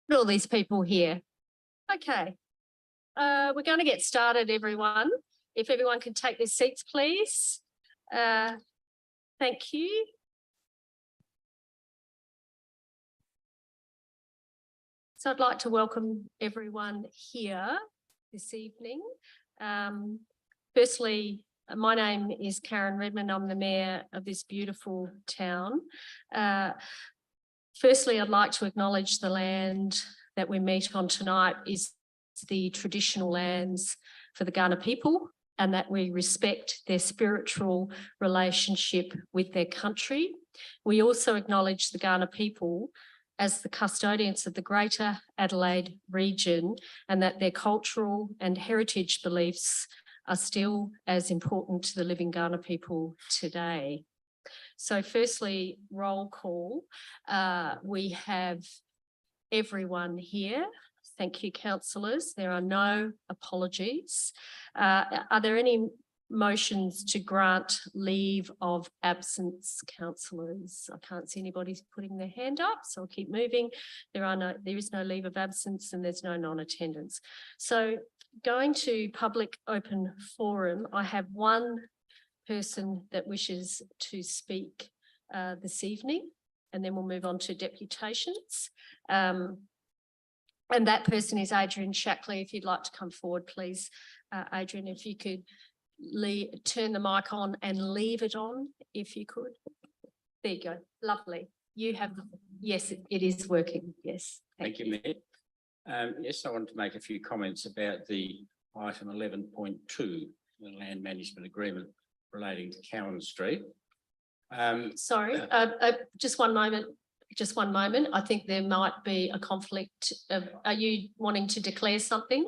Look at all these people here. Okay. We're going to get started, everyone. If everyone can take their seats, please. Thank you. So I'd like to welcome everyone here this evening. Firstly, my name is Karen Redmond. I'm the Mayor of this beautiful town. Firstly, I'd like to acknowledge the land that we meet on tonight is the traditional lands for the Kaurna people, and that we respect their spiritual relationship with their country. We also acknowledge the Kaurna people as the custodians of the Greater Adelaide region, and that their cultural and heritage beliefs are still as important to the living Kaurna people today. So firstly, roll call. We have everyone here. Thank you, councillors. There are no apologies. Are there any motions to grant leave of absence, councillors? I can't see anybody putting their hand up, so I'll keep moving. There is no leave of absence and there's no non-attendance. So going to public open forum, I have one person that wishes to speak this evening, and then we'll move on to deputations. And that person is Adrian Shackley. If you'd like to come forward, please, Adrian, if you could turn the mic on and leave it on, if you could. There you go. Lovely. You have, yes, it is working. Yes. Thank you, Mayor. Yes, I want to make a few comments about the item 11.2, the land management agreement relating to Cowan Street. Sorry, just one moment. Just one moment. I think there might be a conflict. Are you wanting to declare something?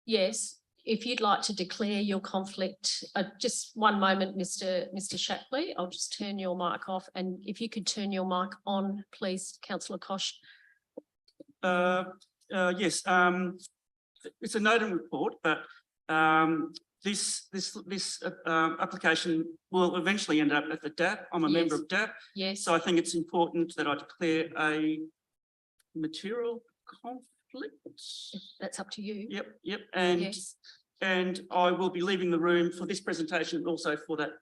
Yes. If you'd like to declare your conflict, just one moment, Mr. Shackley. I'll just turn your mic off, and if you could turn your mic on, please, Councillor Koch. Yes. It's a note and report, but this application will eventually end up at the DAP. I'm a member of DAP. Yes. So I think it's important that I declare a material conflict. That's up to you. Yep. And yes. And I will be leaving the room for this presentation, and also for that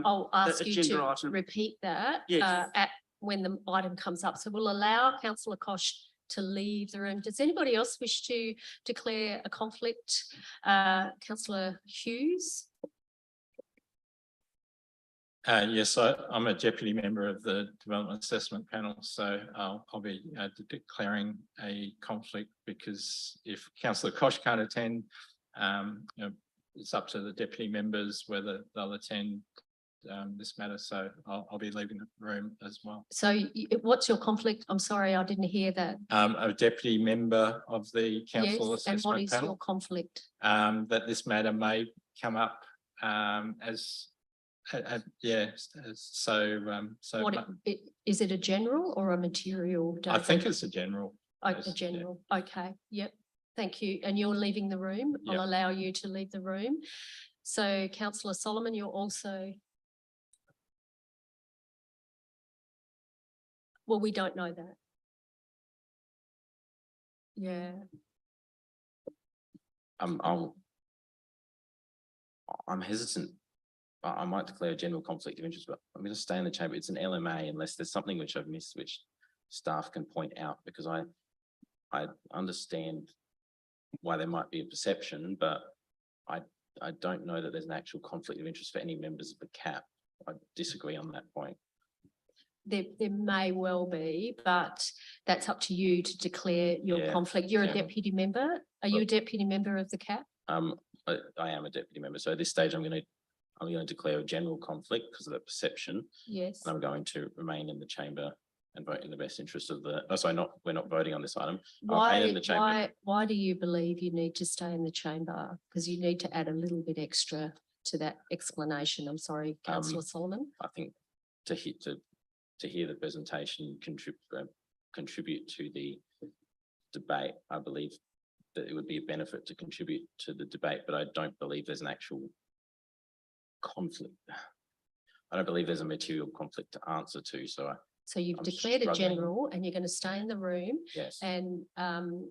I'll ask you to item. Repeat that Yes. at when the item comes up. So we'll allow Councillor Koch to leave the room. Does anybody else wish to declare a conflict? Councillor Hughes? Yes, I'm a deputy member of the Development Assessment Panel, so I'll be declaring a conflict, because if Councillor Koch can't attend, it's up to the deputy members whether they'll attend this matter. So I'll be leaving the room as well. So what's your conflict? I'm sorry, I didn't hear that. A deputy member of the Council Assessment and what is Panel. Your conflict? That this matter may come up Is it a general or a material? I think it's a general. A general. Yeah. Okay. Yep. Thank you. And you're leaving the room. Yep. I'll allow you to leave the room. So Councillor Solomon, you're also. Well, we don't know that. Yeah. I'm hesitant. I might declare a general conflict of interest, but I'm going to stay in the chamber. It's an LMA unless there's something which I've missed, which staff can point out, because I understand why there might be a perception, but I don't know that there's an actual conflict of interest for any members of the CAP. I disagree on that point. There may well be, but that's up to you to declare your conflict. You're a deputy member. Are you a deputy member of the CAP? I am a deputy member. So at this stage, I'm going to declare a general conflict because of the perception. Yes. And I'm going to remain in the chamber and vote in the best interest of the. Oh, sorry, we're not voting on this item. Why do you believe you need to stay in the chamber? Because you need to add a little bit extra to that explanation. I'm sorry, Councillor Solomon. I think to hear the presentation contribute to the debate. I believe that it would be a benefit to contribute to the debate, but I don't believe there's an actual conflict. I don't believe there's a material conflict to answer to, so So you've I'm declared a struggling. general and you're going to stay in the room yes. and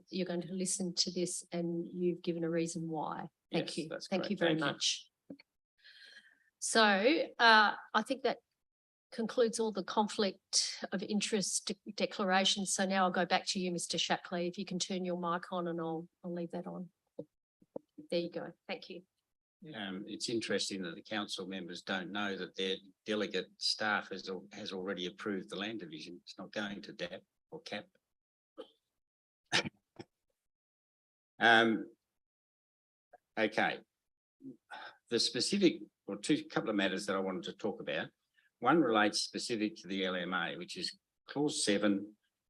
you're going to listen to this and you've given a reason why. Thank Yes, you. that's Thank you correct. very Thank you. much. So I think that concludes all the conflict of interest declarations. So now I'll go back to you, Mr. Shackley. If you can turn your mic on and I'll leave that on. There you go. Thank you. It's interesting that the council members don't know that their delegate staff has already approved the land division. It's not going to DAP or CAP. Okay. The specific or couple of matters that I wanted to talk about. One relates specific to the LMA, which is clause 7,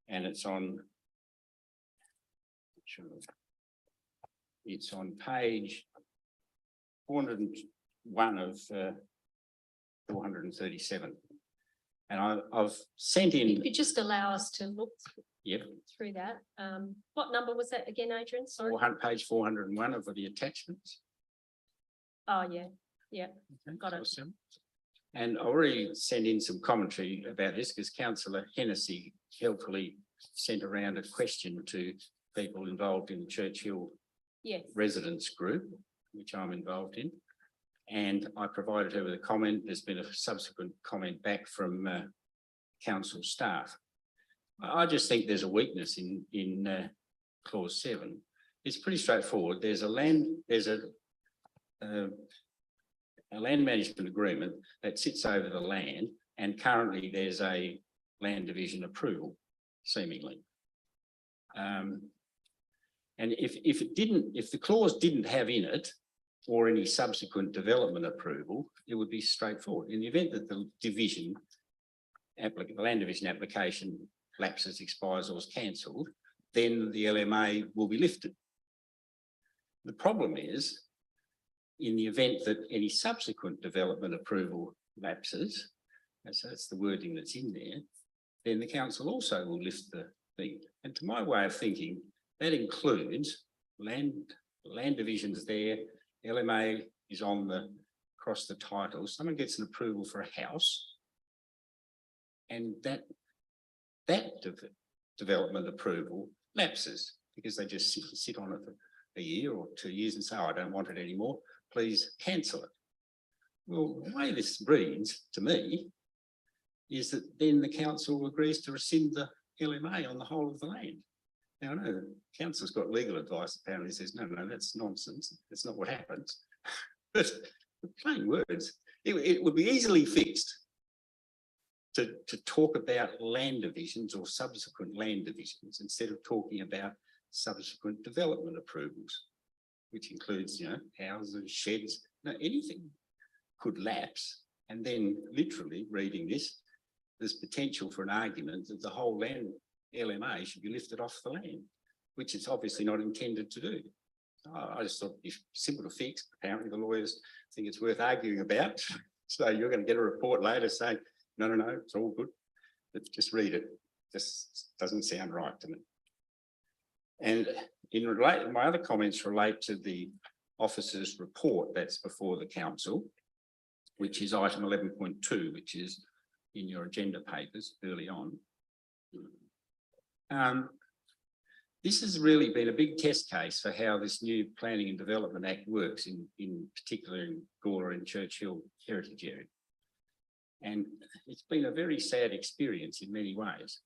and it's on. It's on page 401 of 437. And I've sent If in, you just allow us to look yep, through that. What number was that again, Adrian? Sorry. page 401 of the attachments. Oh, yeah. Yeah. Okay, Got it. clause 7. And I already sent in some commentary about this because Councillor Hennessy helpfully sent around a question to people involved in the Churchill Yes. residents group, which I'm involved in. And I provided her with a comment. There's been a subsequent comment back from council staff. I just think there's a weakness in clause 7. It's pretty straightforward. There's a land management agreement that sits over the land, and currently there's a land division approval, seemingly. And if the clause didn't have in it or any subsequent development approval, it would be straightforward. In the event that the land division application lapses, expires, or is cancelled, then the LMA will be lifted. The problem is, in the event that any subsequent development approval lapses, and so that's the wording that's in there, then the council also will lift the thing. And to my way of thinking, that includes land divisions there, LMA is across the title, someone gets an approval for a house, and that development approval lapses because they just sit on it for a year or 2 years and say, oh, I don't want it anymore, please cancel it. Well, the way this reads to me is that then the council agrees to rescind the LMA on the whole of the land. Now, I know the council's got legal advice, apparently says, no, that's nonsense. That's not what happens. But in plain words, it would be easily fixed to talk about land divisions or subsequent land divisions instead of talking about subsequent development approvals, which includes, houses, sheds, anything could lapse. And then literally reading this, there's potential for an argument that the whole land LMA should be lifted off the land, which it's obviously not intended to do. I just thought it's simple to fix. Apparently the lawyers think it's worth arguing about. So you're going to get a report later saying, no, it's all good. Let's just read it. Just doesn't sound right to me. And my other comments relate to the officer's report that's before the council, which is item 11.2, which is in your agenda papers early on. This has really been a big test case for how this new Planning and Development Act works, in particular in Gawler and Churchill heritage area. And it's been a very sad experience in many ways.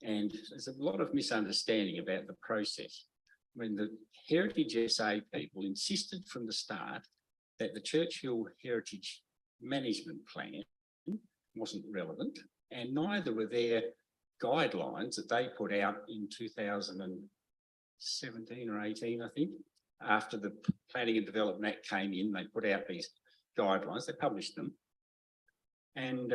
And there's a lot of misunderstanding about the process. When the Heritage SA people insisted from the start that the Churchill Heritage Management Plan wasn't relevant, and neither were their guidelines that they put out in 2017 or 18, I think. After the Planning and Development Act came in, they put out these guidelines, they published them. And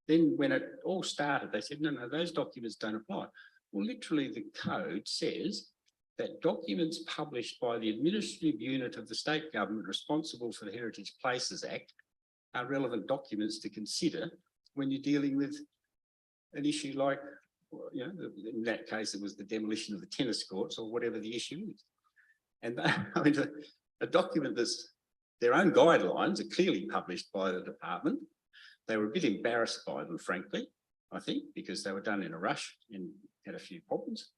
then when it all started, they said, no, those documents don't apply. Well, literally the code says that documents published by the administrative unit of the state government responsible for the Heritage Places Act are relevant documents to consider when you're dealing with an issue like, in that case, it was the demolition of the tennis courts or whatever the issue is. And I mean, a document that's their own guidelines are clearly published by the department, They were a bit embarrassed by them, frankly, I think, because they were done in a rush and had a few problems.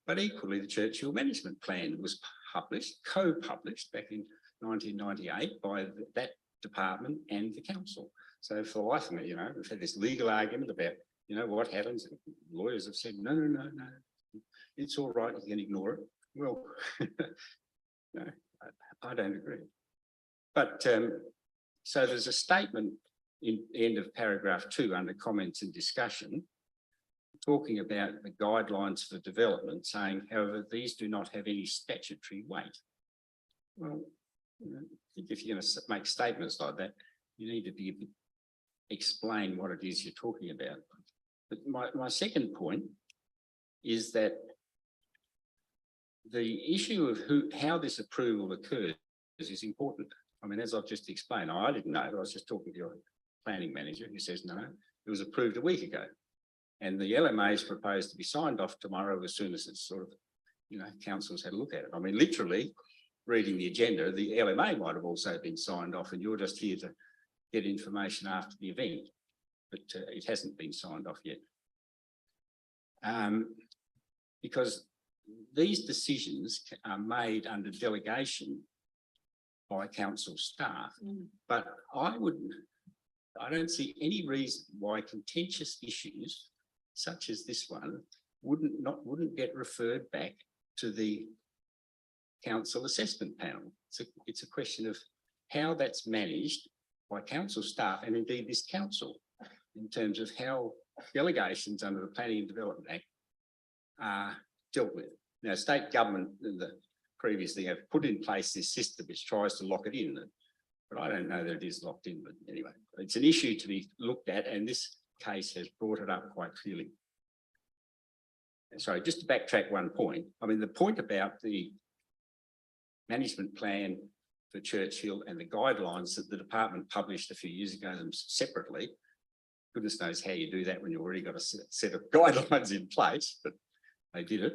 But equally, the Churchill Management Plan was published, co-published back in 1998 by that department and the council. So for the life of me, we've had this legal argument about, what happens. And lawyers have said, no, it's all right, you can ignore it. Well, no, I don't agree. But so there's a statement in the end of paragraph 2 under comments and discussion, talking about the guidelines for development, saying, however, these do not have any statutory weight. Well, I think if you're going to make statements like that, you need to explain what it is you're talking about. But my second point is that the issue of how this approval occurs is important. I mean, as I've just explained, I didn't know. I was just talking to your planning manager who says, no, it was approved a week ago. And the LMA is proposed to be signed off tomorrow as soon as it's sort of, council's had a look at it. I mean, literally reading the agenda, the LMA might have also been signed off and you're just here to get information after the event, but it hasn't been signed off yet. Because these decisions are made under delegation by council staff, but I don't see any reason why contentious issues such as this one wouldn't get referred back to the council assessment panel. It's a question of how that's managed by council staff and indeed this council in terms of how delegations under the Planning and Development Act are dealt with. Now, state government previously have put in place this system which tries to lock it in, but I don't know that it is locked in. But anyway, it's an issue to be looked at, and this case has brought it up quite clearly. Sorry, just to backtrack one point. I mean, the point about the management plan for Churchill and the guidelines that the department published a few years ago separately, goodness knows how you do that when you've already got a set of guidelines in place, but they did it,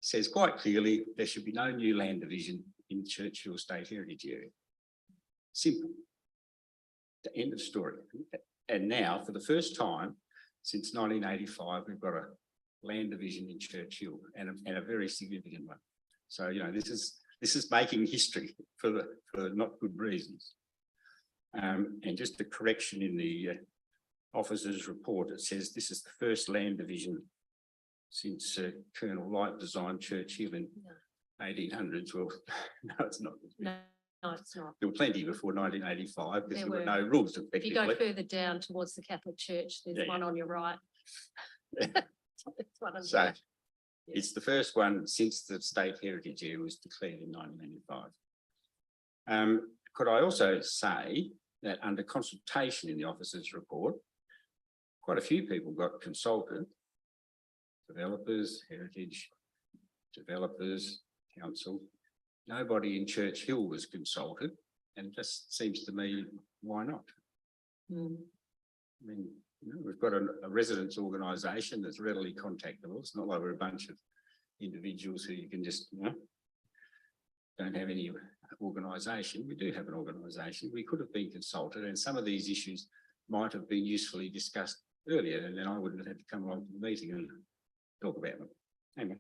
says quite clearly there should be no new land division in Churchill State Heritage Area. Simple. The end of story. And now, for the first time since 1985, we've got a land division in Churchill and a very significant one. So, this is making history for not good reasons. And just a correction in the officer's report, it says this is the first land division since Colonel Light designed Churchill in 1800s. Well, no, it's not. No, it's not. There were plenty before 1985 because there were were. no rules If effectively. you go further down towards the Catholic Church, there's Yeah. one on your right. Yeah. There's one on your So right. it's the first one since the State Heritage Area was declared in 1995. Could I also say that under consultation in the officer's report, quite a few people got consulted, developers, heritage, developers, council. Nobody in Churchill was consulted, and it just seems to me, why not? Mm. I mean, we've got a residents' organisation that's readily contactable. It's not like we're a bunch of individuals who you can just, don't have any organisation. We do have an organisation. We could have been consulted, and some of these issues might have been usefully discussed earlier, and then I wouldn't have had to come along to the meeting and talk about them. Anyway,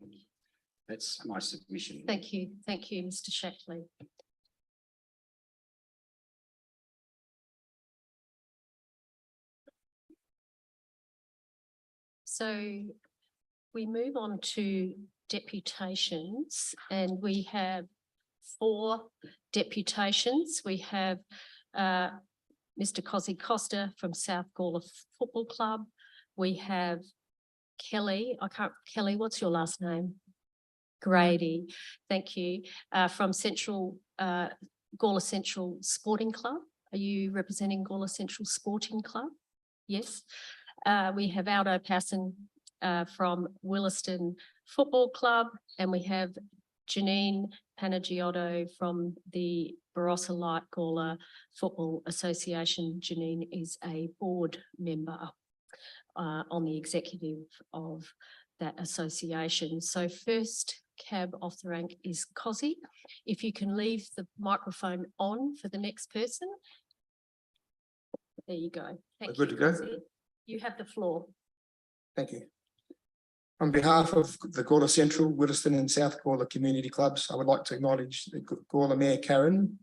that's my submission. Thank you, Mr. Shackley. So we move on to deputations, and we have 4 deputations. We have Mr. Cosy Costa from South Gawler Football Club. We have Kelly, Kelly, what's your last name? Grady, thank you, from Gawler Central Sporting Club. Are you representing Gawler Central Sporting Club? Yes. We have Aldo Passon from Williston Football Club, and we have Janine Panagiotto from the Barossa Light Gawler Football Association. Janine is a board member on the executive of that association. So first cab off the rank is Cosy. If you can leave the microphone on for the next person. There you go. Thank Good you. to go? That's it. You have the floor. Thank you. On behalf of the Gawler Central, Williston and South Gawler Community Clubs, I would like to acknowledge the Gawler Mayor Karen,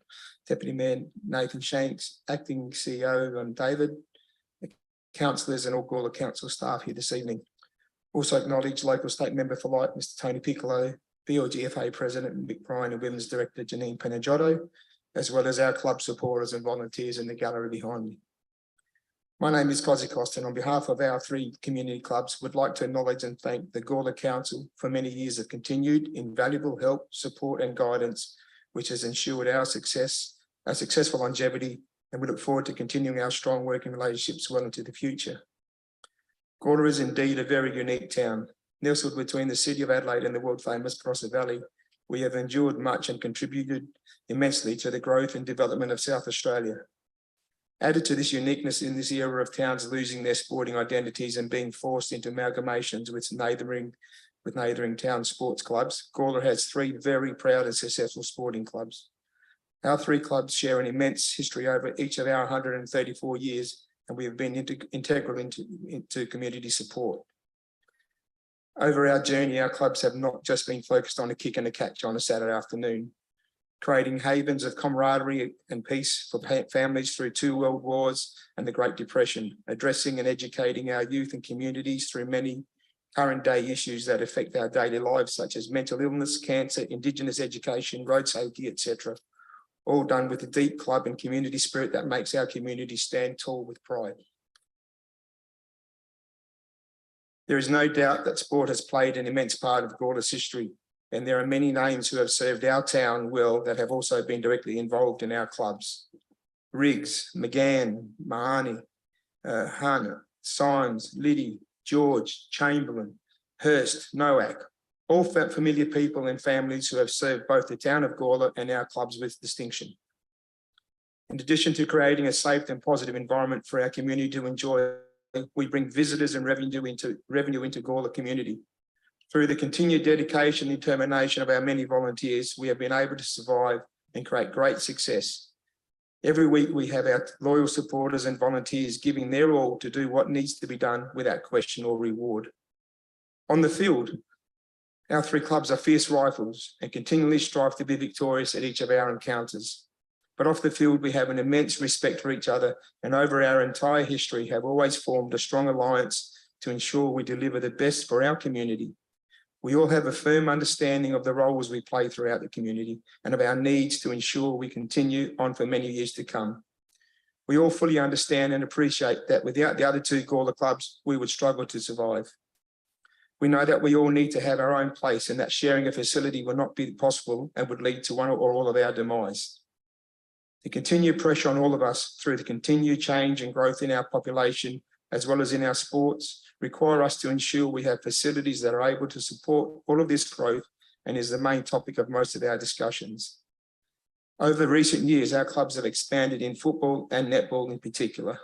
Deputy Mayor Nathan Shanks, Acting CEO and David, the councillors and all Gawler Council staff here this evening. Also acknowledge local state member for life, Mr. Tony Piccolo, BLGFA President Mick Bryan and Women's Director Janine Panagotto, as well as our club supporters and volunteers in the gallery behind me. My name is Cosy Cost, and on behalf of our 3 community clubs, would like to acknowledge and thank the Gawler Council for many years of continued invaluable help, support and guidance, which has ensured our successful longevity, and we look forward to continuing our strong working relationships well into the future. Gawler is indeed a very unique town. Nestled between the city of Adelaide and the world famous Barossa Valley, we have endured much and contributed immensely to the growth and development of South Australia. Added to this uniqueness in this era of towns losing their sporting identities and being forced into amalgamations with neighbouring town sports clubs, Gawler has 3 very proud and successful sporting clubs. Our 3 clubs share an immense history over each of our 134 years, and we have been integral into community support. Over our journey, our clubs have not just been focused on a kick and a catch on a Saturday afternoon, creating havens of camaraderie and peace for families through 2 world wars and the Great Depression, addressing and educating our youth and communities through many current day issues that affect our daily lives, such as mental illness, cancer, Indigenous education, road safety, etc. All done with a deep club and community spirit that makes our community stand tall with pride. There is no doubt that sport has played an immense part of Gawler's history, and there are many names who have served our town well that have also been directly involved in our clubs. Riggs, McGann, Mahoney, Hannah, Symes, Liddy, George, Chamberlain, Hurst, Nowak, all familiar people and families who have served both the town of Gawler and our clubs with distinction. In addition to creating a safe and positive environment for our community to enjoy, we bring visitors and revenue into Gawler community. Through the continued dedication and determination of our many volunteers, we have been able to survive and create great success. Every week we have our loyal supporters and volunteers giving their all to do what needs to be done without question or reward. On the field, our 3 clubs are fierce rifles and continually strive to be victorious at each of our encounters. But off the field, we have an immense respect for each other, and over our entire history have always formed a strong alliance to ensure we deliver the best for our community. We all have a firm understanding of the roles we play throughout the community and of our needs to ensure we continue on for many years to come. We all fully understand and appreciate that without the other 2 Gawler clubs, we would struggle to survive. We know that we all need to have our own place and that sharing a facility will not be possible and would lead to one or all of our demise. The continued pressure on all of us through the continued change and growth in our population, as well as in our sports, require us to ensure we have facilities that are able to support all of this growth and is the main topic of most of our discussions. Over recent years, our clubs have expanded in football and netball in particular.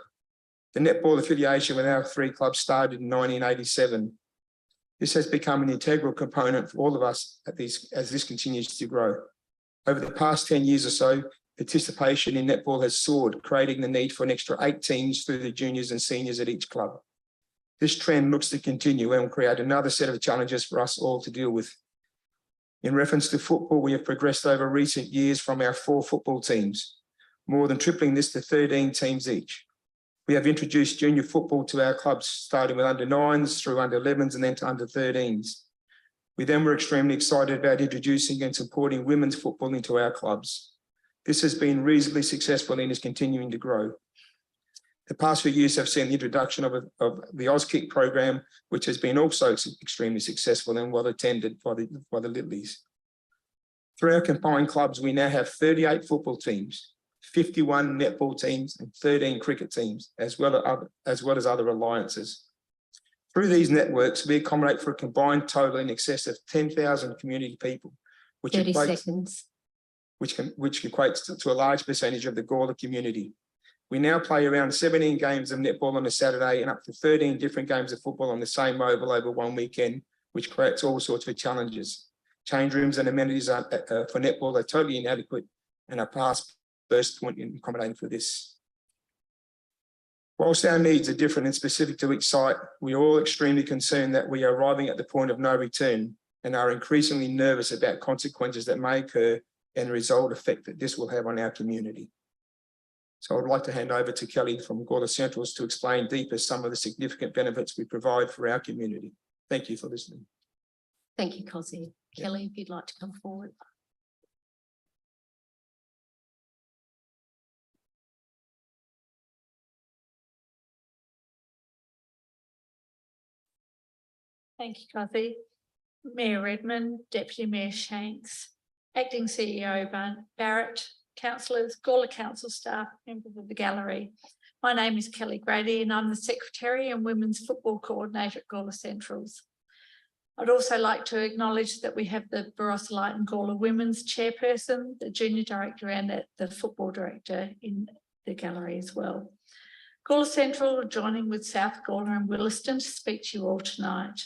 The netball affiliation with our 3 clubs started in 1987. This has become an integral component for all of us as this continues to grow. Over the past 10 years or so, participation in netball has soared, creating the need for an extra 8 teams through the juniors and seniors at each club. This trend looks to continue and will create another set of challenges for us all to deal with. In reference to football, we have progressed over recent years from our 4 football teams, more than tripling this to 13 teams each. We have introduced junior football to our clubs, starting with under 9s through under 11s and then to under 13s. We then were extremely excited about introducing and supporting women's football into our clubs. This has been reasonably successful and is continuing to grow. The past few years have seen the introduction of the Auskick program, which has been also extremely successful and well attended by the Littleys. Through our combined clubs, we now have 38 football teams, 51 netball teams and 13 cricket teams, as well as other alliances. Through these networks, we accommodate for a combined total in excess of 10,000 community people, which 30 equates, seconds. which equates to a large percentage of the Gawler community. We now play around 17 games of netball on a Saturday and up to 13 different games of football on the same oval over one weekend, which creates all sorts of challenges. Change rooms and amenities for netball are totally inadequate and are past first point in accommodating for this. Whilst our needs are different and specific to each site, we are all extremely concerned that we are arriving at the point of no return and are increasingly nervous about consequences that may occur and the result effect that this will have on our community. So I'd like to hand over to Kelly from Gawler Centrals to explain deeper some of the significant benefits we provide for our community. Thank you for listening. Thank you, Cosy. Kelly, if you'd like to come forward. Thank you, Kathy. Mayor Redmond, Deputy Mayor Shanks, Acting CEO Barrett, councillors, Gawler Council staff, members of the gallery. My name is Kelly Grady and I'm the Secretary and Women's Football Coordinator at Gawler Centrals. I'd also like to acknowledge that we have the Barossa Light and Gawler Women's Chairperson, the Junior Director and the Football Director in the gallery as well. Gawler Central are joining with South Gawler and Williston to speak to you all tonight.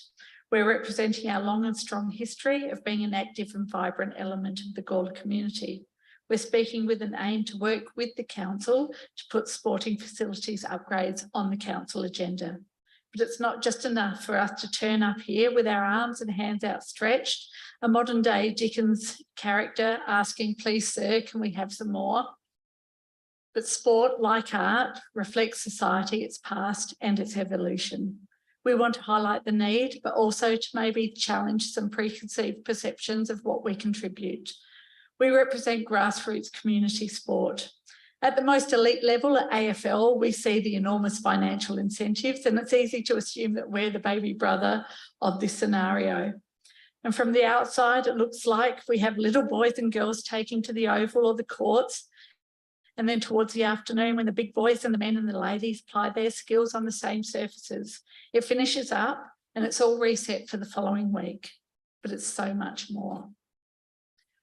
We're representing our long and strong history of being an active and vibrant element of the Gawler community. We're speaking with an aim to work with the council to put sporting facilities upgrades on the council agenda. But it's not just enough for us to turn up here with our arms and hands outstretched, a modern day Dickens character asking, please sir, can we have some more? But sport, like art, reflects society, its past and its evolution. We want to highlight the need, but also to maybe challenge some preconceived perceptions of what we contribute. We represent grassroots community sport. At the most elite level at AFL, we see the enormous financial incentives, and it's easy to assume that we're the baby brother of this scenario. And from the outside, it looks like we have little boys and girls taking to the oval or the courts. And then towards the afternoon, when the big boys and the men and the ladies apply their skills on the same surfaces, it finishes up and it's all reset for the following week. But it's so much more.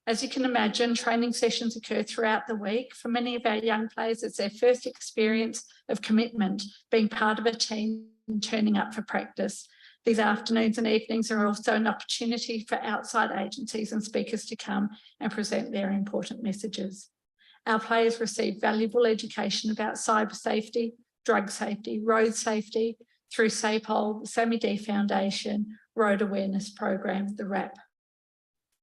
As you can imagine, training sessions occur throughout the week. For many of our young players, it's their first experience of commitment, being part of a team and turning up for practice. These afternoons and evenings are also an opportunity for outside agencies and speakers to come and present their important messages. Our players receive valuable education about cyber safety, drug safety, road safety through SAPOL, the Sammy D Foundation, Road Awareness Program, the RAP.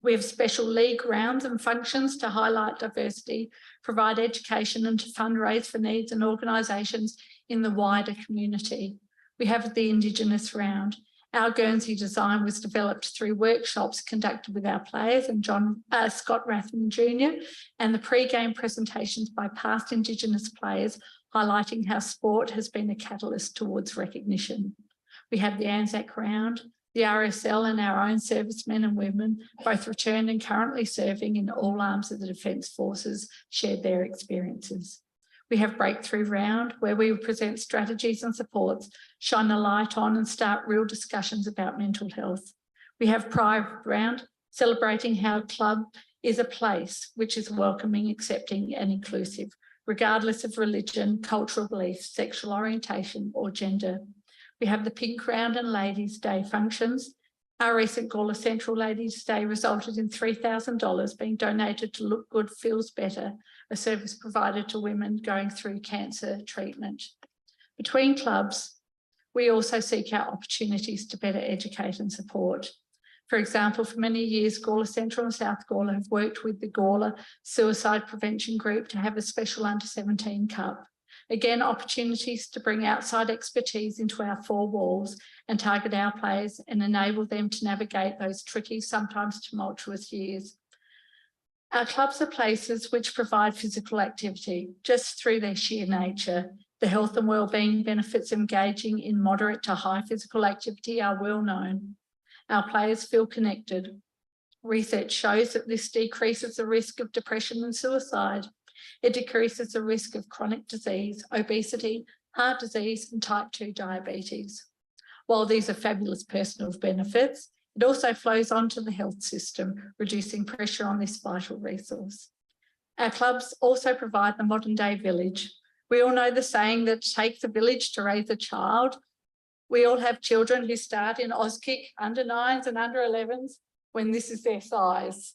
We have special league rounds and functions to highlight diversity, provide education and to fundraise for needs and organisations in the wider community. We have the Indigenous round. Our Guernsey design was developed through workshops conducted with our players and Scott Rathman Jr. and the pre-game presentations by past Indigenous players highlighting how sport has been a catalyst towards recognition. We have the Anzac round, the RSL and our own servicemen and women, both returned and currently serving in all arms of the Defence Forces, shared their experiences. We have Breakthrough Round, where we present strategies and supports, shine a light on and start real discussions about mental health. We have Pride Round, celebrating how a club is a place which is welcoming, accepting and inclusive, regardless of religion, cultural beliefs, sexual orientation or gender. We have the Pink Round and Ladies' Day functions. Our recent Gawler Central Ladies' Day resulted in $3,000 being donated to Look Good Feels Better, a service provided to women going through cancer treatment. Between clubs, we also seek out opportunities to better educate and support. For example, for many years, Gawler Central and South Gawler have worked with the Gawler Suicide Prevention Group to have a special under-17 cup. Again, opportunities to bring outside expertise into our four walls and target our players and enable them to navigate those tricky, sometimes tumultuous years. Our clubs are places which provide physical activity just through their sheer nature. The health and wellbeing benefits of engaging in moderate to high physical activity are well known. Our players feel connected. Research shows that this decreases the risk of depression and suicide. It decreases the risk of chronic disease, obesity, heart disease, and type 2 diabetes. While these are fabulous personal benefits, it also flows on to the health system, reducing pressure on this vital resource. Our clubs also provide the modern day village. We all know the saying that it takes a village to raise a child. We all have children who start in Auskick under 9s and under 11s when this is their size.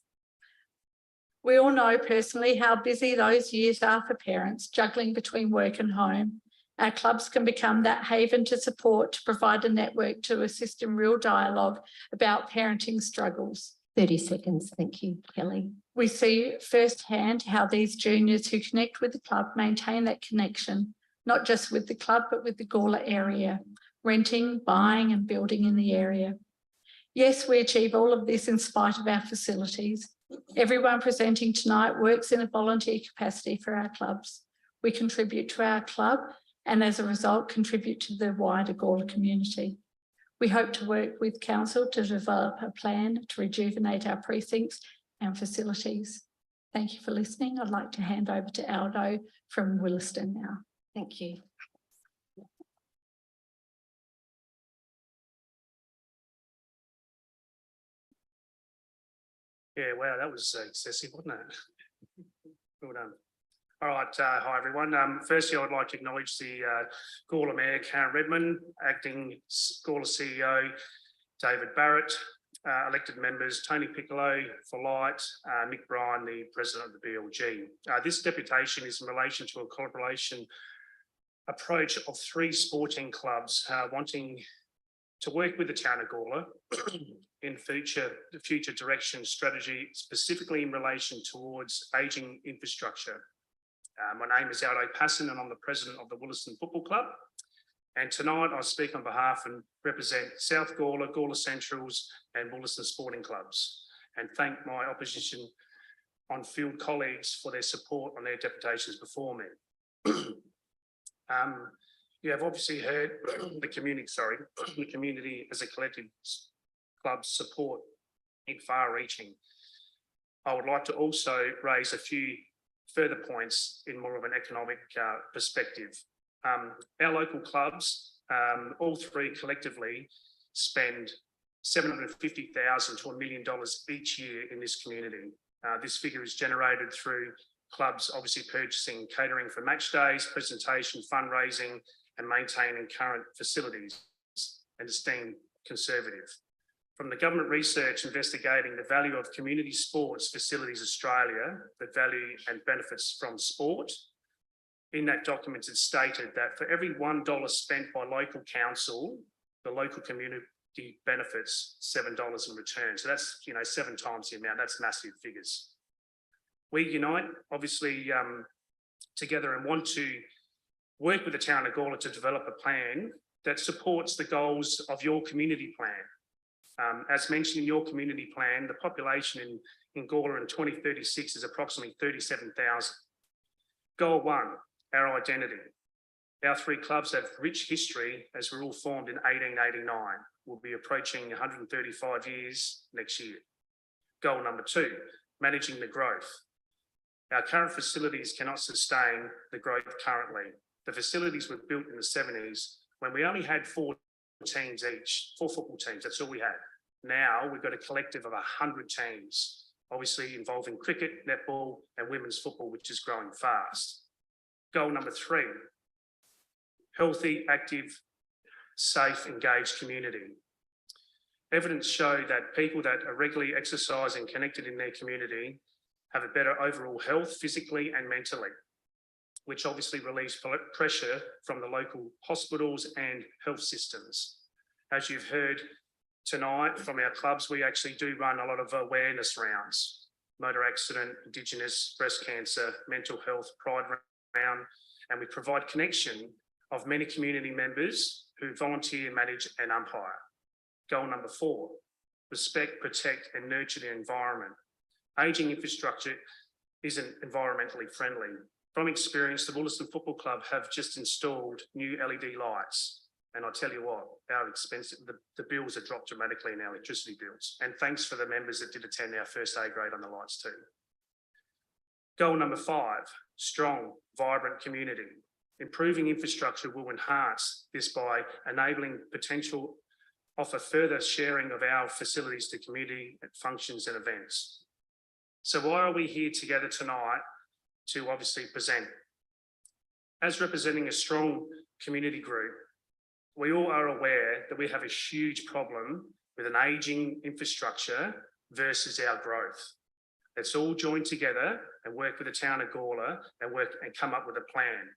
We all know personally how busy those years are for parents, juggling between work and home. Our clubs can become that haven to support, to provide a network to assist in real dialogue about parenting struggles. 30 seconds. Thank you, Kelly. We see firsthand how these juniors who connect with the club maintain that connection, not just with the club, but with the Gawler area, renting, buying and building in the area. Yes, we achieve all of this in spite of our facilities. Everyone presenting tonight works in a volunteer capacity for our clubs. We contribute to our club and as a result contribute to the wider Gawler community. We hope to work with council to develop a plan to rejuvenate our precincts and facilities. Thank you for listening. I'd like to hand over to Aldo from Williston now. Thank you. Yeah, wow, that was excessive, wasn't it? Well done. All right, hi everyone. Firstly, I'd like to acknowledge the Gawler Mayor, Karen Redmond, acting Gawler CEO, David Barrett, elected members, Tony Piccolo for Light, Nick Bryan, the President of the BLG. This deputation is in relation to a collaboration approach of 3 sporting clubs wanting to work with the town of Gawler in the future direction strategy, specifically in relation towards ageing infrastructure. My name is Aldo Passon and I'm the president of the Williston Football Club. And tonight I speak on behalf and represent South Gawler, Gawler Centrals and Williston Sporting Clubs, and thank my opposition on field colleagues for their support on their deputations before me. You have obviously heard the community as a collective club support in far-reaching. I would like to also raise a few further points in more of an economic perspective. Our local clubs, all 3 collectively, spend $750,000 to $1 million each year in this community. This figure is generated through clubs obviously purchasing catering for match days, presentation, fundraising, and maintaining current facilities, and esteemed conservative. From the government research investigating the value of Community Sports Facilities Australia, the value and benefits from sport, in that document it's stated that for every $1 spent by local council, the local community benefits $7 in return. So that's 7 times the amount. That's massive figures. We unite obviously together and want to work with the town of Gawler to develop a plan that supports the goals of your community plan. As mentioned in your community plan, the population in Gawler in 2036 is approximately 37,000. Goal 1, our identity. Our 3 clubs have rich history as we're all formed in 1889. We'll be approaching 135 years next year. Goal number 2, managing the growth. Our current facilities cannot sustain the growth currently. The facilities were built in the 70s when we only had 4 teams each, 4 football teams, that's all we had. Now we've got a collective of 100 teams, obviously involving cricket, netball and women's football, which is growing fast. Goal number 3, healthy, active, safe, engaged community. Evidence show that people that are regularly exercising, connected in their community have a better overall health, physically and mentally, which obviously relieves pressure from the local hospitals and health systems. As you've heard tonight from our clubs, we actually do run a lot of awareness rounds, motor accident, Indigenous, breast cancer, mental health, pride round, and we provide connection of many community members who volunteer, manage and umpire. Goal number 4, respect, protect and nurture the environment. Ageing infrastructure isn't environmentally friendly. From experience, the Williston Football Club have just installed new LED lights. And I tell you what, our expensive, the bills have dropped dramatically in our electricity bills. And thanks for the members that did attend our first A grade on the lights too. Goal number 5, strong, vibrant community. Improving infrastructure will enhance this by enabling potential, offer further sharing of our facilities to community functions and events. So why are we here together tonight to obviously present? As representing a strong community group, we all are aware that we have a huge problem with an ageing infrastructure versus our growth. Let's all join together and work with the town of Gawler and work and come up with a plan.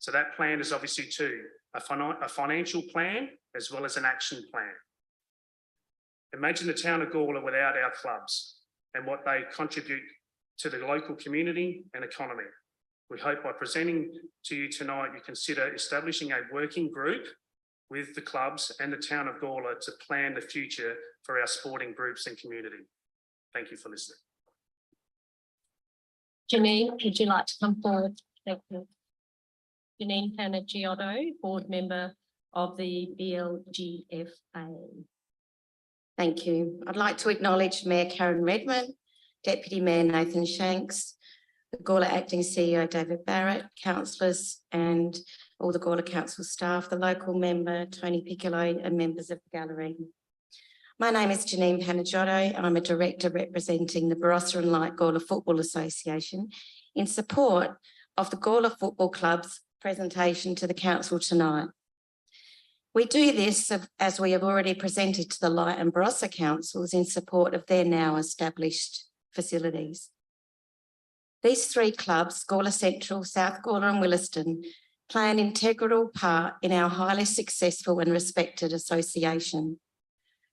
So that plan is obviously two, a financial plan as well as an action plan. Imagine the town of Gawler without our clubs and what they contribute to the local community and economy. We hope by presenting to you tonight, you consider establishing a working group with the clubs and the town of Gawler to plan the future for our sporting groups and community. Thank you for listening. Janine, would you like to come forward? Thank you. Janine Panagiotou, board member of the BLGFA. Thank you. I'd like to acknowledge Mayor Karen Redmond, Deputy Mayor Nathan Shanks, the Gawler Acting CEO David Barrett, councillors and all the Gawler Council staff, the local member Tony Piccolo and members of the gallery. My name is Janine Panagiotou. I'm a director representing the Barossa and Light Gawler Football Association in support of the Gawler Football Club's presentation to the council tonight. We do this as we have already presented to the Light and Barossa councils in support of their now established facilities. These three clubs, Gawler Central, South Gawler and Willaston, play an integral part in our highly successful and respected association.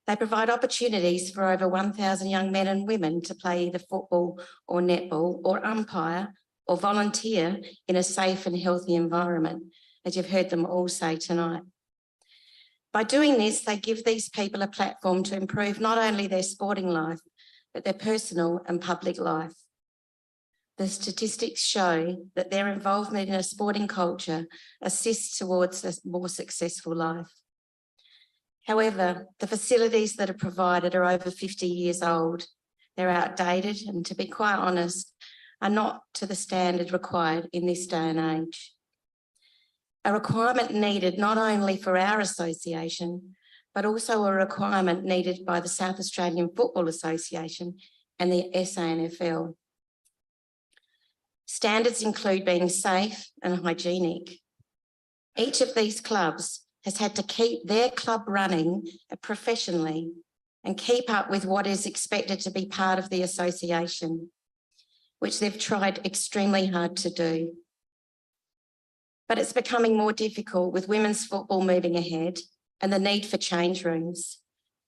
They provide opportunities for over 1,000 young men and women to play either football or netball or umpire or volunteer in a safe and healthy environment, as you've heard them all say tonight. By doing this, they give these people a platform to improve not only their sporting life, but their personal and public life. The statistics show that their involvement in a sporting culture assists towards a more successful life. However, the facilities that are provided are over 50 years old. They're outdated and, to be quite honest, are not to the standard required in this day and age. A requirement needed not only for our association, but also a requirement needed by the South Australian Football Association and the SANFL. Standards include being safe and hygienic. Each of these clubs has had to keep their club running professionally and keep up with what is expected to be part of the association, which they've tried extremely hard to do. But it's becoming more difficult with women's football moving ahead and the need for change rooms.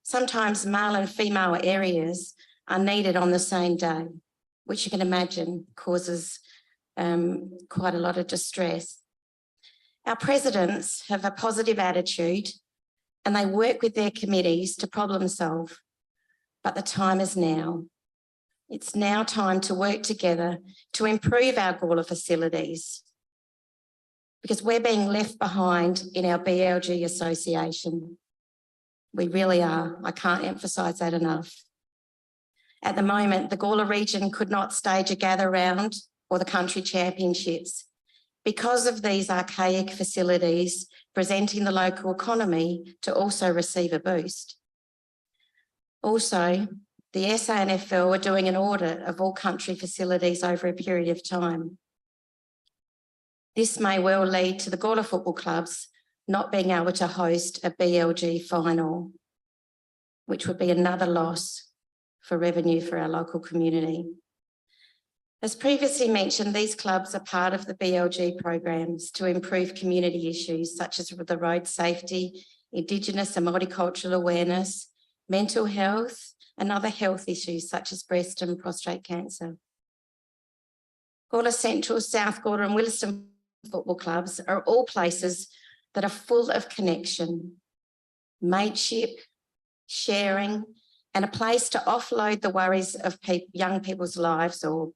Sometimes male and female areas are needed on the same day, which you can imagine causes quite a lot of distress. Our presidents have a positive attitude and they work with their committees to problem solve, but the time is now. It's now time to work together to improve our Gawler facilities, because we're being left behind in our BLG association. We really are. I can't emphasise that enough. At the moment, the Gawler region could not stage a gather round or the country championships because of these archaic facilities presenting the local economy to also receive a boost. Also, the SANFL are doing an audit of all country facilities over a period of time. This may well lead to the Gawler football clubs not being able to host a BLG final, which would be another loss for revenue for our local community. As previously mentioned, these clubs are part of the BLG programs to improve community issues such as the road safety, Indigenous and multicultural awareness, mental health, and other health issues such as breast and prostate cancer. Gawler Central, South Gawler and Willaston football clubs are all places that are full of connection, mateship, sharing, and a place to offload the worries of young people's lives or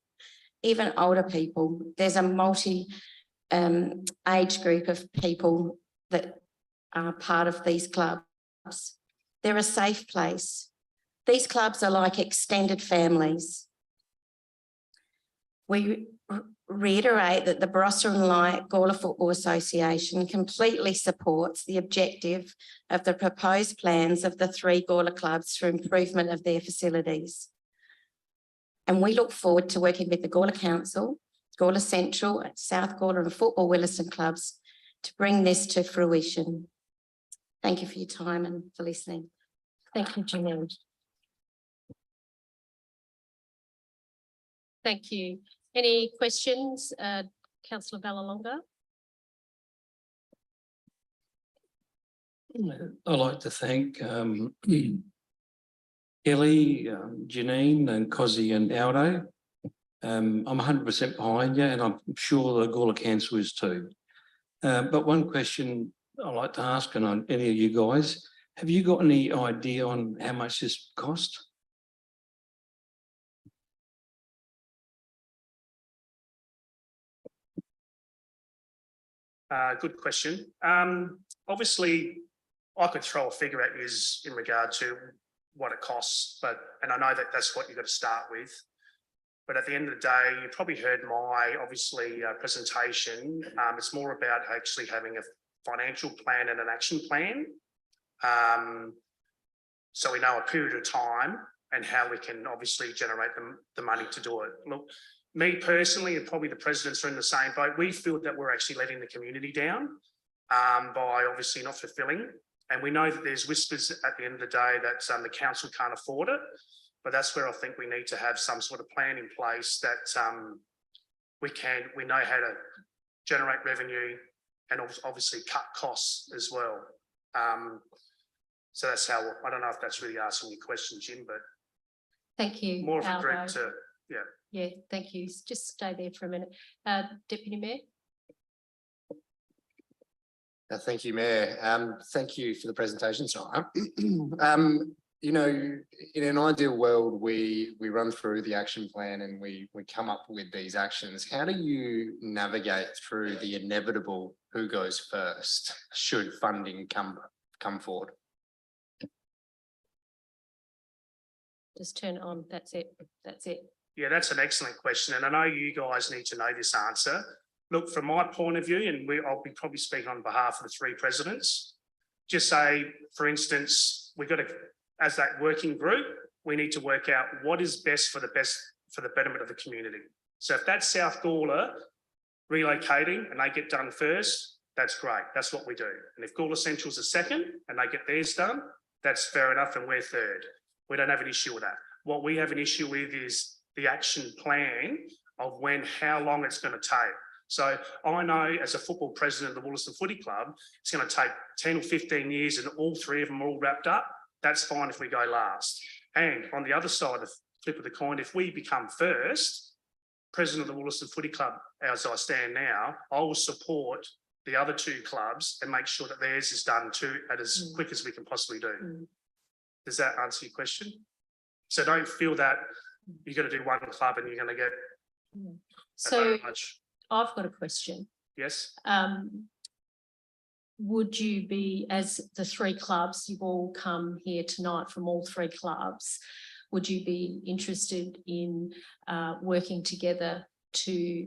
even older people. There's a multi-age group of people that are part of these clubs. They're a safe place. These clubs are like extended families. We reiterate that the Barossa and Light Gawler Football Association completely supports the objective of the proposed plans of the three Gawler clubs for improvement of their facilities. And we look forward to working with the Gawler Council, Gawler Central, South Gawler and Football Willaston clubs to bring this to fruition. Thank you for your time and for listening. Thank you, Janine. Thank you. Any questions, Councillor Vallelonga? I'd like to thank Kelly, Janine and Cozzy and Aldo. I'm 100% behind you and I'm sure the Gawler Council is too. But one question I'd like to ask, and on any of you guys, have you got any idea on how much this cost? Good question. Obviously, I could throw a figure at you in regard to what it costs, and I know that that's what you've got to start with. But at the end of the day, you probably heard my presentation. It's more about actually having a financial plan and an action plan. So we know a period of time and how we can obviously generate the money to do it. Look, me personally, and probably the presidents are in the same boat. We feel that we're actually letting the community down by obviously not fulfilling. And we know that there's whispers at the end of the day that the council can't afford it. But that's where I think we need to have some sort of plan in place that we know how to generate revenue and obviously cut costs as well. So that's how, I don't know if that's really asking your question, Jim, but Thank you. more of a Aldo. group to, yeah. Yeah, thank you. Just stay there for a minute. Deputy Mayor? Thank you, Mayor. Thank you for the presentation, Sarah. You know, in an ideal world, we run through the action plan and we come up with these actions. How do you navigate through the inevitable who goes first should funding come forward? Just turn it on. That's it. That's it. Yeah, that's an excellent question. And I know you guys need to know this answer. Look, from my point of view, and I'll be probably speaking on behalf of the three presidents, just say, for instance, we've got to, as that working group, we need to work out what is best for the betterment of the community. So if that's South Gawler relocating and they get done first, that's great. That's what we do. And if Gawler Central's a second and they get theirs done, that's fair enough and we're third. We don't have an issue with that. What we have an issue with is the action plan of how long it's going to take. So I know as a football president of the Wollaston Footy Club, it's going to take 10 or 15 years and all three of them are all wrapped up. That's fine if we go last. And on the other side of the flip of the coin, if we become first, president of the Wollaston Footy Club, as I stand now, I will support the other two clubs and make sure that theirs is done too as quick as we can possibly do. Does that answer your question? So don't feel that you're going to do one club and you're going to get So much. I've got a question. Yes. Would you be, as the three clubs, you've all come here tonight from all three clubs, would you be interested in working together to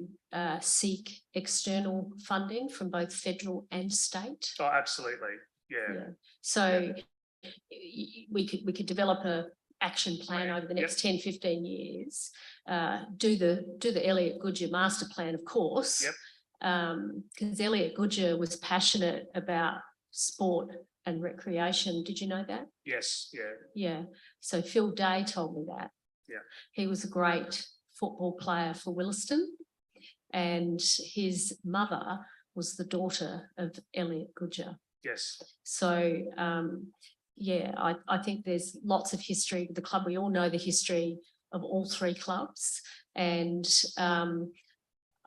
seek external funding from both federal and state? Oh, absolutely. Yeah. So we could develop a action plan over the next 10, 15 years, do the Elliott Goodyer master plan, of course, because Elliott Goodyer was passionate about sport and recreation. Did you know that? Yes. Yeah. Yeah. So Phil Day told me that. Yeah. He was a great football player for Williston and his mother was the daughter of Elliott Goodyer. Yes. So, yeah, I think there's lots of history with the club. We all know the history of all three clubs. And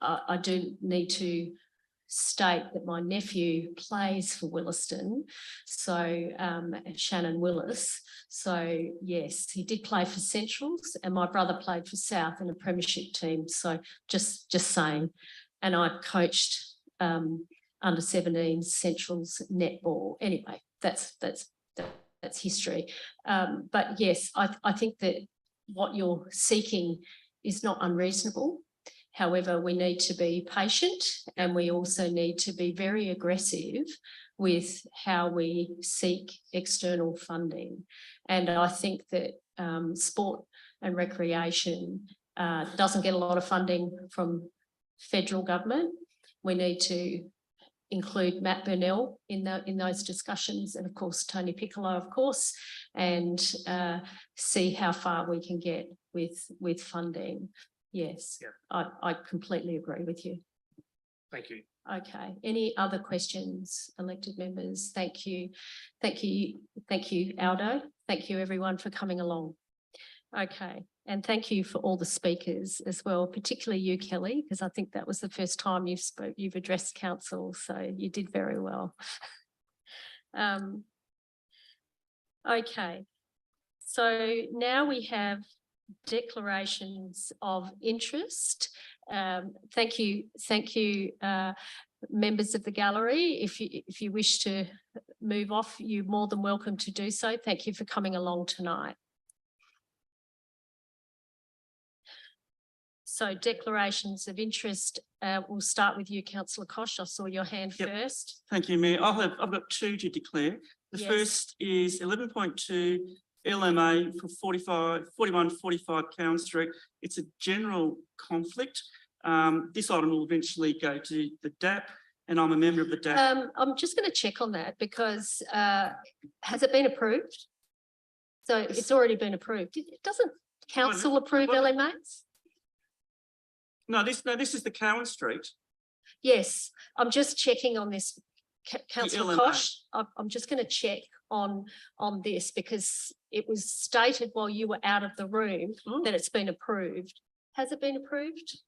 I do need to state that my nephew plays for Williston, so Shannon Willis. So, yes, he did play for Centrals and my brother played for South in a premiership team. So just saying. And I coached under 17 Centrals netball. Anyway, that's history. But yes, I think that what you're seeking is not unreasonable. However, we need to be patient and we also need to be very aggressive with how we seek external funding. And I think that sport and recreation doesn't get a lot of funding from federal government. We need to include Matt Burnell in those discussions and of course Tony Piccolo, of course, and see how far we can get with funding. Yes, I completely agree with you. Thank you. Okay, any other questions, elected members? Thank you. Thank you, Aldo. Thank you, everyone, for coming along. Okay, and thank you for all the speakers as well, particularly you, Kelly, because I think that was the first time you've addressed council, so you did very well. Okay, so now we have declarations of interest. Thank you, members of the gallery. If you wish to move off, you're more than welcome to do so. Thank you for coming along tonight. So declarations of interest, we'll start with you, councillor Koch. I saw your hand Yep. first. Thank you, Mayor. I've got two to declare. The Yes. first is 11.2 LMA for 4145 Cowan Street. It's a general conflict. This item will eventually go to the DAP, and I'm a member of the DAP. I'm just going to check on that because has it been approved? So it's already been approved. Doesn't council approve well- LMAs? No, this is the Cowan Street. Yes, I'm just checking on this. Councillor LMA. Koch, I'm just going to check on this because it was stated while you were out of the room Oh. that it's been approved. Has it been approved?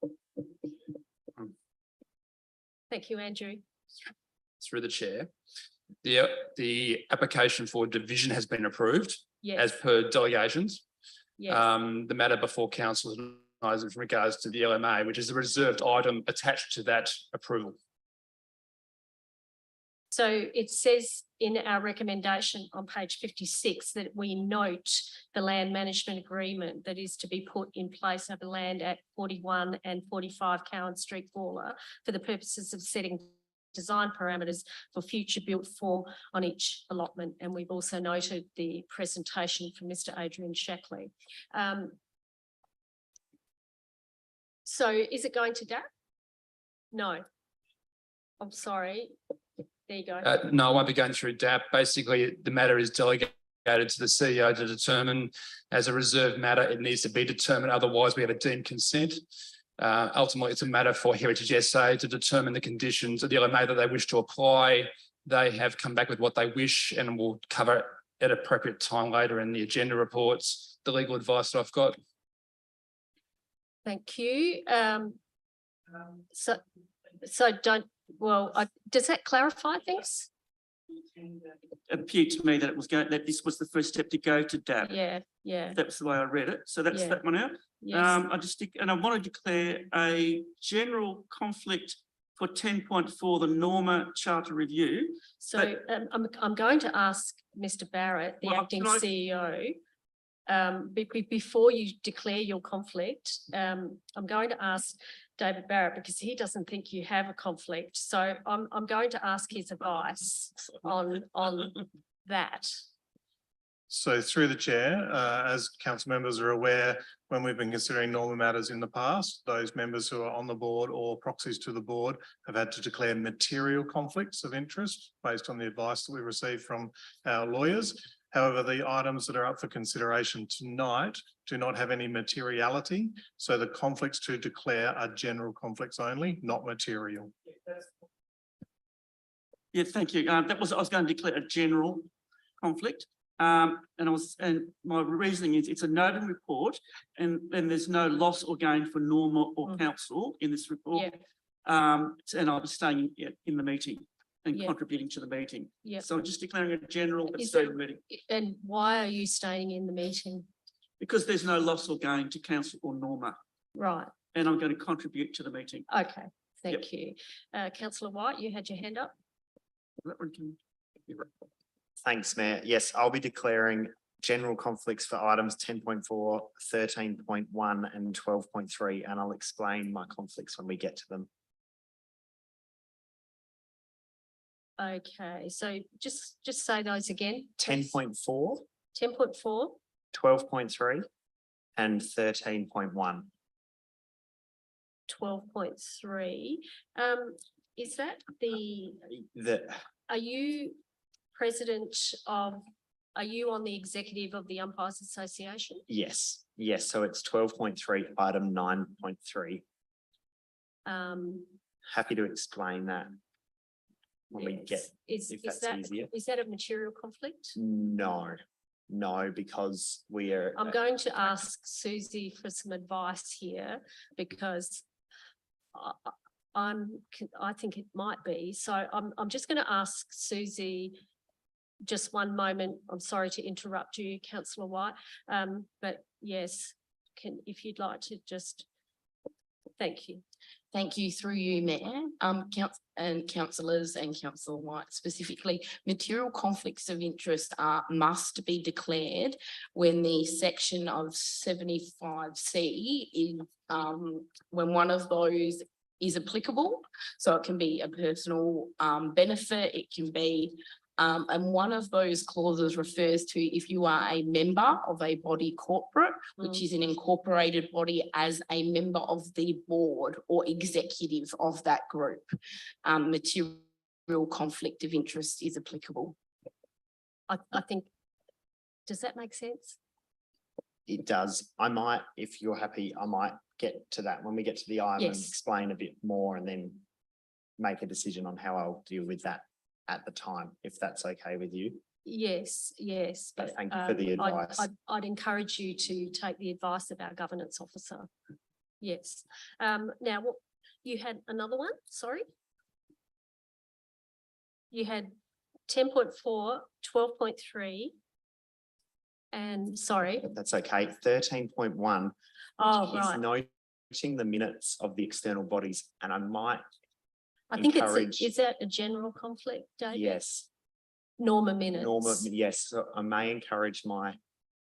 Thank you, Andrew. Through the chair. The application for division has been approved as Yes, per delegations. yes. The matter before council is with regards to the LMA, which is a reserved item attached to that approval. So it says in our recommendation on page 56 that we note the land management agreement that is to be put in place over land at 41 and 45 Cowan Street, Gawler, for the purposes of setting design parameters for future built form on each allotment. And we've also noted the presentation from Mr. Adrian Shackley. So is it going to DAP? No. I'm sorry. There you go. No, I won't be going through DAP. Basically, the matter is delegated to the CEO to determine as a reserved matter. It needs to be determined. Otherwise, we have a deemed consent. Ultimately, it's a matter for Heritage SA to determine the conditions of the LMA that they wish to apply. They have come back with what they wish and will cover it at appropriate time later in the agenda reports, the legal advice that I've got. Thank you. So does that clarify things? It appeared to me that it was that this was the first step to go to DAP. Yeah, That was the way I read it. So that's Yeah. that one out. yes. I want to declare a general conflict for 10.4, the Norma Charter Review. So I'm going to ask Mr. Barrett, the Well, acting can I- CEO, before you declare your conflict, I'm going to ask David Barrett because he doesn't think you have a conflict. So I'm going to ask his advice on that. So through the chair, as council members are aware, when we've been considering Norma matters in the past, those members who are on the board or proxies to the board have had to declare material conflicts of interest based on the advice that we received from our lawyers. However, the items that are up for consideration tonight do not have any materiality. So the conflicts to declare are general conflicts only, not material. Yeah, thank you. I was going to declare a general conflict. And my reasoning is it's a noted report and there's no loss or gain for Norma or council in this report. Yeah, And I'll be staying in the meeting and Yeah. contributing to the meeting. yeah. So I'm just declaring a general Is abstained meeting And why are you staying in the meeting? because there's no loss or gain to council or Norma. Right, And I'm going to contribute to the meeting. okay, thank you. Councillor White, you had your hand up? That one can- Thanks, Mayor. Yes, I'll be declaring general conflicts for items 10.4, 13.1 and 12.3, and I'll explain my conflicts when we get to them. Okay, so just say those again. 10.4, 10.4, 12.3 and 13.1. 12.3. Is that are you are you on the executive of the Umpires Association? Yes, so it's 12.3, item 9.3. Happy to explain that when we get, Yes. if that's easier. Is that a material conflict? No, because we are. I'm going to ask Susie for some advice here because I think it might be. So I'm just going to ask Susie just one moment. I'm sorry to interrupt you, Councillor White. But yes, if you'd like to just, thank you. Thank you through you, Mayor, and councillors and Councillor White specifically. Material conflicts of interest must be declared when the section of 75C is when one of those is applicable. So it can be a personal benefit, it can be and one of those clauses refers to if you are a member of a body corporate, which is an incorporated body, as a member of the board or executive of that group. Material conflict of interest is applicable. I think, does that make sense? It does. I might, if you're happy, I might get to that when we get to the item and Yes. explain a bit more and then make a decision on how I'll deal with that at the time, if that's okay with you. Yes, yes. But But thank you for the advice. I'd encourage you to take the advice of our governance officer. Yes. Now, what, you had another one, sorry? You had 10.4, 12.3. And sorry, That's okay. 13.1 oh, is right. noting the minutes of the external bodies, and I might, I think encourage- is that a general conflict, David? yes, Norma minutes. yes, so I may encourage my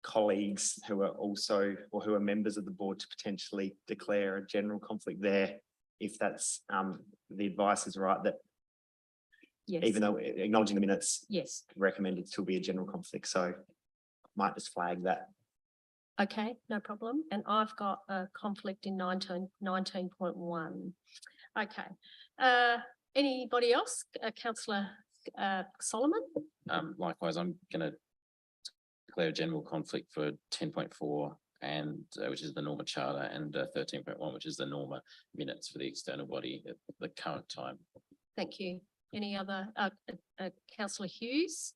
colleagues who are also, or who are members of the board to potentially declare a general conflict there, if that's, the advice is right, that Yes, even though acknowledging the minutes yes. recommended still be a general conflict, so might just flag that. Okay, no problem. And I've got a conflict in 19.1. Okay. Anybody else? Councillor Solomon? Likewise, I'm going to declare a general conflict for 10.4 and which is the Norma Charter, and 13.1, which is the Norma minutes for the external body at the current time. Thank you. Any other, Councillor Hughes?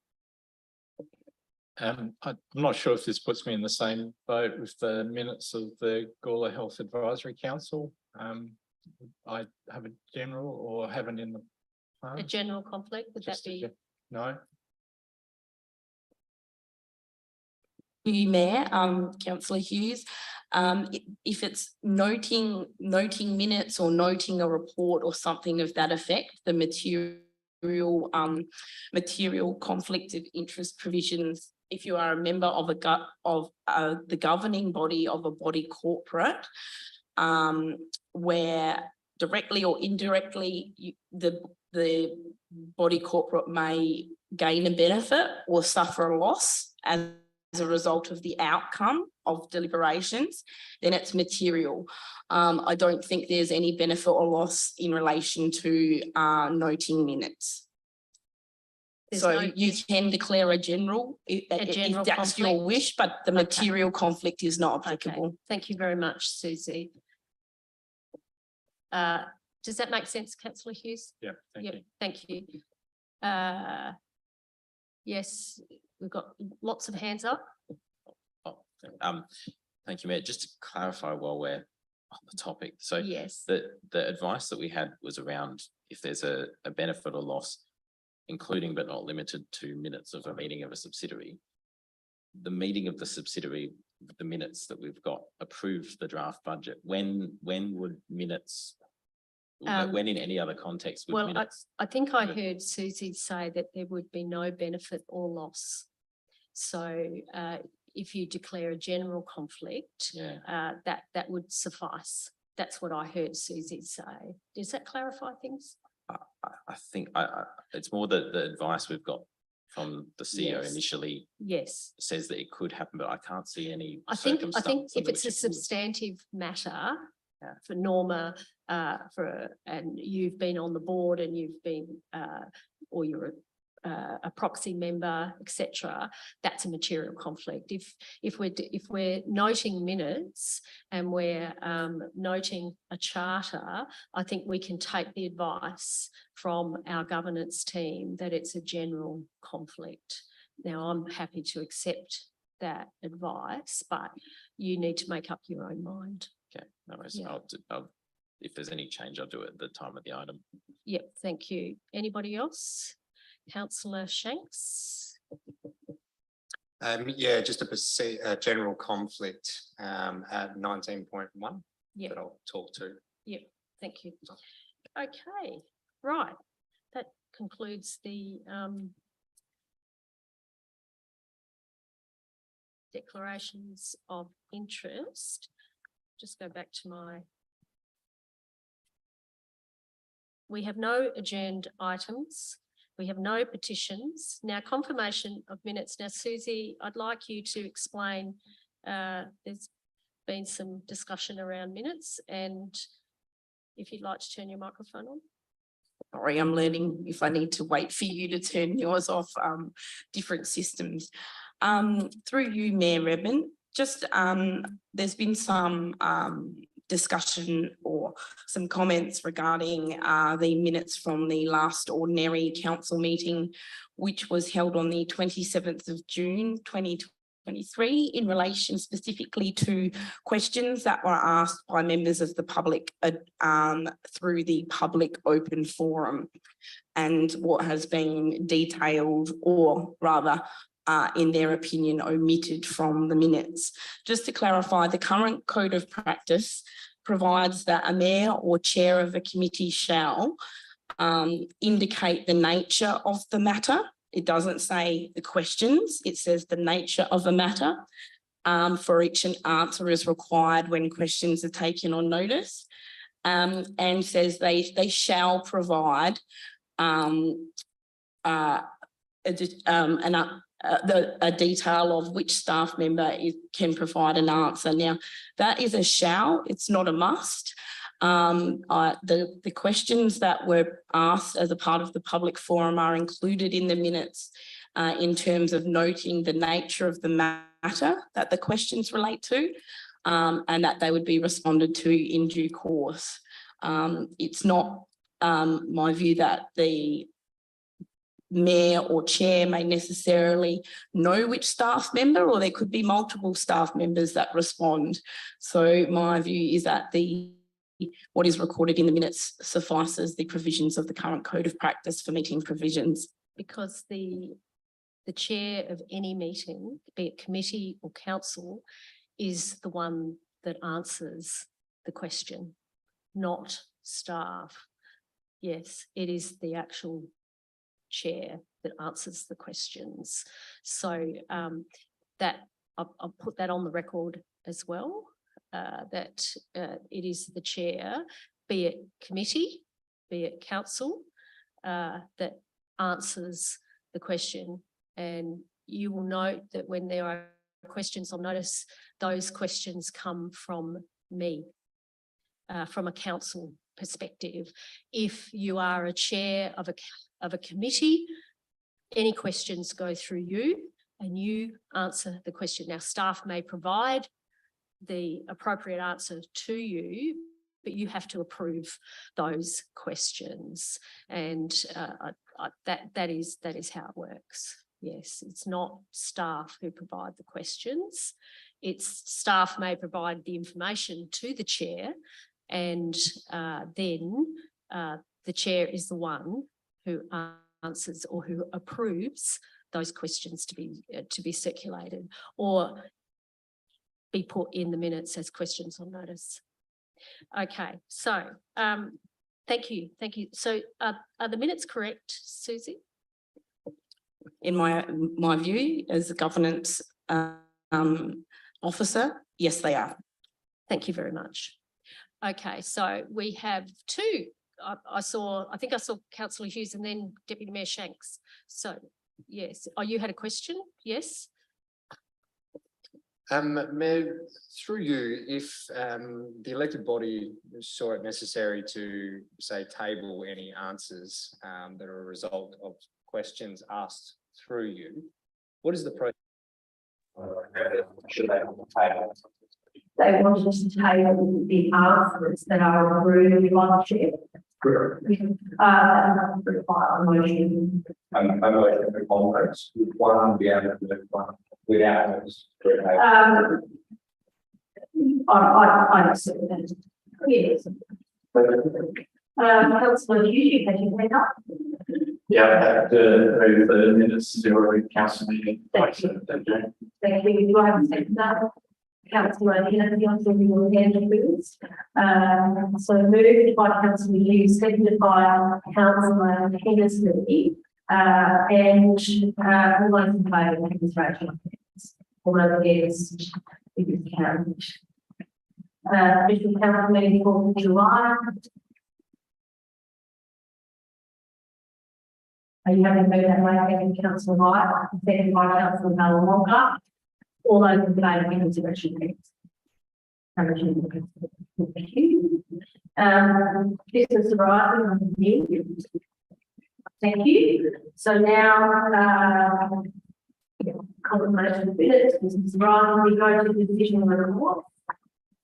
I'm not sure if this puts me in the same boat with the minutes of the Gawler Health Advisory Council. I have a general or haven't in the A plan. general conflict, would that Just a be? No, You, Mayor, Councillor Hughes, if it's noting minutes or noting a report or something of that effect, the material conflict of interest provisions, if you are a member of the governing body of a body corporate, where directly or indirectly the body corporate may gain a benefit or suffer a loss as a result of the outcome of deliberations, then it's material. I don't think there's any benefit or loss in relation to There's noting minutes. So no- you can declare a general, if general that's your conflict? wish, but the Okay. material conflict is not Okay, applicable. thank you very much, Susie. Does that make sense, Councillor Hughes? yeah, thank Yep, you. thank you. Yes, we've got lots of hands up. Oh, thank you, Mayor. Just to clarify while we're on the topic, so Yes, the advice that we had was around if there's a benefit or loss, including but not limited to minutes of a meeting of a subsidiary. The meeting of the subsidiary, the minutes that we've got approved the draft budget. When would minutes? When in any other context would well, minutes? I think I heard Susie say that there would be no benefit or loss. So if you declare a general conflict, Yeah. that would suffice. That's what I heard Susie say. Does that clarify things? I think it's more that the advice we've got from the CEO Yes. initially Yes. says that it could happen, but I can't see any. I think circumstance if under it's a which it would. substantive matter Yeah. for Norma, and you've been on the board and you've been, or you're a proxy member, etc., that's a material conflict. If we're noting minutes and we're noting a charter, I think we can take the advice from our governance team that it's a general conflict. Now, I'm happy to accept that advice, but you need to make up your own mind. Okay, no worries. Yeah. If there's any change, I'll do it at the time of the item. Yep, thank you. Anybody else? Councillor Shanks? Yeah, just a general conflict at 19.1 Yep, that I'll talk to. yep, thank you. Okay, right. That concludes the declarations of interest. Just go back to my. We have no adjourned items. We have no petitions. Now, confirmation of minutes. Now, Susie, I'd like you to explain, there's been some discussion around minutes, and if you'd like to turn your microphone on. Sorry, I'm learning if I need to wait for you to turn yours off, different systems. Through you, Mayor Redmond, just there's been some discussion or some comments regarding the minutes from the last ordinary council meeting, which was held on the 27th of June 2023, in relation specifically to questions that were asked by members of the public through the public open forum, and what has been detailed, or rather in their opinion, omitted from the minutes. Just to clarify, the current code of practice provides that a mayor or chair of a committee shall indicate the nature of the matter. It doesn't say the questions, it says the nature of a matter. For each, an answer is required when questions are taken on notice, and says they shall provide a detail of which staff member can provide an answer. Now, that is a shall, it's not a must. The questions that were asked as a part of the public forum are included in the minutes in terms of noting the nature of the matter that the questions relate to, and that they would be responded to in due course. It's not my view that the mayor or chair may necessarily know which staff member, or there could be multiple staff members that respond. So my view is that what is recorded in the minutes suffices the provisions of the current code of practice for meeting provisions. Because the chair of any meeting, be it committee or council, is the one that answers the question, not staff. Yes, it is the actual chair that answers the questions. So that I'll put that on the record as well, that it is the chair, be it committee, be it council, that answers the question. And you will note that when there are questions on notice, those questions come from me, from a council perspective. If you are a chair of a committee, any questions go through you and you answer the question. Now, staff may provide the appropriate answer to you, but you have to approve those questions. And that is how it works. Yes, it's not staff who provide the questions. It's staff may provide the information to the chair, and then the chair is the one who answers or who approves those questions to be circulated or be put in the minutes as questions on notice. Okay, so thank you. So are the minutes correct, Susie? In my view, as a governance officer, yes, they are. Thank you very much. Okay, so we have two. I think I saw Councillor Hughes and then Deputy Mayor Shanks. So yes, you had a question? Yes. Mayor, through you, if the elected body saw it necessary to say table any answers that are a result of questions asked through you. What is the process? They wanted us to table the answers that are approved by the chair. Require a motion. A motion for conference, one, be able to do one without those. I accept that. Yes. Councillor Hughes, had you read up? Yeah, I have to move the minutes to your council meeting. Thank you. Thank you. Do I have a second? Councillor Hughes, your hand, please. So moved by Councillor Hughes, seconded by Councillor Henderson. And all those in favour, please raise your hands. All those against, it is carried. Special council meeting for July. Are you having heard that way? Thank you, Councillor White, seconded by Councillor Walker. All those in favour, please raise your hands. Thank you. Business arising on you. Thank you. So now, confirmation of minutes, business arising, we go to the division report.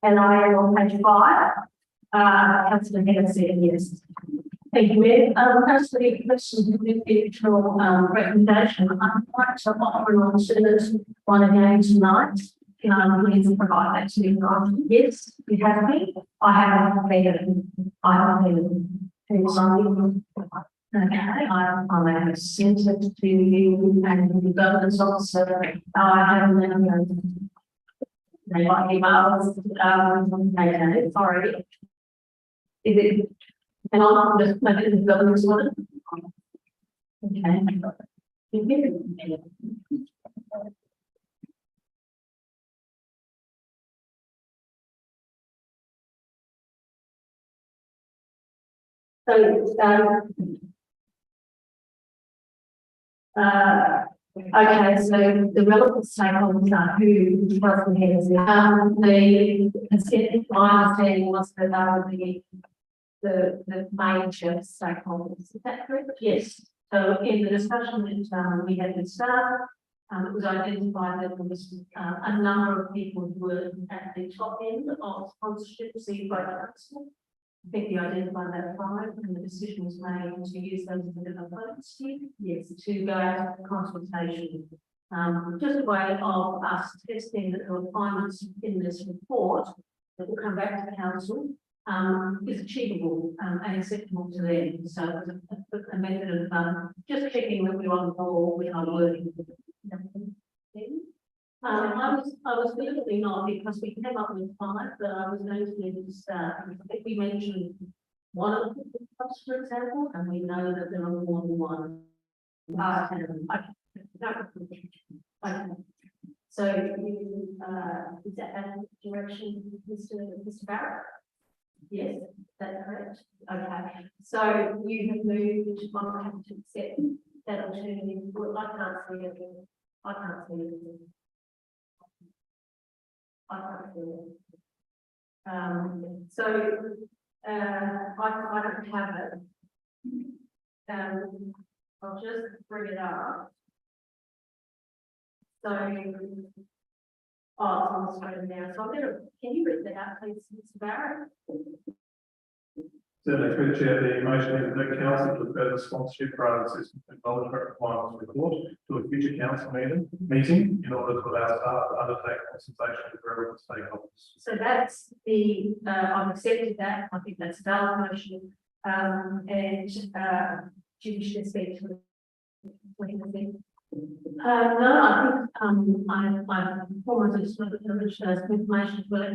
And I am on page 5. Councillor Henderson, yes. Thank you, Mayor. As for the question of the individual recommendation, I'd like to offer an alternate one again tonight. Please provide that to me. Yes, you have me. I haven't been. I haven't been. Okay, I'm a centre to you and the governance officer. I haven't. They might emails. Okay, sorry. Is it? And I'll just make it the governance one. Okay. So, okay, so the relevant stakeholders are who Councillor Henderson. The consent, my understanding was that they were the major stakeholders. Is that correct? Yes. So in the discussion that we had with staff, it was identified that there was a number of people who were at the top end of sponsorship received by council. I think we identified that 5 and the decision was made to use those as a bit of a focus here. Yes, to go out to consultation. Just a way of us testing that the requirements in this report that will come back to the council is achievable and acceptable to them. So it's a method of just checking that we're on the ball with our wording. I was deliberately not, because we came up with 5, but I was going to leave it to start. I think we mentioned one of the clubs, for example, and we know that there are more than one. Okay. So is that direction, Mr. Barrett? Yes, that's correct. Okay. So you have moved on to accept that alternative. Well, I can't see it. I can't see it. I can't see it. I don't have it. I'll just bring it up. So, it's on the screen now. So I'm going to, can you read that out, please, Mr. Barrett? Certainly, through the chair, the motion is that council to further sponsorship program system acknowledgement requirements report to a future council meeting in order to allow staff to undertake consultation with relevant stakeholders. So that's the, I've accepted that. I think that's a valid motion. Do you wish to speak to it? No, I think I'm forwarded information to it.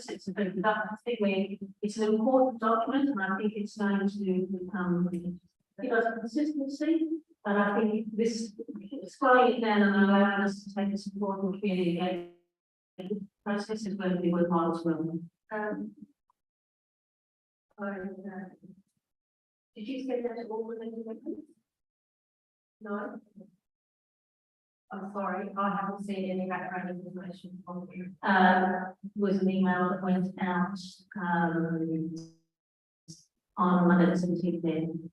It's a bit of I think it's an important document, and I think it's going to give us consistency. But I think this slowing it down and allowing us to take this important community engagement process is going to be worthwhile as well. Did you send that to all the members? No. I'm sorry, I haven't seen any background information from you. Was an email that went out on Monday the 17th then.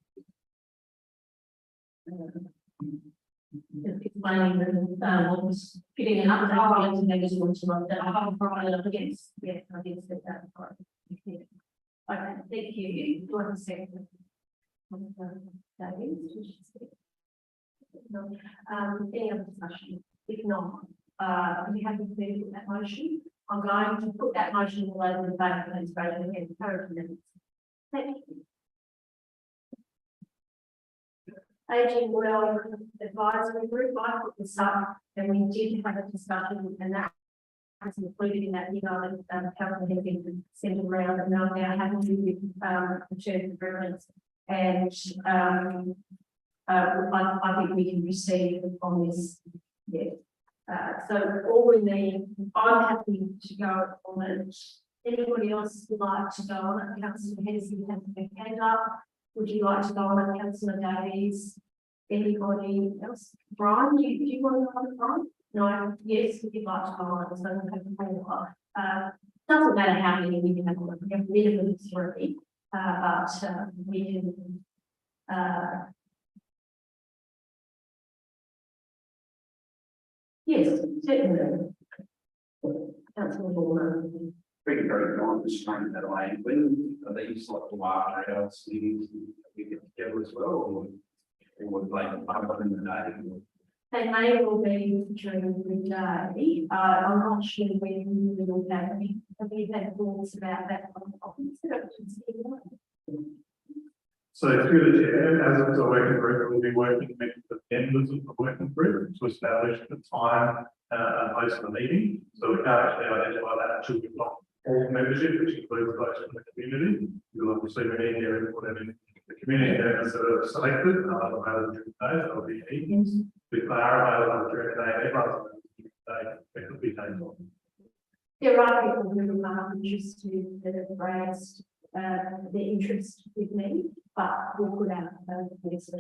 explaining that, what was getting an update, and they just want to like that. Yes, yes, I did say that. Okay, thank you. Do I have a second? No, any other discussion? If not, we have to do that motion. I'm going to put that motion all over the debate, please, vote ahead. Thank you. Aging Well Advisory Group, I put this up and we did have a discussion and that was included in that email that Councillor Henry sent around and now having to with the Church of Reverence and I think we can receive on this. Yeah. So all we need, I'm happy to go on it. Anybody else would like to go on it? Councillor Hennessy has their hand up. Would you like to go on it, Councillor Davies? Anybody else? Brian, do you want to go on it, Brian? No, yes, if you'd like to go on it, so we'll have four. Doesn't matter how many we have on it, we have minimum 3, but we can yes, certainly. Councillor Warner. Very, very kind to strain that away. When are these like the large crowds meetings we get together as well? Or would they up in the day? They may well be during the day. I'm not sure when we will have had thoughts about that. So through the chair, as it's a working group, we'll be working with the members of the working group to establish the time and place of the meeting. So we can't actually identify that until we've got all membership, which includes those from the community. You'll obviously be in there, whatever the community members that are selected, available during the day, that will be evenings. If they are available during the day, everyone's available during the day, it could be days off. There are people who are interested that have raised the interest with me, but we'll put out the interest in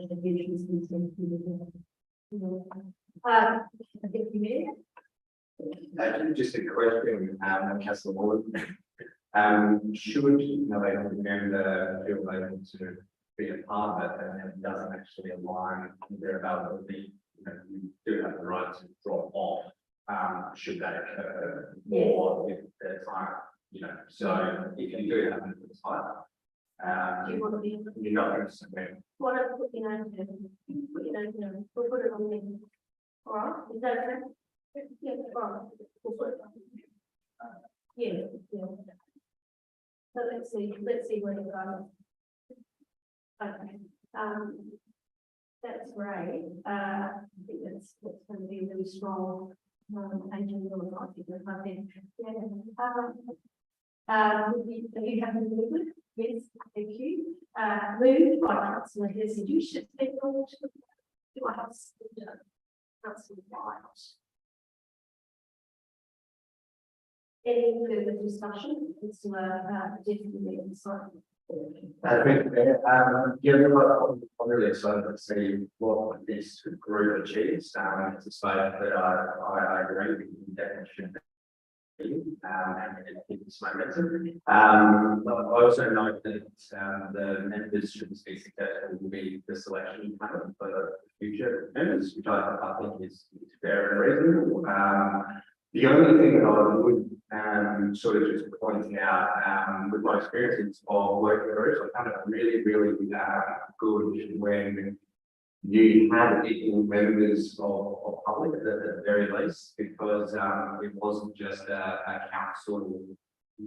I think you Just a question, Councillor Ward. Should they member feel they want to be a part of it and it doesn't actually align with their availability, you do have the right to drop off. Should that occur more if there's time, so if you do have a time, do you want to be you're not going to submit. what I put in over there? We'll put it on there. All right, is that okay? Yeah, all right. We'll put it on. Yeah, yeah. So let's see where it goes. Okay, that's great. I think that's going to be a really strong engine on the I think. Yeah. Are you happy to move it? Yes, thank you. Moved by Councillor Hennessy. Do you should take on to do I have Councillor White? Any further discussion? Councillor Deputy Sorry. I'm really excited to see what this group achieves. To say that I agree with you, definitely should be. And keep this momentum. I also note that the members should be successful will be the selection panel for the future members, which I think is fair and reasonable. The only thing that I would sort of just point out with my experiences of working groups, I found it really, really good when you had equal members of public at the very least, because it wasn't just a council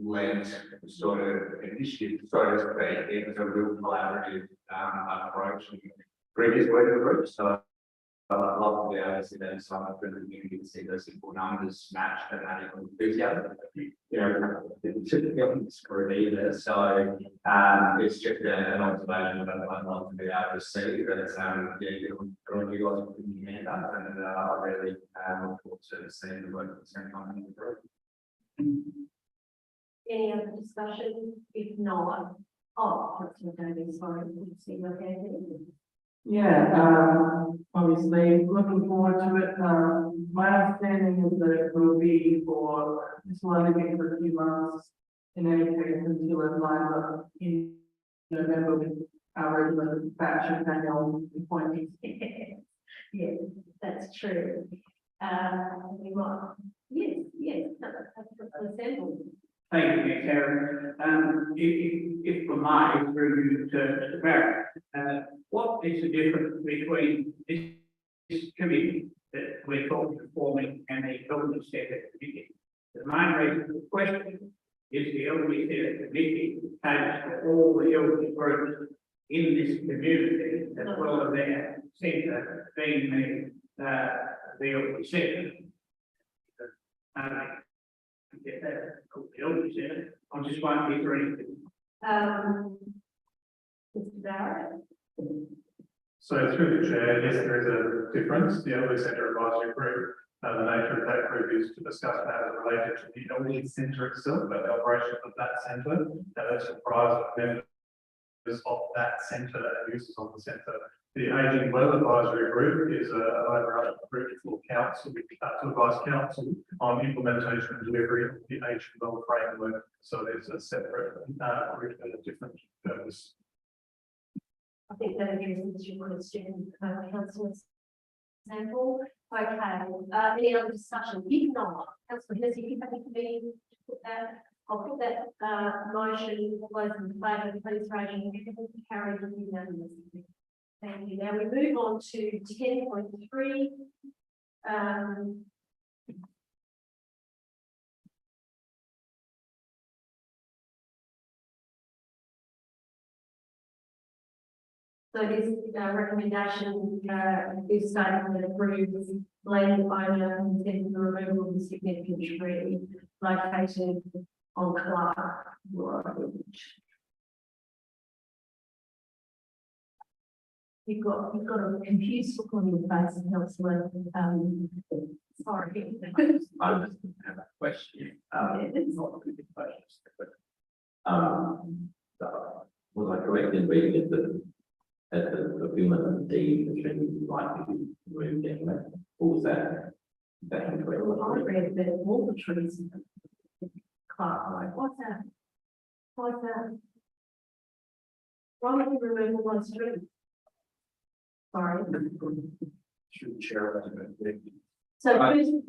led sort of initiative, so to speak. It was a real collaborative approach and previous working groups. So I'd love to be able to see that sign up for the community to see those simple numbers matched and adding enthusiasm. It shouldn't be on the screen either. So it's just an observation that I'd love to be able to see that you guys are putting your hand up, and I really look forward to seeing the work that's going on in the group. Any other discussion? If not, Councillor Davies, sorry, you see your hand. Yeah, obviously looking forward to it. My understanding is that it will be for this one again for a few months in any case until it lines up in November with our regular batch of annual appointments. Yeah, that's true. We might, yes, that's understandable. Thank you, Karen. If I may, through you to Mr. Barrett, what is the difference between this committee that we're talking to forming and the elderly centre committee? The main reason for the question is the elderly centre committee caters for all the elderly groups in this community, as well as their centre being the elderly centre. Get that, the elderly centre. I'm just wondering if there anything. Mr. Barrett? So through the chair, yes, there is a difference. The Elderly Centre Advisory Group, the nature of that group is to discuss matters related to the Elderly Centre itself, but the operation of that centre, that's comprised of members of that centre and users of the centre. The Ageing Well Advisory Group is an overarching group for council, to advise council on implementation and delivery of the Ageing Well framework. So there's a separate group and a different purpose. I think that addresses your question, councillor Sample. Okay, any other discussion? If not, councillor Hennessy, if you happy to be to put that, I'll put that motion, all those in favour, please raise your hand. Carried unanimously. Thank you. Now we move on to 10.3. So this recommendation is stating that approves land owner intending the removal of the significant tree located on Clark Road. You've got a confused look on your face, councillor. Sorry. I just have a question. It's not a good question. Was I correct in reading it that at the fulfillment of the deed, the tree is likely to be removed anyway? Or was that incorrect? Well, I read that all the trees in Clark Road. What's that? What's that? Why would you remove one street? Sorry. Through the chair. So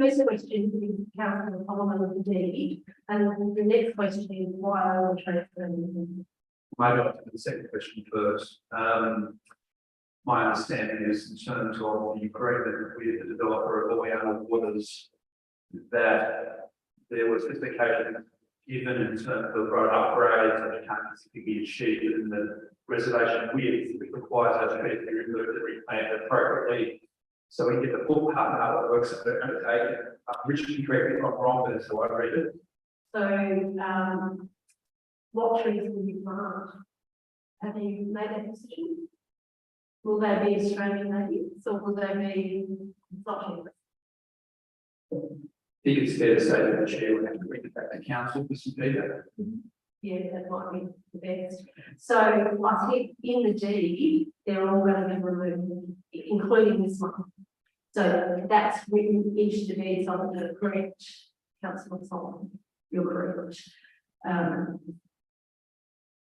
first question is council Parliament of the deed, and the next question is why are the trees removed? Maybe I'll do the second question first. My understanding is in terms of the agreement with the developer of Boyana Waters, that there was specification given in terms of road upgrades that can't specifically be achieved in the reservation width, which requires those trees to be removed and replanted appropriately. So we get the full part of how it works. Richard can correct me if I'm wrong, but that's how I read it. So what trees will you plant? Have you made that decision? Will they be Australian natives or will they be exotic? I think it's fair to say that the chair would have to bring it back to council for some feedback. Yeah, that might be the best. So I think in the deed, they're all going to be removed, including this one. So that's written into the deed, so I'm going to correct Councillor Solomon. You're correct.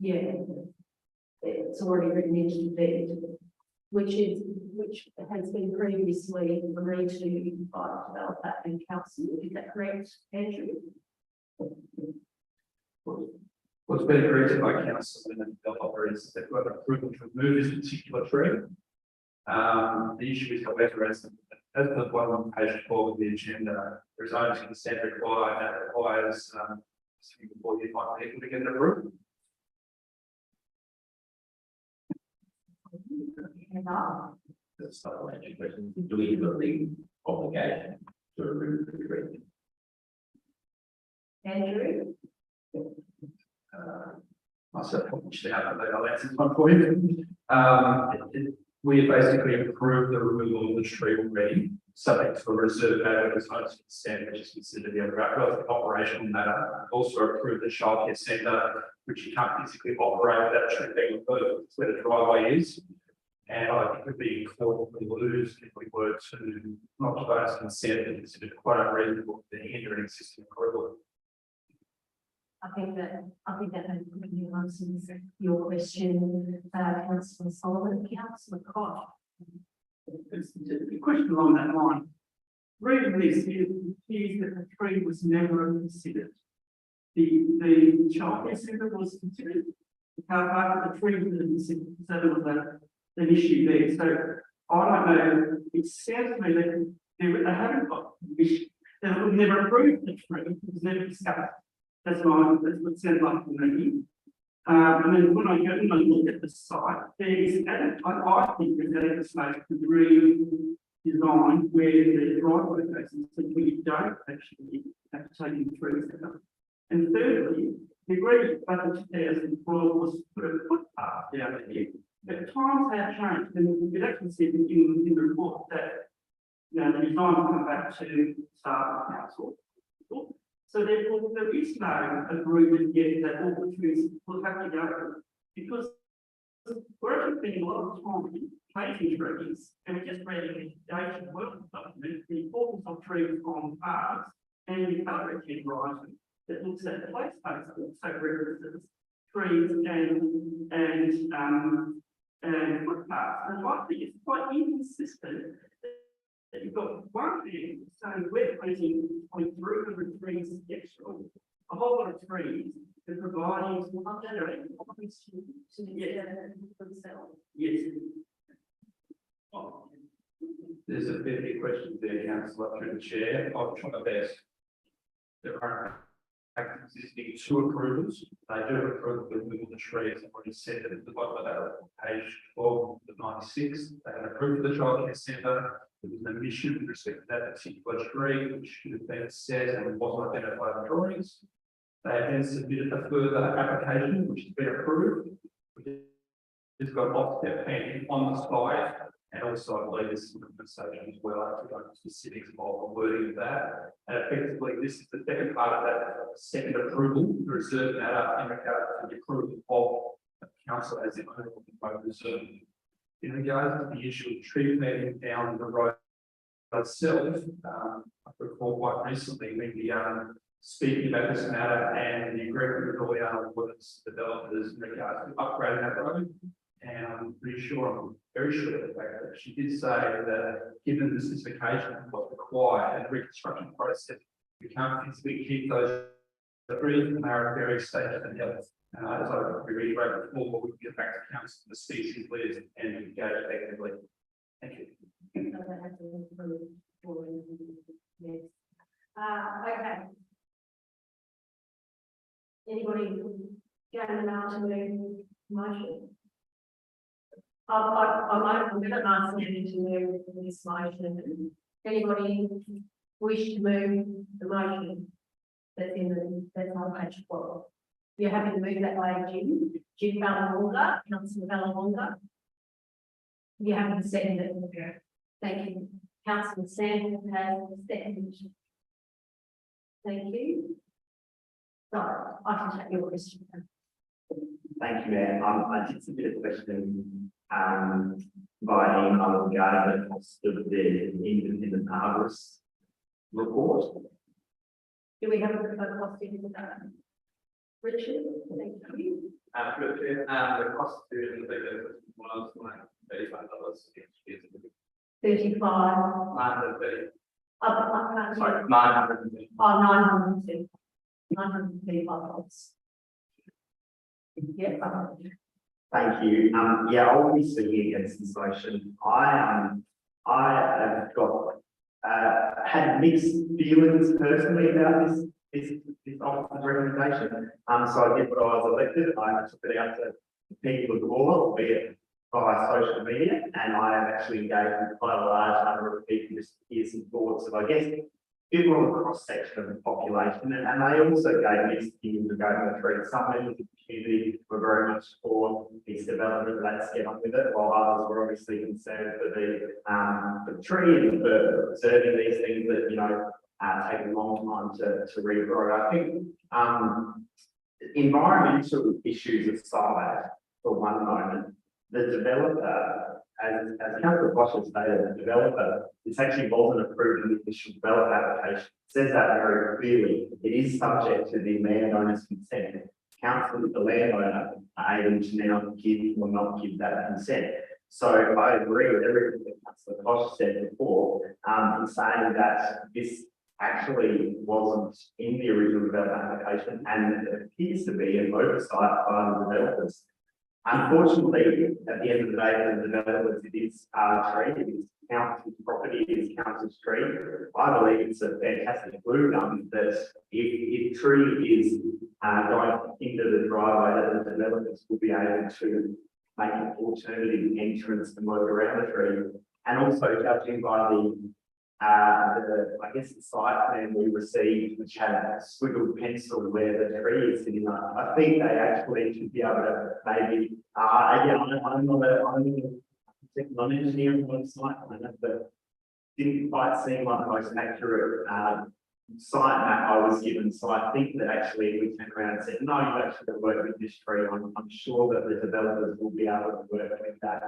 Yeah, it's already written into the deed, which has been previously agreed to by the developer and council. Is that correct, Andrew? What's been agreed to by council and the developer is that we've got approval to remove this particular tree. The issue is, however, as the one on page 4 of the agenda, there's only consent required, that requires before you find people to get it approved. That's not a major question. Do we have a legal obligation to remove the tree? Andrew? Myself, I'll answer this one for you. We basically approved the removal of the tree already, subject to a reserve matter with its consent, which is considered the other operational matter. Also approved the childcare centre, which you can't physically operate without tree being removed. It's where the driveway is. And I think it would be important to lose if we were to not provide consent and consider it quite unreasonable to hinder an existing corridor. I think that answers your question, Councillor Solomon. Councillor Cox. It's a question along that line. Reading this, it appears that the tree was never considered. The childcare centre was considered, the car park, the tree was considered, so there was an issue there. So I don't know, it sounds to me that they haven't got permission, they would never approved the tree, it was never discussed. That's what it sounds like to me. And then when I look at the site, there's, I think there's adequate space to redesign where the driveway faces, so we don't actually have to take the trees out. And thirdly, the agreement back in 2012 was to put a footpath down there. But times have changed, and it actually said in the report that, you know, the design will come back to staff and council. So therefore, there is no agreement yet that all the trees will have to go, because we're actually spending a lot of time planting trees, and we just read in the Asian World Document the importance of trees on parks and the other agenda horizon that looks at the place space, also references trees and footpaths. And I think it's quite inconsistent that you've got one thing saying we're planting 300 trees extra, a whole lot of trees, and providing yes. There's a fair few questions there, councillor, through the chair. I'll try my best. There are existing two approvals. They do approve the removal of the trees. I've already said that at the bottom of that page 12 of 96. They have approved the childcare centre. There was an omission with respect to that particular tree, which should have been said and wasn't identified in the drawings. They have then submitted a further application, which has been approved. It's got offset planting on the site, and also I believe there's some conversation as well. I don't know specifics of the wording of that. And effectively, this is the second part of that second approval, the reserve matter in regard to the approval of council as the owner of the road reserve. In regards to the issue of tree planting down the road itself, I recall quite recently when we speaking about this matter and the agreement with all the Woods developers in regards to upgrading that road. And I'm pretty sure, I'm very sure of the fact that she did say that given the specification of what's required and the reconstruction process, we can't physically keep those trees and they are very safe and healthy. As I reiterated before, we can get back to council, the species leaders and engage effectively. Thank you. Okay. Anybody going now to move motion? I'm going to ask you to move this motion. Anybody wish to move the motion that's on page 12? You're happy to move that way, Jim Ballawonga, Councillor Ballawonga. You're happy to second it? Thank you. Councillor Sanders has seconded. Thank you. Sorry, I can take your question. Thank you, Mayor. I did submit a question via email regarding the cost of the independent arborist report. Do we have a cost in that? Richard, thank you. The cost of doing the was $35. 35. 930. Sorry, 930. Oh, 902. 935. Yeah. Thank you. Yeah, I'll be speaking against this motion. I have got had mixed feelings personally about this officer's recommendation. So I did what I was elected. I took it out to people of the board, albeit via social media, and I have actually engaged with quite a large number of people just to hear some thoughts of, I guess, people on the cross section of the population, and they also gave mixed opinions regarding the tree. Some members of the community were very much for this development, let's get on with it, while others were obviously concerned for the tree and for preserving these things that, you know, take a long time to regrow. I think environmental issues aside, for one moment, the developer, as Councillor Bosch has stated, the developer, this actually wasn't approved in the initial development application. It says that very clearly. It is subject to the landowner's consent. Council, the landowner, are able to now give or not give that consent. So I agree with everything that Councillor Koch said before, in saying that this actually wasn't in the original development application and it appears to be an oversight by the developers. Unfortunately, at the end of the day, the developers, it is tree, it is council's property, it is council's tree. I believe it's a fantastic blue that if tree is going into the driveway, that the developers will be able to make an alternative entrance and work around the tree. And also judging by I guess the site plan we received, which had a squiggled pencil where the tree is sitting on, I think they actually should be able to maybe, again, I'm not an engineer on site plan, but didn't quite seem like the most accurate site map I was given. So I think that actually if we turn around and said, no, you actually got to work with this tree, I'm sure that the developers will be able to work with that.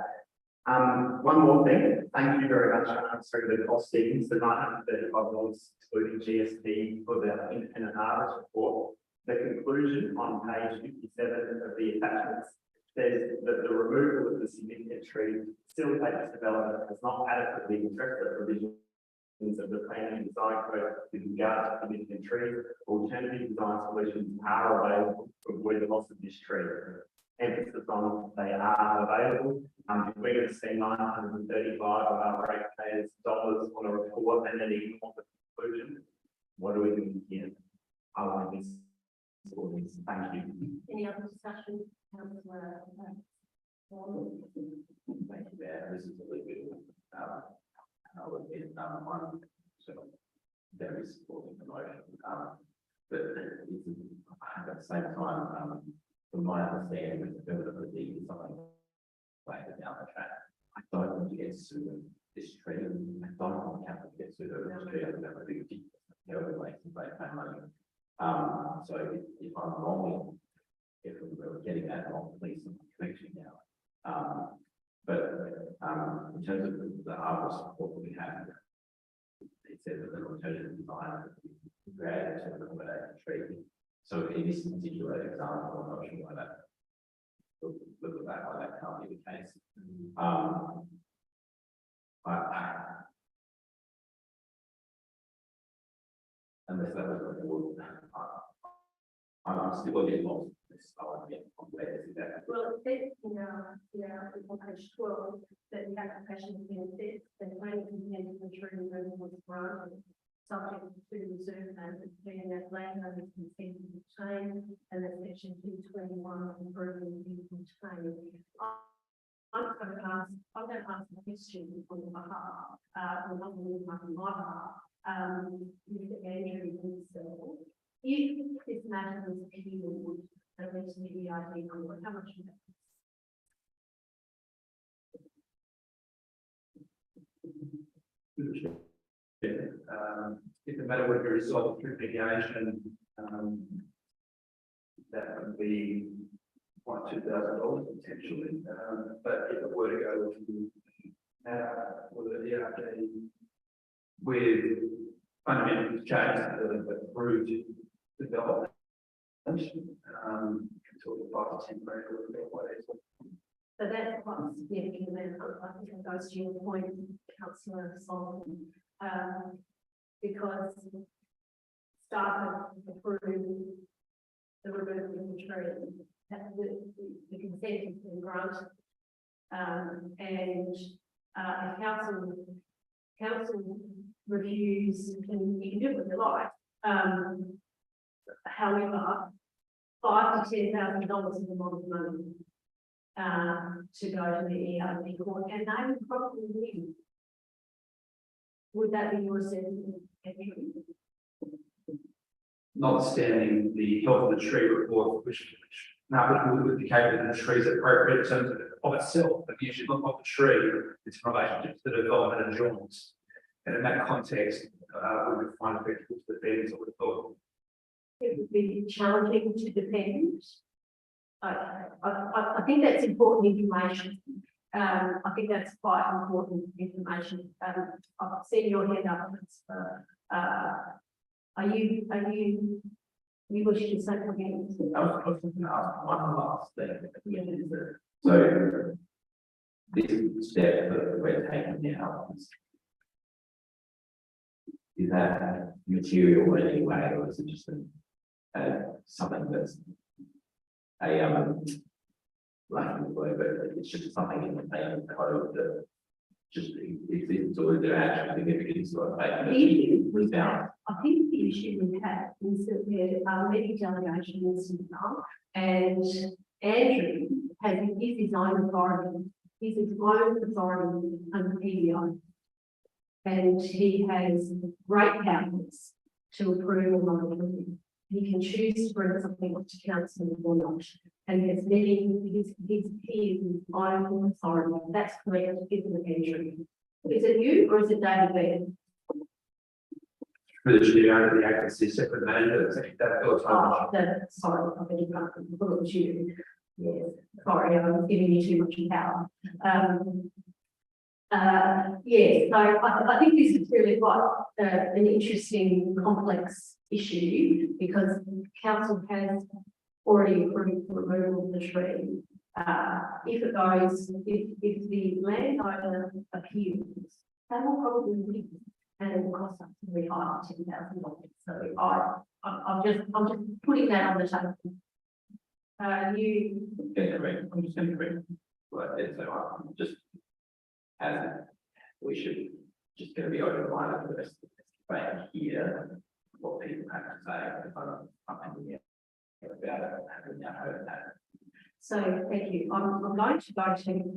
One more thing, thank you very much for answering the costings, the $935 excluding GST for the independent artist report. The conclusion on page 57 of the attachments says that the removal of the significant tree still takes development has not adequately addressed the provisions of the planning and design code with regard to significant trees. Alternative design solutions are available to avoid the loss of this tree. Emphasis on they are available. If we're going to spend $935 of our ratepayers' dollars on a report and then ignore the conclusion, what are we doing here? I want this. Thank you. Any other discussion? Thank you, Mayor. This is a little bit, I would be one, so very supporting the motion. But at the same time, from my understanding, with the developer deed is something later down the track. I don't want to get sued this tree. I don't want to have to get sued over this tree. I don't have a big deal. Like pay money. So if I'm wrong, if we're getting that wrong, please correct me now. But in terms of the harvest support we have, it says that an alternative design is created to accommodate the tree. So in this particular example, I'm not sure why that can't be the case. Unless that was the board, I'm still a bit lost. I want to get where is that? Well, it says in on page 12 that the application has been set and planning consent for tree removal was granted, subject to reserve and being that landowners consent to obtain, and that section 221 improving is contained. I'm going to ask a question on your behalf, or not on my behalf, Mr. Andrew himself. If this matter was appealed, at least the EID number, how much would that cost? If the matter were to be resolved through mediation, that would be quite $2,000 potentially. But if it were to go to with the ERD with fundamental change to the approved development, until the 5 to 10 grand would be quite easily. So that's quite significant, and I think it goes to your point, Councillor Solomon, because staff have approved the removal of the tree, the consent has been granted, and council reviews, and you can do it with your life. However, $5,000 to $10,000 is a lot of money to go to the ERD court, and they would probably win. Would that be your assessment? Notwithstanding the health of the tree report, which would indicate that the tree is appropriate in terms of itself, but the issue of the tree is in relationship to the development and drawings. And in that context, we would find it difficult to defend, I would have thought. It would be challenging to defend. I think that's important information. I think that's quite important information. I've seen your hand up. Are you wish to say something? I was going to ask one last thing. So this step that we're taking now, is that material in any way, or is it just something that's lacking the word, but it's just something in the payment code that just exists, or is there actual significance to it? Without I think the issue we have is that there are many delegations now, and Andrew has his own authority, his own authority under PDO. And he has great powers to approve or not approve. He can choose to bring something up to council or not. And there's many, his own authority. That's correct, isn't it, Andrew? Is it you or is it David Baird? For the chair under the Act and separate manager, Sorry, I beg your pardon, I thought it was you. Yes, sorry, I was giving you too much power. Yes, so I think this is really quite an interesting, complex issue because council has already approved the removal of the tree. If it goes, if the landowner appeals, that will probably win and it will cost us $5,000 to $10,000. So I'm just putting that on the table. I'm just going to correct, but it's just as we should just going to be open-minded for the rest of this debate here, what people have to say. If I'm here about it, having now heard that. So thank you. I'm going to go to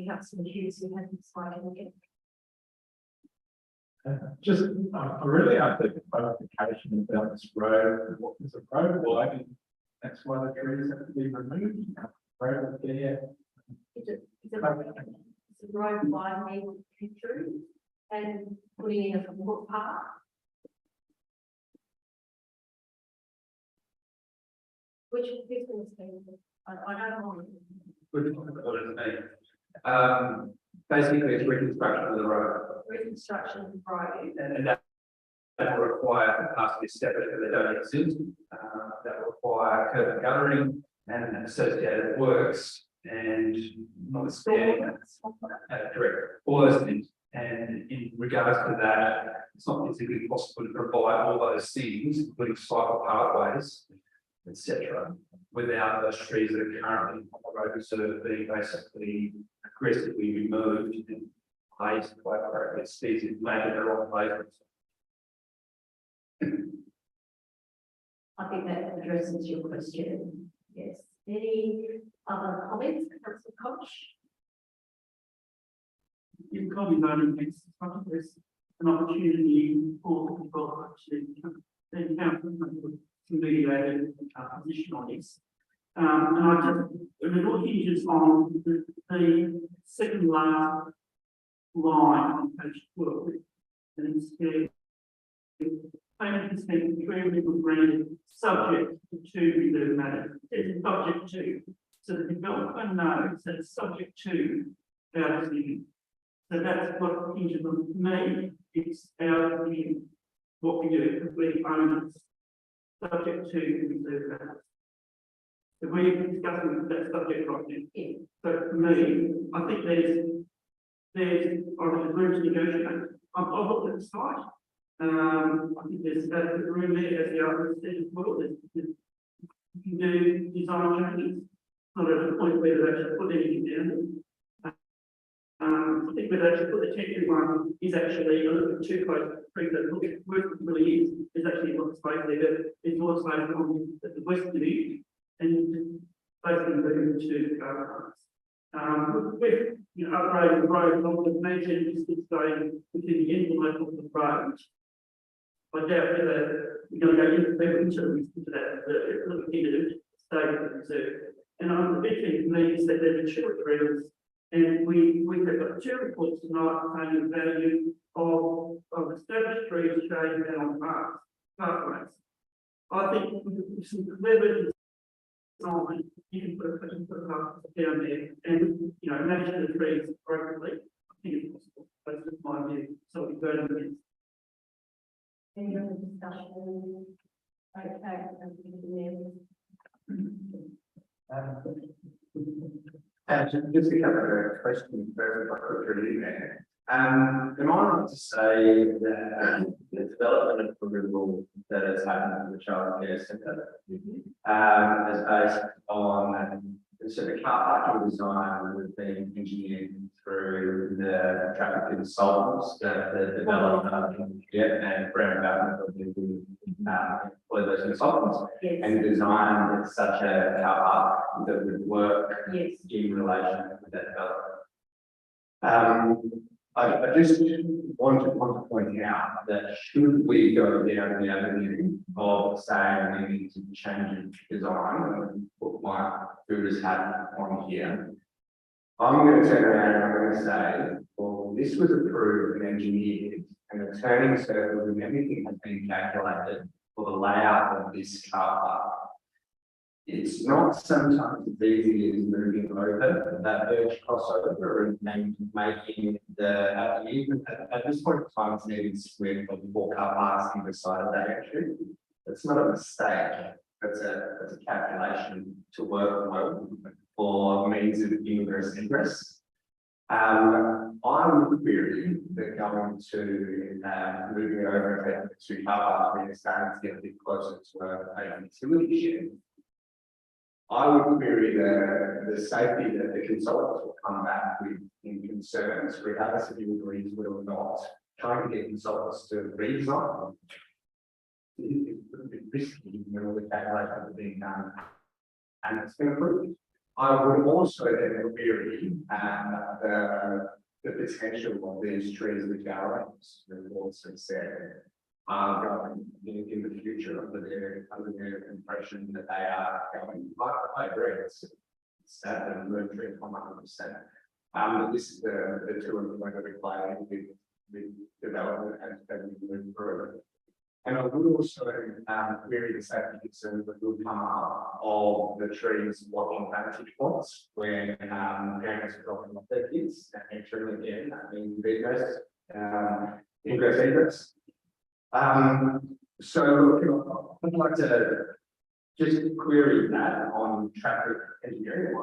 Councillor Hughes who hasn't spoken yet. Just, I really have the clarification about this road, and what is a road wide, that's why the trees have to be removed. Road there. It's a road widening through and putting in a footpath. Which business thing? I don't know. Basically, it's reconstruction of the road. Reconstruction of the road. And that will require us to establish that they don't exist. That will require curb and guttering and associated works and notwithstanding. Correct. All those things. And in regards to that, it's not physically possible to provide all those things, including cycle pathways, etc., without those trees that are currently on the road reserve being basically aggressively removed and placed by appropriate species planted in the wrong places. I think that addresses your question. Yes. Any other comments, Councillor Koch? You can't be voting against this project. There's an opportunity for people to encounter some mediated position on this. And I just, it all hinges on the second last line on page 12. And it's payment consent to legal granted subject to reserve matters. It's subject to. So the developer knows that it's subject to our decision. So that's what hinges on me. It's our decision what we do because we own it. Subject to reserve matters. So we're discussing that subject right now. Yeah. So for me, I think there's on the room to negotiate. I've looked at the site. I think there's adequate room there, as the other said as well. You can do design changes. Not at a point where they actually put anything down. I think where they actually put the temporary one is actually a little bit too close to the tree that look at work really is. There's actually a lot of space there, but there's more space on the western edge and basically moving to the car parks. With upgrading the road, I would imagine this could stay within the envelope of the road. I doubt whether you're going to go into that little bit stay with the reserve. And the big thing for me is that they're mature trees. And we have got 2 reports tonight saying the value of established trees shading down on pathways. I think with some clever design, you can put a path down there and manage the trees appropriately. I think it's possible. That's just my view. So we go to the next. Any other discussion? Okay, Just a couple of questions, very quickly there. Am I right to say that the development of approval that has happened in the childcare centre is based on the sort of car parking design that has been engineered through the traffic consultants that the developer and Brown Government employ those consultants and designed such a car park that would work in relation with that development. I just want to point out that should we go down the avenue of saying we need to change design and put my fooders hat on here, I'm going to turn around and I'm going to say, well, this was approved and engineered and the turning circles and everything has been calculated for the layout of this car park. It's not sometimes as easy as moving over that urge crossover and making the, even at this point in time, it's needed split of 4 car parks either side of that entry. It's not a mistake, it's a calculation to work well for means of ingress ingress. I would query that going to moving over to car park is starting to get a bit closer to a utility shed. I would query the safety that the consultants will come back with in concerns, regardless if you agree with it or not. Trying to get consultants to redesign. It's a bit risky when all the calculations are being done and it's been approved. I would also then query the potential of these trees with galleries, we've also said. Going in the future under their impression that they are going. I agree, it's sad and military 100%. This is the two of them that we play with development as we move through. And I would also query the safety concerns that will come up of the trees blocking vantage points when parents are dropping off their kids and entering again, I mean, ingress egress. So I'd like to just query that on traffic engineering.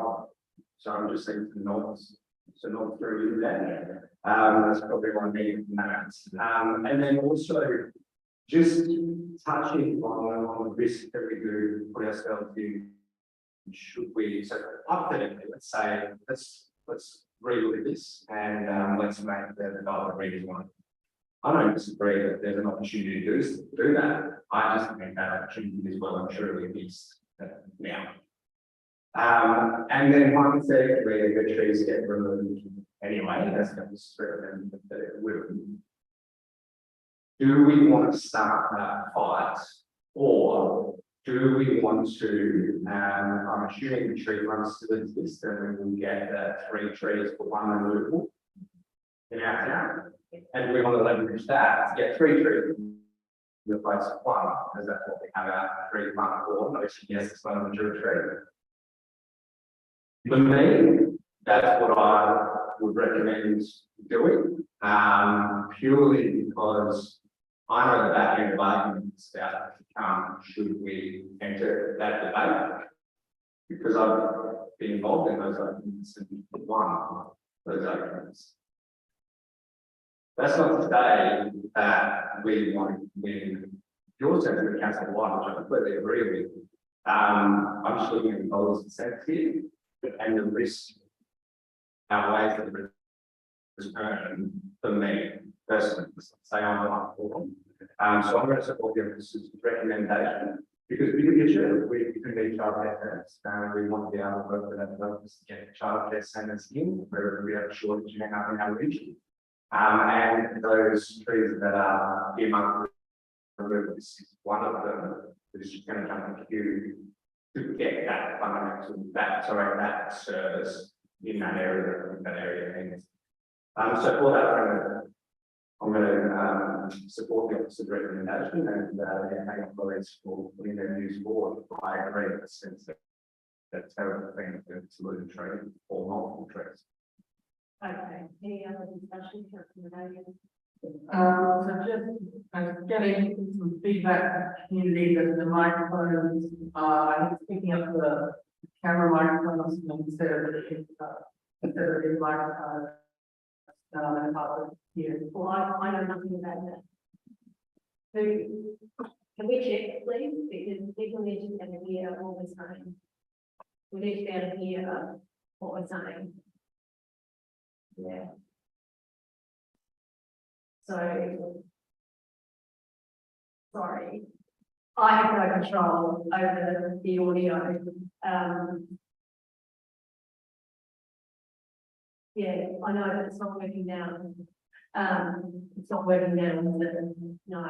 So I'm just saying to the notes, so not through that. That's probably one meeting from that. And then also just touching on the risk that we do put ourselves in. Should we, so hypothetically, let's say, let's relook this and let's make the developer redesign. I don't disagree that there's an opportunity to do that. I just think that opportunity is well and truly missed now. And then hypothetically, the trees get removed anyway, that's going to spread that it will. Do we want to start that fight, or do we want to, I'm assuming the tree runs still exists and we will get 3 trees for 1 removal in our town? And we want to leverage that to get 3 trees in the place of 1, because that's what we have our tree fund for, which yes, it's not a mature tree. For me, that's what I would recommend doing, purely because I know the back end of arguments about should we enter that debate, because I've been involved in those arguments and won those arguments. That's not to say that we want to win your sense of the council one, which I completely agree with. I'm just looking at the dollars and cents here, and the risk outweighs the return for me personally. Say I'm not for. So I'm going to support the emphasis recommendation because bigger picture, we need childcare centres. We want to be able to work with our developers to get childcare centres in where we have a shortage in our region. And those trees that are earmarked for removal, this is one of them that is just going to come in queue to get that fundamental, that service in that area. So for that, I'm going to support the officer's recommendation and thank our colleagues for putting their views forward. I agree in the sense that that's terrible thing to lose a tree or multiple trees. Okay, any other discussion? So just, I'm getting some feedback from the community that the microphones are picking up camera microphones instead of the microphone. Here. Well, I know nothing about that. Who, can we check, please, because people need to be able to hear what we're saying. We need to be able to hear what we're saying. Yeah. So. Sorry. I have no control over the audio. Yeah, I know that it's not working now. It's not working now, is it? No.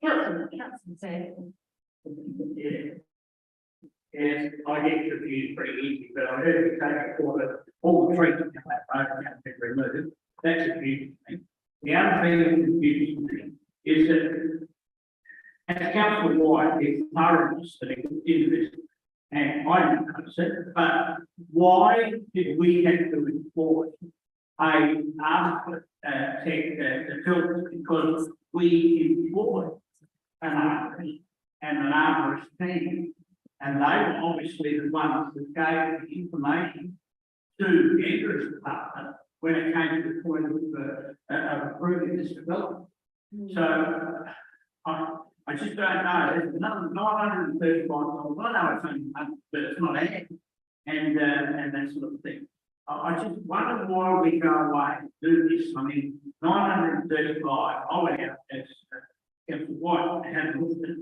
Councillor Sam. Yeah. And I get confused pretty easy, but I heard you take for that all the trees in that road can't be removed. That confuses me. The other thing that confuses me is that as council wide, it's thoroughness that is in this. And I don't understand, but why did we have to enforce a after tech the filters? Because we employ an arborist and an arborist team. And they were obviously the ones that gave the information to the Andrews department when it came to the point of approving this development. So I just don't know. There's another 935 dollars. I know it's only money, but it's not ad. And that sort of thing. I just wonder why we go away and do this. I mean, 935. I went out as Councillor White and had looked at it.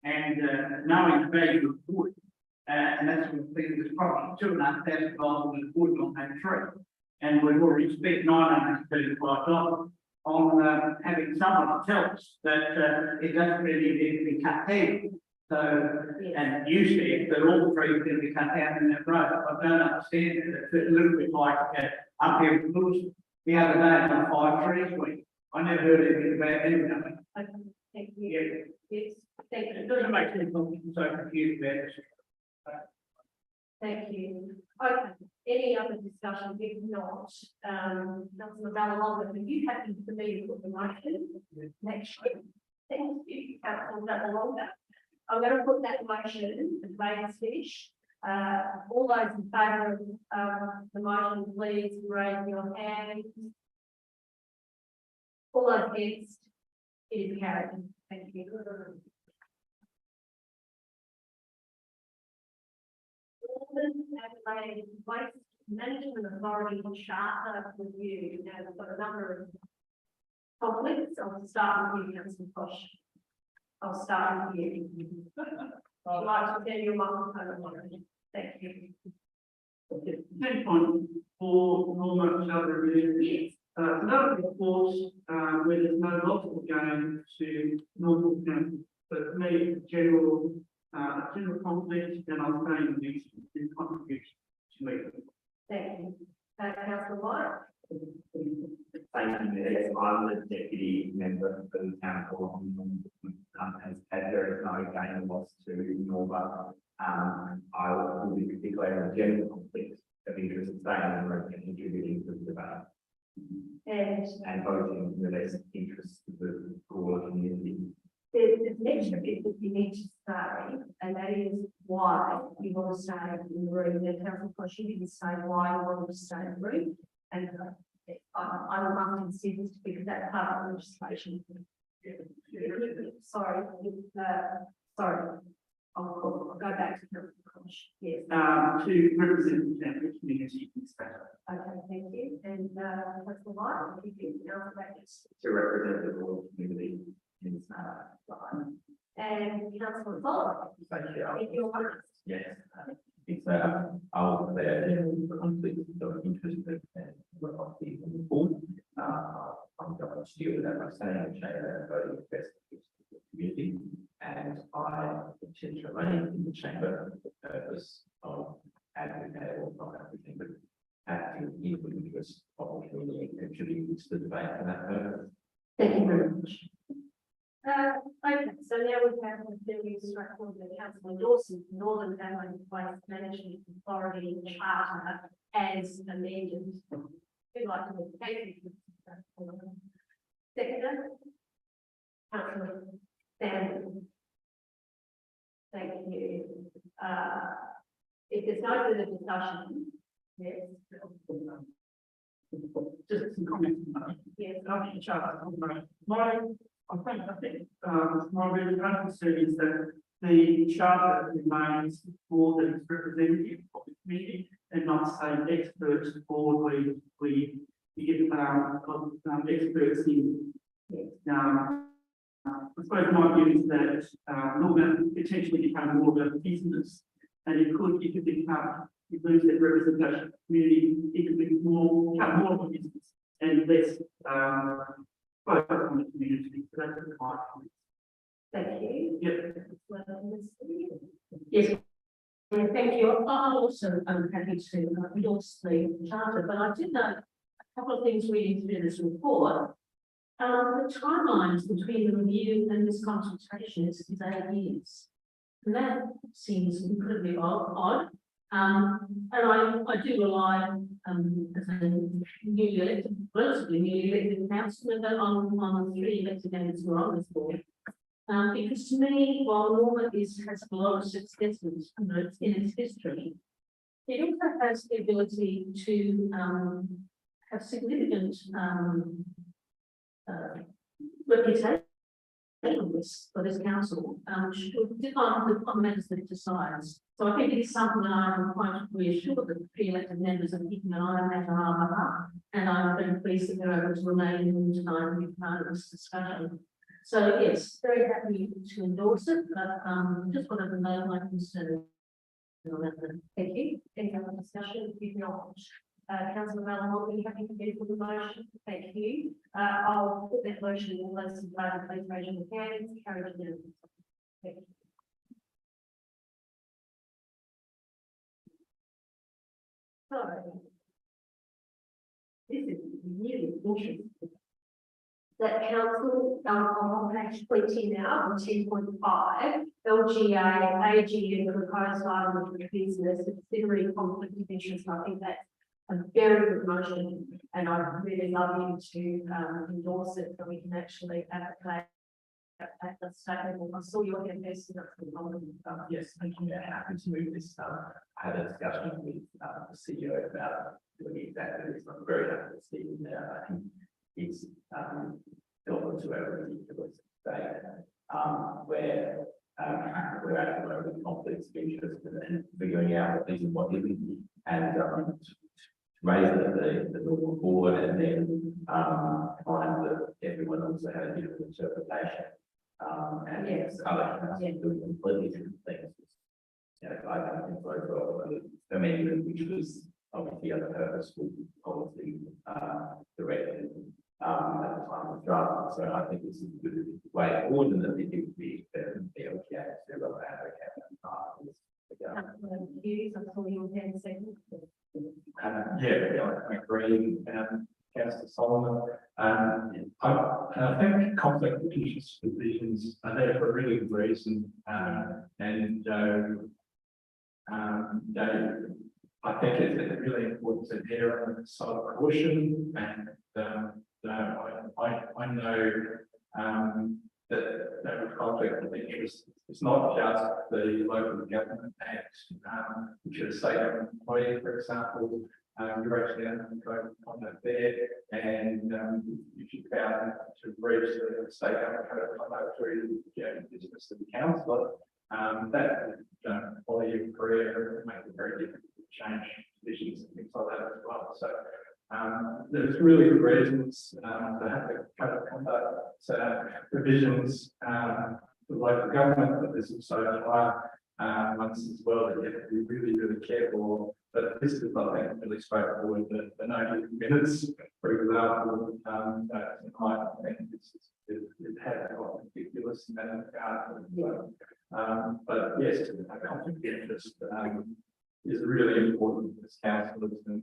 And knowing the value of wood, and that's what I think there's probably $2,500 of wood on that tree. And we've already spent $935 on having someone tell us that it doesn't really need to be cut down. So, and you said that all the trees are going to be cut down in that road. I don't understand it. It's a little bit like up here in Lewis the other day on 5 trees week. I never heard anything about anything. Okay, thank you. Yes, thank you. It doesn't make sense I'm so confused about this. Thank you. Okay, any other discussion? If not, Councillor Ballaloga, are you happy for me to put the motion next year? Thank you, Councillor Ballaloga. I'm going to put that motion as Vegas Fish. All those in favour of the motion, please raise your hand. All those against, it is carried. Thank you. Adelaide Waste Management Authority Charter Review. Now, we've got a number of conflicts. I'll start with you, Councillor Posh. I'll start with you. I'd like to get your microphone on. Thank you. 10.4 Norma Charter Review. Yes. Another reports where there's no logical gain to normal council, but for me, it's general conflict, and I'm saying this contributes to it. Thank you. Councillor White. Thank you, Mayor. I'm the deputy member for the town hall. As there is no gain or loss to Norma, I will be declaring a general conflict of interest in staying in the room and contributing to the debate. And voting in the best interest of the broader community. There's an extra bit that you need to say, and that is why you want to stay in the room. The council Posh, you didn't say why you wanted to stay in the room, and I must insist because that's part of the legislation. Sorry, sorry. I'll go back to council Posh. Yes. To represent the community in Spain. Okay, thank you. And Councillor White, if you can answer that. To represent the broader community in And Councillor Fuller. Thank you. If you're honest. Yes, it's I'll declare conflict of interest of the board. I'm going to deal with that by staying in the chamber and voting the best interest of the community. And I intend to remain in the chamber for the purpose of advocating or not advocating, but acting in the interest of the community and contributing to the debate for that purpose. Thank you very much. Okay, so now we have the very straightforward the council endorsing Northern Adelaide Waste Management Authority Charter as amended. Who'd like to move the case? Seconder. Councillor Sam. Thank you. If there's no further discussion, yes. Just some comments. Yes. I think, my really concern is that the charter remains for the representative of the community and not say experts board we get, experts in. I suppose my view is that, Norman potentially become more of a business, and it could become, you lose that representation of the community, it could become more of a business and less, focus on the community. So that's my comment. Thank you. Yep. Yes. Yeah, thank you. I also am happy to endorse the charter, but I did know a couple of things reading through this report. The timelines between the review and this consultation is 8 years. And that seems incredibly odd. And I do rely as a newly elected, relatively newly elected council member on 3 elected members who are on this board. Because to me, while Norma has a lot of successes in its history, it also has the ability to have significant reputation for this council, on the matters that it decides. So I think it is something that I'm quite reassured that the pre-elected members are keeping an eye on that on our behalf, and I'm very pleased that they're able to remain in tonight and be part of this discussion. So yes, very happy to endorse it, but just wanted to know my concern. Thank you. Any other discussion? If not, Councillor Mellon, will be happy to get for the motion. Thank you. I'll put that motion in place of vote. Please raise your hands. Carry it down. Thank you. So this is really interesting. That council, on page 20 now, on 10.5, LGA, AGM proposed item of the business, considering conflict of interest. I think that's a very good motion, and I'd really love you to endorse it so we can actually advocate at the state level. I saw your investment. Yes, thank you. Happy to move this. I had a discussion with the CEO about doing exactly this. I'm very happy to see him there. I think it's built into a ridiculous state where we're at the moment conflicts of interest and figuring out what these and what isn't, and raise the normal board, and then find that everyone also had a different interpretation. And yes, other councils doing completely different things. You know, I don't think very well. Amendment, which was obviously other purposeful policy directed at the time of draft. So I think this is a good way forward, and that it would be the LGA to advocate. I agree, Councillor Solomon. I think conflict of interest provisions are there for a really good reason, and I think it's really important to err on the side of caution, and I know that with conflict of interest, it's not just the local government act, which is state government employee, for example. You're actually going on that there, and if you found to reach the state government code of conduct through business of the council, that follow your career and make it very difficult to change positions and things like that as well. So there's really good reasons to have the code of conduct provisions for local government, but there's also higher ones as well that you have to be really, really careful. But this is, I think, really straightforward. The 90 minutes, for example, I think it had got ridiculous in that regard. But yes, a conflict of interest is really important for this council, and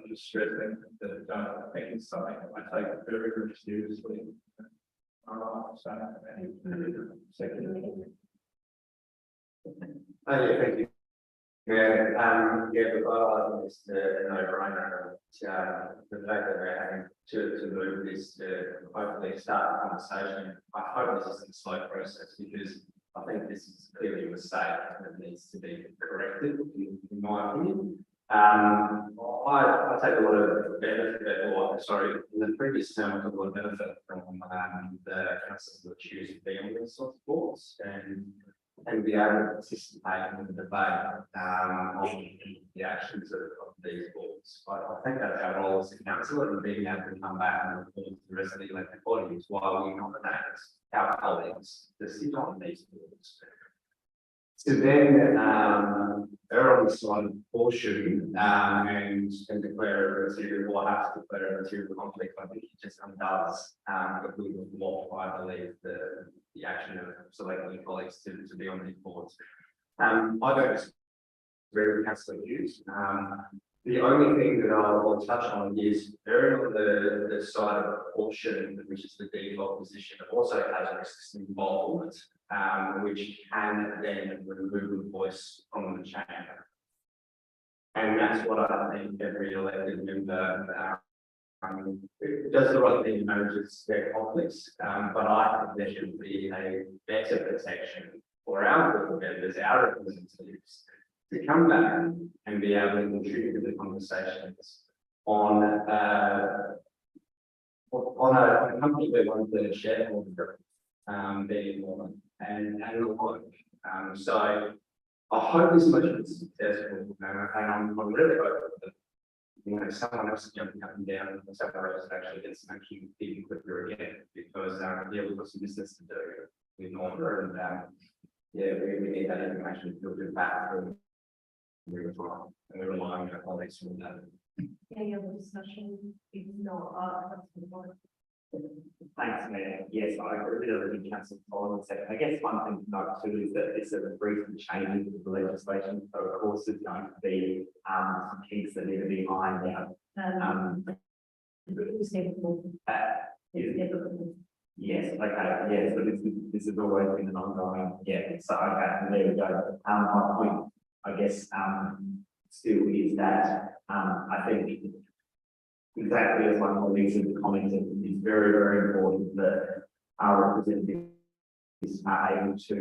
just stressing that I think it's something that I take very, very seriously. Thank you. Yeah, but I think it's a no-brainer. The fact that we're having to move this to hopefully start the conversation. I hope this is a slow process, because I think this is clearly a mistake that needs to be corrected, in my opinion. I take a lot of benefit, or sorry, in the previous term, I took a lot of benefit from the councillors who choose to be on these sorts of boards and be able to participate in the debate on the actions of these boards. I think that's our role as a councillor, and being able to come back and report to the rest of the elected bodies while we nominate our colleagues to sit on these boards. To then err on the side of caution and declare a material, or have to declare a material conflict, I think it just undoes the good of law, I believe, the action of selecting colleagues to be on these boards. I don't disagree with Councillor Hughes. The only thing that I'll touch on is erring on the side of caution, which is the default position, also has risks involved, which can then remove the voice from the chamber. And that's what I think every elected member does the right thing, manages their conflicts, but I think there should be a better protection for our board members, our representatives, to come back and be able to contribute to the conversations on a company where one of the shareholders being involved and the like. So I hope this motion is successful, and I'm really hopeful that someone else is jumping up and down and someone else actually gets some action even quicker again, because we've got some business to do with Norma, and we need that information filtered back through. And we're relying on our colleagues from that. Any other discussion? If not, Thanks, Mayor. Yes, I agree with everything Councillor Collins said. I guess one thing to note too is that it's a recent change to the legislation. So of course there's going to be some kinks that need to be ironed out. Yes, okay, yes, but this has always been an ongoing, so okay, there we go. My point, I guess, still is that I think exactly as my colleagues have commented, it's very, very important that our representatives are able to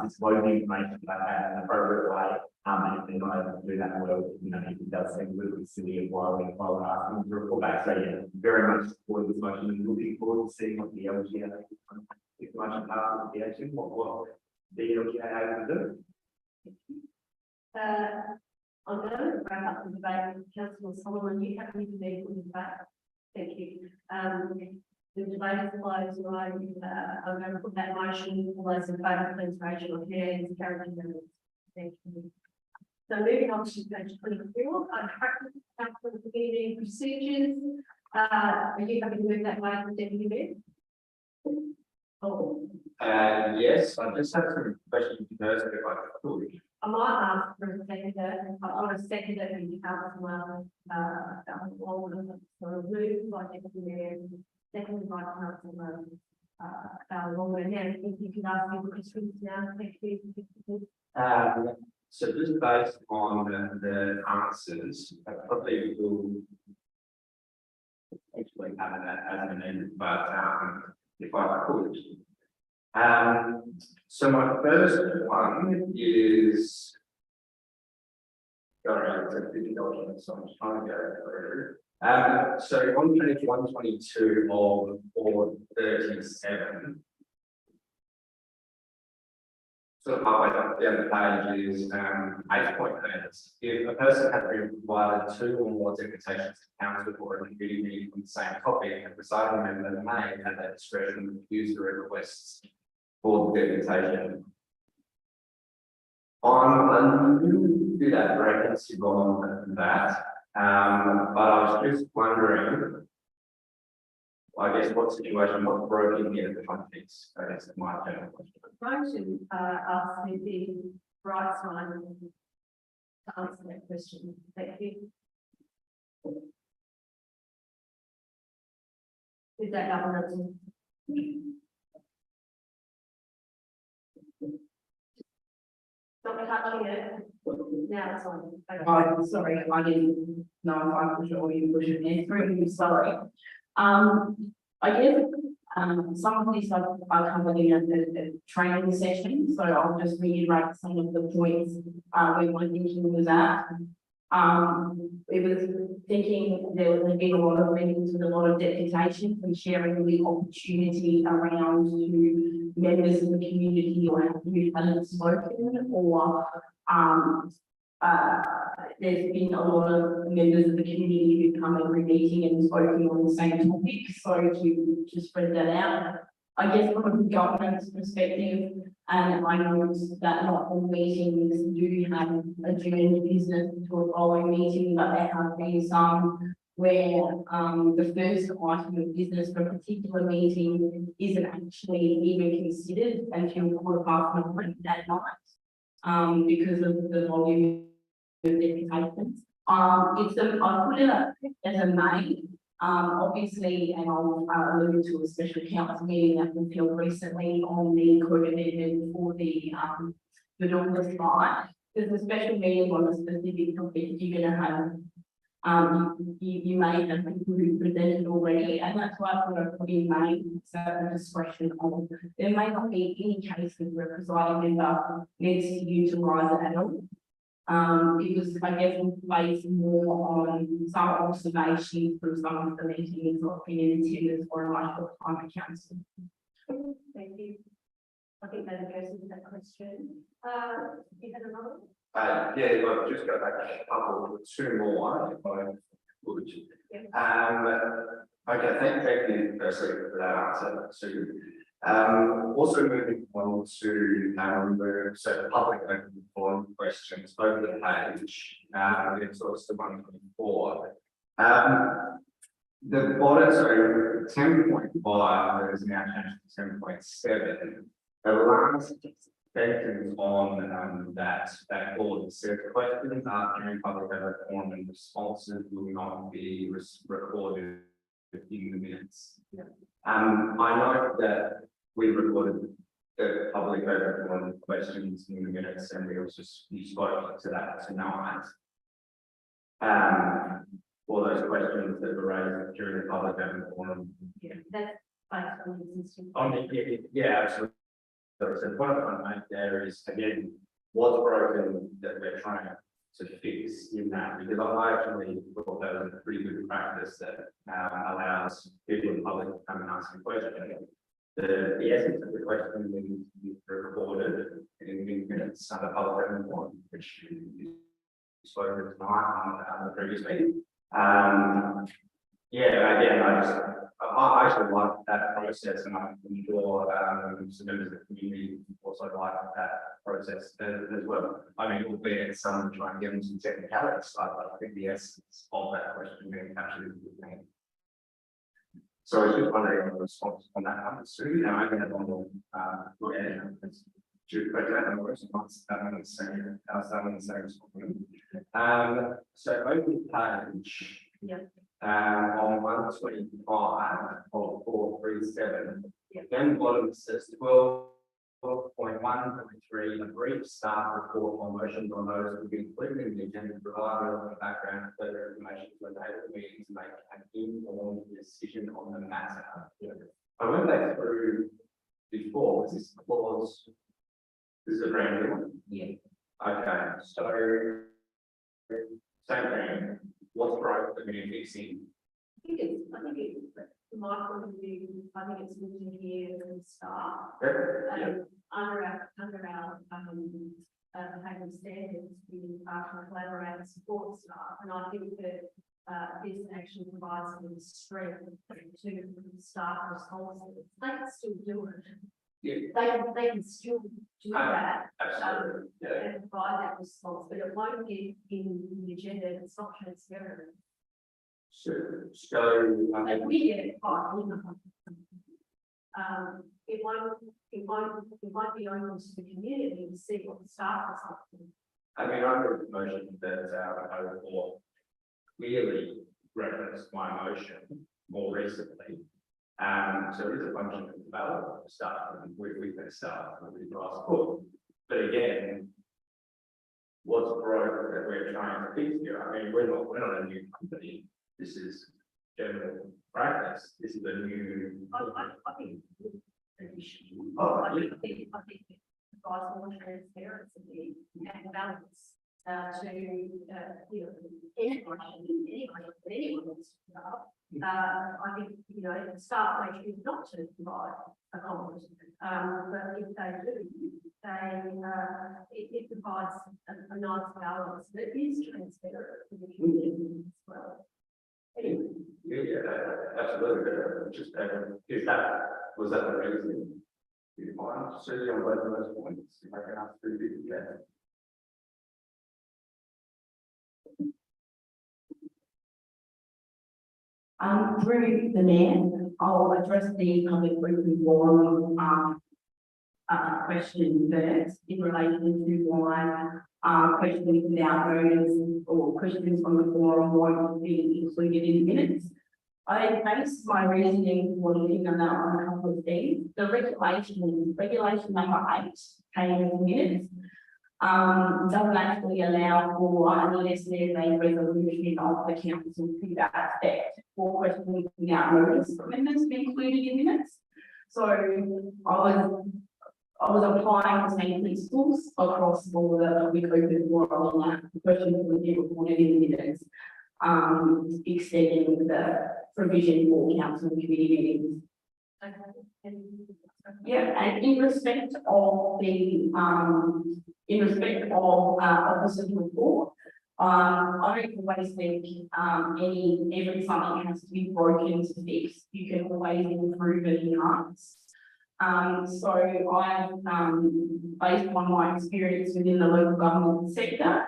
disclose the information about that in an appropriate way. And if they're not able to do that well, it does seem a little bit silly while we're asking them to report back. So very much support this motion and looking forward to seeing what the LGA, if the motion passes the action, what the LGA are able to do. I'm going to wrap up the debate. Councillor Solomon, you have anything to put in back? Thank you. The debate is closed. I'm going to put that motion. All those in favour, please raise your hands. Carry them. Thank you. So moving on to page 24, practice council meeting procedures. Are you happy to move that way, Deputy Mayor? Oh. Yes, I just have some questions first, if I could. I might ask for a seconder. I want to second it in Councillor Walden, so moved by Deputy Mayor, seconded by Councillor Walden. And if you can ask your questions now, thank you. So just based on the answers, I probably will actually have it as an end, but if I could. So my first one is, sorry, it's a big document, so I'm trying to go through. So on page 122 of 437. So halfway up down the page is 8.8. If a person has been provided 2 or more deputations to council or a committee meeting on the same topic, the presiding member may have that discretion to refuse the requests for the deputation. I'm a little bit apprehensive on that, but I was just wondering, I guess, what situation, what broken here the context, I guess, my general question. I'm going to ask the right side to answer that question. Thank you. Is that governance? Not touching it. Now it's on. Okay. Oh, sorry, I didn't know if I pushed it or you pushed it there. Really sorry. I guess Some of these are covered in a training session, so I'll just reiterate some of the points where my thinking was at. It was thinking there would be a lot of meetings with a lot of deputations and sharing the opportunity around to members of the community or who haven't spoken, or there's been a lot of members of the community who've come every meeting and spoken on the same topic, so to spread that out. I guess from a governance perspective, and I know that not all meetings do have adjourned business to a following meeting, but there have been some where the first item of business for a particular meeting isn't actually even considered until 9:15 that night, because of the volume of deputations. I put it up as a main. Obviously, and I'll allude to a special council meeting that was held recently on the code amendment for the Douglas site. There's a special meeting on a specific topic you're going to have. You may have people who presented already, and that's why I thought I put in main certain discretion of. There may not be any cases where a presiding member needs to utilise it at all. Because I guess we're based more on some observations from some of the meetings or being in attendance for a much short time at council. Thank you. I think that addresses that question. You had another? Yeah, I'll just go back a couple, two more, if I would. Okay, thank you firstly for that answer, Sue. Also moving on to remove so public open forum questions over the page. It's also 124. The bottom, so 10.5 is now changed to 10.7. The last section on that board said questions during public open forum and responses will not be recorded in the minutes. I know that we recorded the public open forum questions in the minutes, and we also spoke to that tonight. All those questions that were raised during the public open forum. Yeah, that's based on the existing. Yeah, absolutely. So the point I'm trying to make there is, again, what's broken that we're trying to fix in that, because I actually thought that was a pretty good practice that allows people in the public to come and ask a question. The essence of the question we recorded in minutes under public open forum, which you spoke of tonight on the previous meeting. Yeah, again, I actually like that process, and I'm sure some members of the community also like that process as well. I mean, albeit some try and give them some technicalities, I think the essence of that question being captured in the name. So I was just wondering on the response on that one. So, you know, I can have one more, so open page. Yeah. On 125 of 437. Then bottom it says 12.1.3, a brief staff report on motions on those will be included in the agenda to provide relevant background and further information to enable the meeting to make an informed decision on the matter. I went back through before, was this clause? This is a brand new one? Yeah. Okay, so same thing. What's broke that we need fixing? I think it's, from my point of view, I think it's good to hear from staff. Yeah. Under our behaviour standards, we are to collaborate and support staff, and I think that this actually provides them strength to staff responses. They can still do it. Yeah. They can still do that. Absolutely. And provide that response, but it won't get in the agenda. It's not transparent. So Like we get it fine. It won't be open to the community to see what the staff is up to. I mean, I heard the motion that I report clearly referenced my motion more recently. So it is a function of development stuff, and we can start with the grass foot. But again, what's broke that we're trying to fix here? I mean, we're not a new company. This is general practice. This is a new. I think. Oh, I think it provides more transparency and balance to you know, anyone wants to put up. I think, you know, staff may choose not to provide a comment, but if they do, it provides a nice balance that is transparent to the community as well. Anyway. Yeah, absolutely. Just, was that the reason? You find, certainly on both of those points, if I can ask for you, Through the mayor, I'll address the public briefing forum question first in relation to why questions without notice or questions from the forum won't be included in minutes. I base my reasoning for looking at that on a couple of things. The regulation number 8 came in minutes. Doesn't actually allow for, unless there's a resolution of the council to that aspect, for questions without notice for members to be included in minutes. So I was applying the same principles across all the public open forum on that. The questions would be recorded in minutes, extending the provision for council and committee meetings. Yeah, and in respect of the officers report, I don't always think every something has to be broken to fix. You can always improve and enhance. So I based on my experience within the local government sector,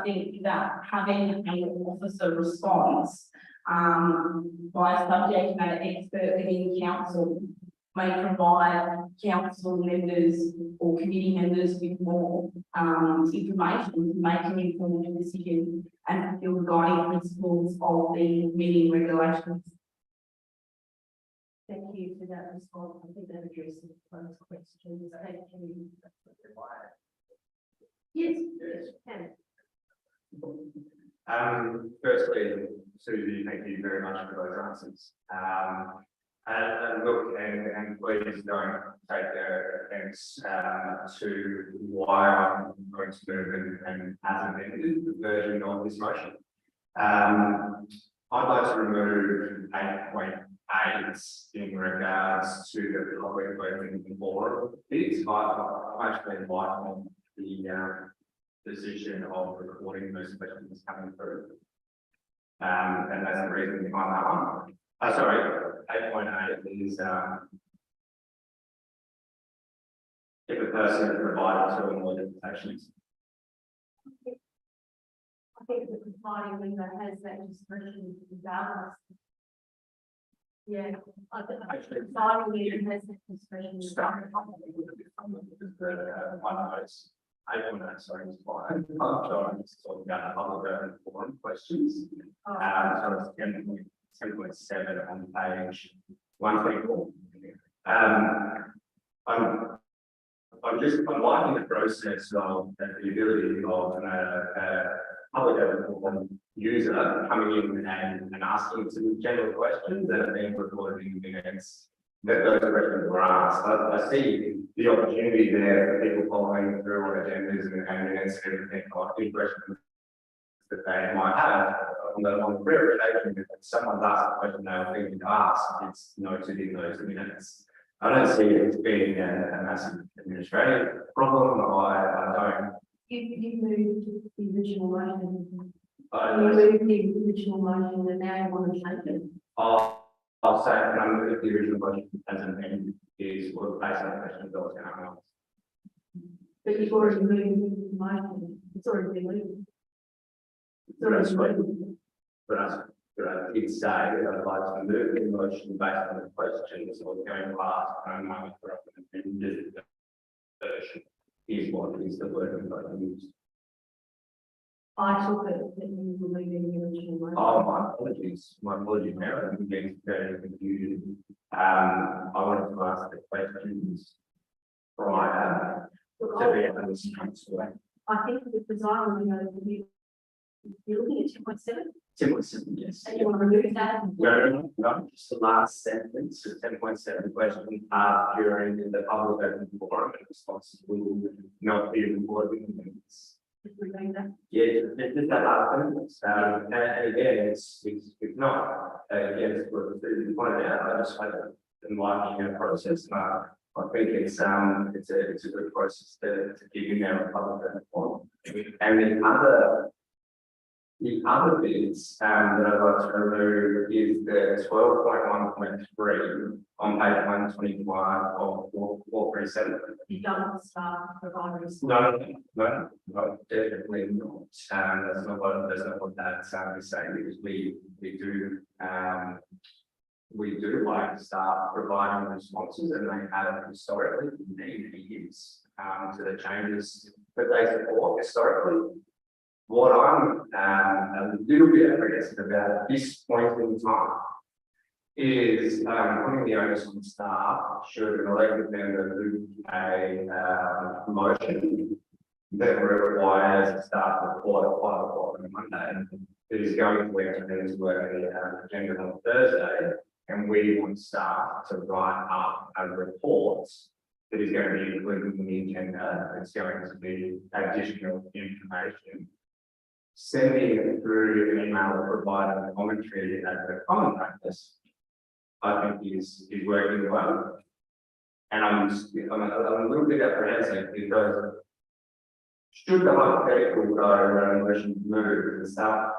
think that having an officer response by a subject matter expert within council may provide council members or committee members with more information to make an informed decision and fulfill the guiding principles of the meeting regulations. Thank you for that response. I think that addresses those questions. Thank you. Yes, can. Firstly, Susie, thank you very much for those answers. And look, and please don't take offence to why I'm going to move and as amended the version of this motion. I'd like to remove 8.8 in regards to the public open forum. I'm actually liking the decision of recording those questions coming through. And that's the reason behind that one. Sorry, 8.8 is if a person is provided to all limitations. I think the presiding member has that discretion regardless. Yeah, I think the presiding member has that discretion. My notes. 8.8, sorry, is fine. I'm talking about public open forum questions. So it's 10.7 on page 124. I'm liking the process of the ability of a public open forum user coming in and asking some general questions that are being recorded in minutes. That those questions were asked. I see the opportunity there for people following through on agendas and minutes and everything like the questions that they might have on the rare occasion if someone's asked a question they were thinking to ask, it's noted in those minutes. I don't see it as being a massive administrative problem. I don't. You moved the original motion. You moved the original motion and now you want to change it. I'll say that I'm with the original motion as an amendment is for the basic questions that was going to ask. But you've already moved the motion. It's already been moved. That's right. But I did say that I'd like to move the motion based on the questions that was going to ask. And I'm for an amended version is what is the word that I used. I took it that you were moving the original motion. Oh, my apologies. My apologies, Mayor. I'm getting very confused. I wanted to ask the questions prior to be able to answer. I think the presiding member, you're looking at 2.7. 10.7, yes. And you want to remove that? No, just the last sentence, 10.7 question during the public open forum and responses will not be recorded in the minutes. Remove that. Yeah, just that last sentence, and again, it's not, again, it's what you pointed out, I just find it enlightening a process, and I think it's a good process to keep in there public open forum. And the other bits that I'd like to remove is the 12.1.3 on page 125 of 437. You don't start providers. No, definitely not. That's not what that is saying, because we do like to start providing responses, and they have historically for many years to the changes that they support historically. What I'm a little bit apprehensive about at this point in time is putting the onus on staff should an elected member do a motion that requires a staff report at 5 o'clock on Monday. It is going to enter into an agenda on Thursday, and we want staff to write up a report that is going to be included in the agenda. It's going to be additional information. Sending it through an email or providing a commentary as a common practice, I think is working well. And I'm a little bit apprehensive because should the hypothetical go around motion to move, the staff,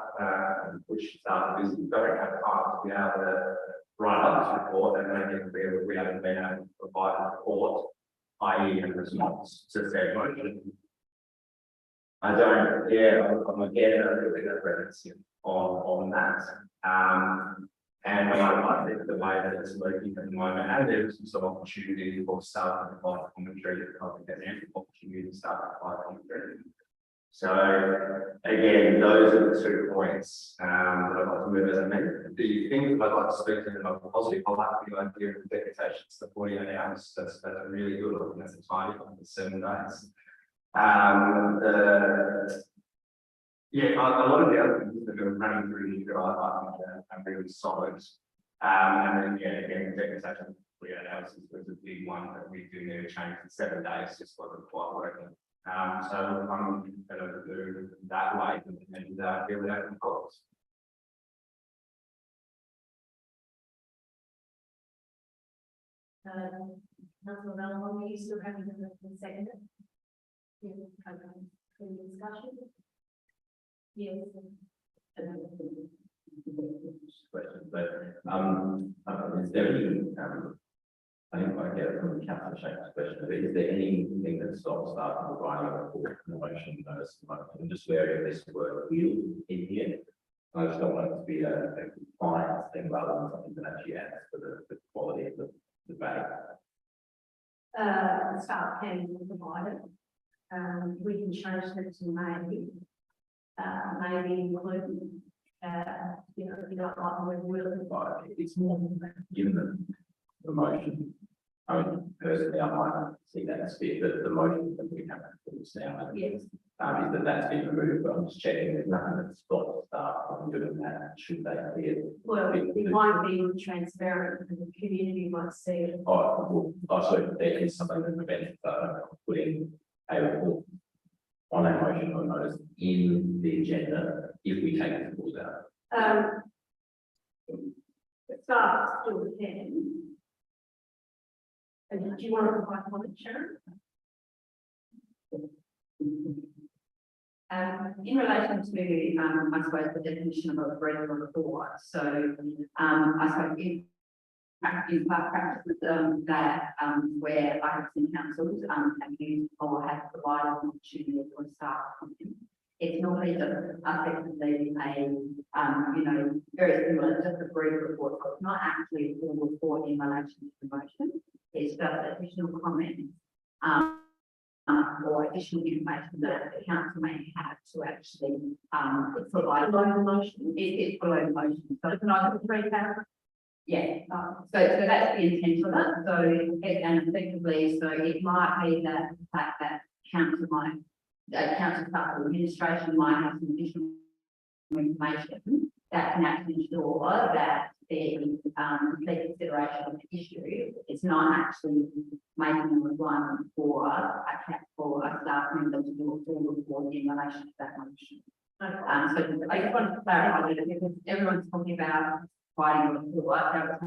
which staff is don't have time to be able to write up this report, and then we haven't been able to provide a report, i.e. in response to said motion. I'm again a little bit apprehensive on that. And I think the way that it's working at the moment, and there's some opportunity for staff to provide commentary, I think there's ample opportunity to start to provide commentary. So again, those are the 2 points that I'd like to move as a member. The thing that I'd like to speak to about positive, I like the idea of deputations to 48 hours. That's really good. I think that's a tiny one for 7 days. Yeah, a lot of the other things that are running through here are really solid. And then, yeah, again, the deputation 48 hours was a big one that we do need to change in 7 days, just wasn't quite working. So I'm going to do that way and feel that in course. Councillor Valentine, are you still having the second? Yeah, okay. Any discussion? Yes. Question, but is there any I think I get it from Councillor Shank's question, but is there anything that stops staff from writing a report in motion notice? I'm just wary of this word "will" in here. I just don't want it to be a compliance thing rather than something that actually adds to the quality of the debate. Staff can provide it. We can change that to maybe include, you know, if you don't like the word will. It's more than that, given the motion. I mean, personally, I might see that as fit, but the motion that we have to put down Yes. is that's been removed, but I'm just checking there's nothing that stops staff from doing that, should they see it. Well, it might be transparent and the community might see it. So there is something that prevents putting a report on a motion or notice in the agenda if we take the rules out. Staff still can. And do you want to provide comment, Sharon? In relation to, I suppose, the definition of a brief report, so I suppose in practice that where I have seen councils have used or have provided an opportunity for staff comment. It's normally just effectively a you know, very similar, just a brief report, so it's not actually a full report in relation to the motion. It's just additional comments or additional information that the council may have to actually provide. Below the motion. It's below the motion. So can I have a 3 paragraph? Yeah. So that's the intent of it. So and effectively, so it might be that the fact that council staff or administration might have some additional information that can actually ensure that the consideration of the issue is not actually making a requirement for a staff member to do a full report in relation to that motion. So I just want to clarify that because everyone's talking about writing a report, that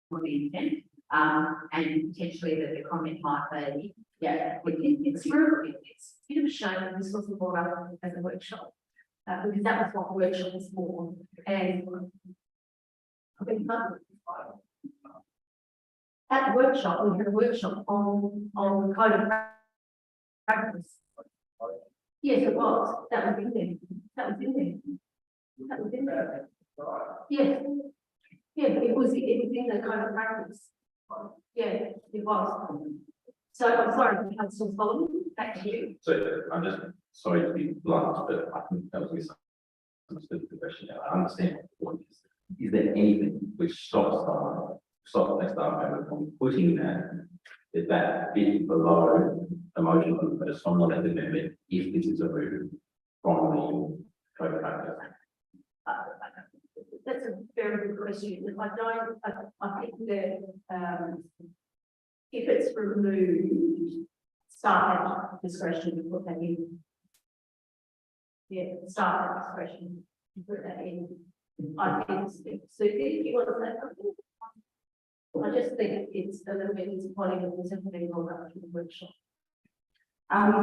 was the intent. And potentially that the comment might be, yeah, it's a bit of a shame that this wasn't brought up as a workshop. Because that was what the workshop was for. And I think at the workshop, we had a workshop on the code of practice. Yes, it was. That was in there. That was in there. That was in there. Yes. Yeah, it was in the code of practice. Yeah, it was. So I'm sorry, Councillor Solomon, back to you. So I'm just sorry to be blunt, but I think that was misunderstood the question. I understand what it is. Is there anything which stops the staff member from putting that bit below the motion on the first from the elected member if this is approved from the code of practice? That's a very good question. I think that if it's removed, staff have discretion to put that in. Yeah, staff have discretion to put that in. I think so. If you want to say something, I just think it's a little bit disappointing that there's something wrong up to the workshop.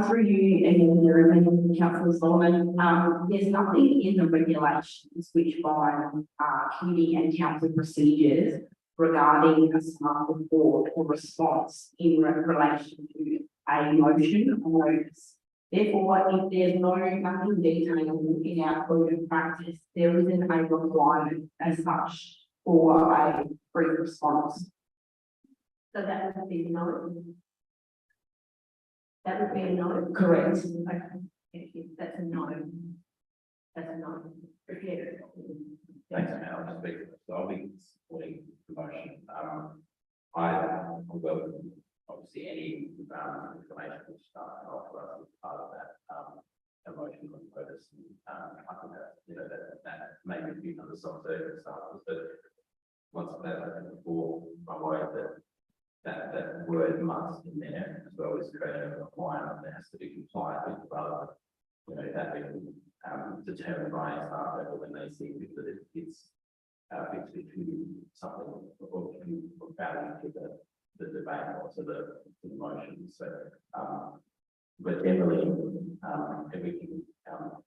Through you and Councillor Solomon, there's nothing in the regulations which bind committee and council procedures regarding a staff report or response in relation to a motion or notice. Therefore, if there's nothing detailed in our code of practice, there isn't a requirement as such for a brief response. So that would be no. That would be a no. Correct. Okay. Thank you. That's a no. That's a no. Yeah. Thanks, Matt. I'll just speak. So I'll be supporting the motion. I'm welcome, obviously, any information which staff can offer us as part of that motion on notice. I think that may be a few other circumstances, but once that I think before my way that word must in there as well as creating a requirement that has to be compliant with rather that being determined by a staff level when they see that it's something or value to the debate or to the motion. So but generally everything else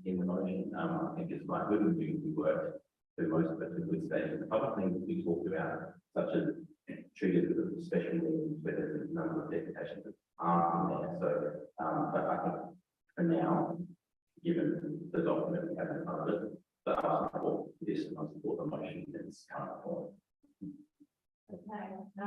in the motion I think is quite good and we work through most of it to good stage. The other things we talked about, such as treated with special needs, whether the number of deputations aren't in there. So but I think for now, given the document we have in front of it, that I support this and I support the motion in its current form. Okay. A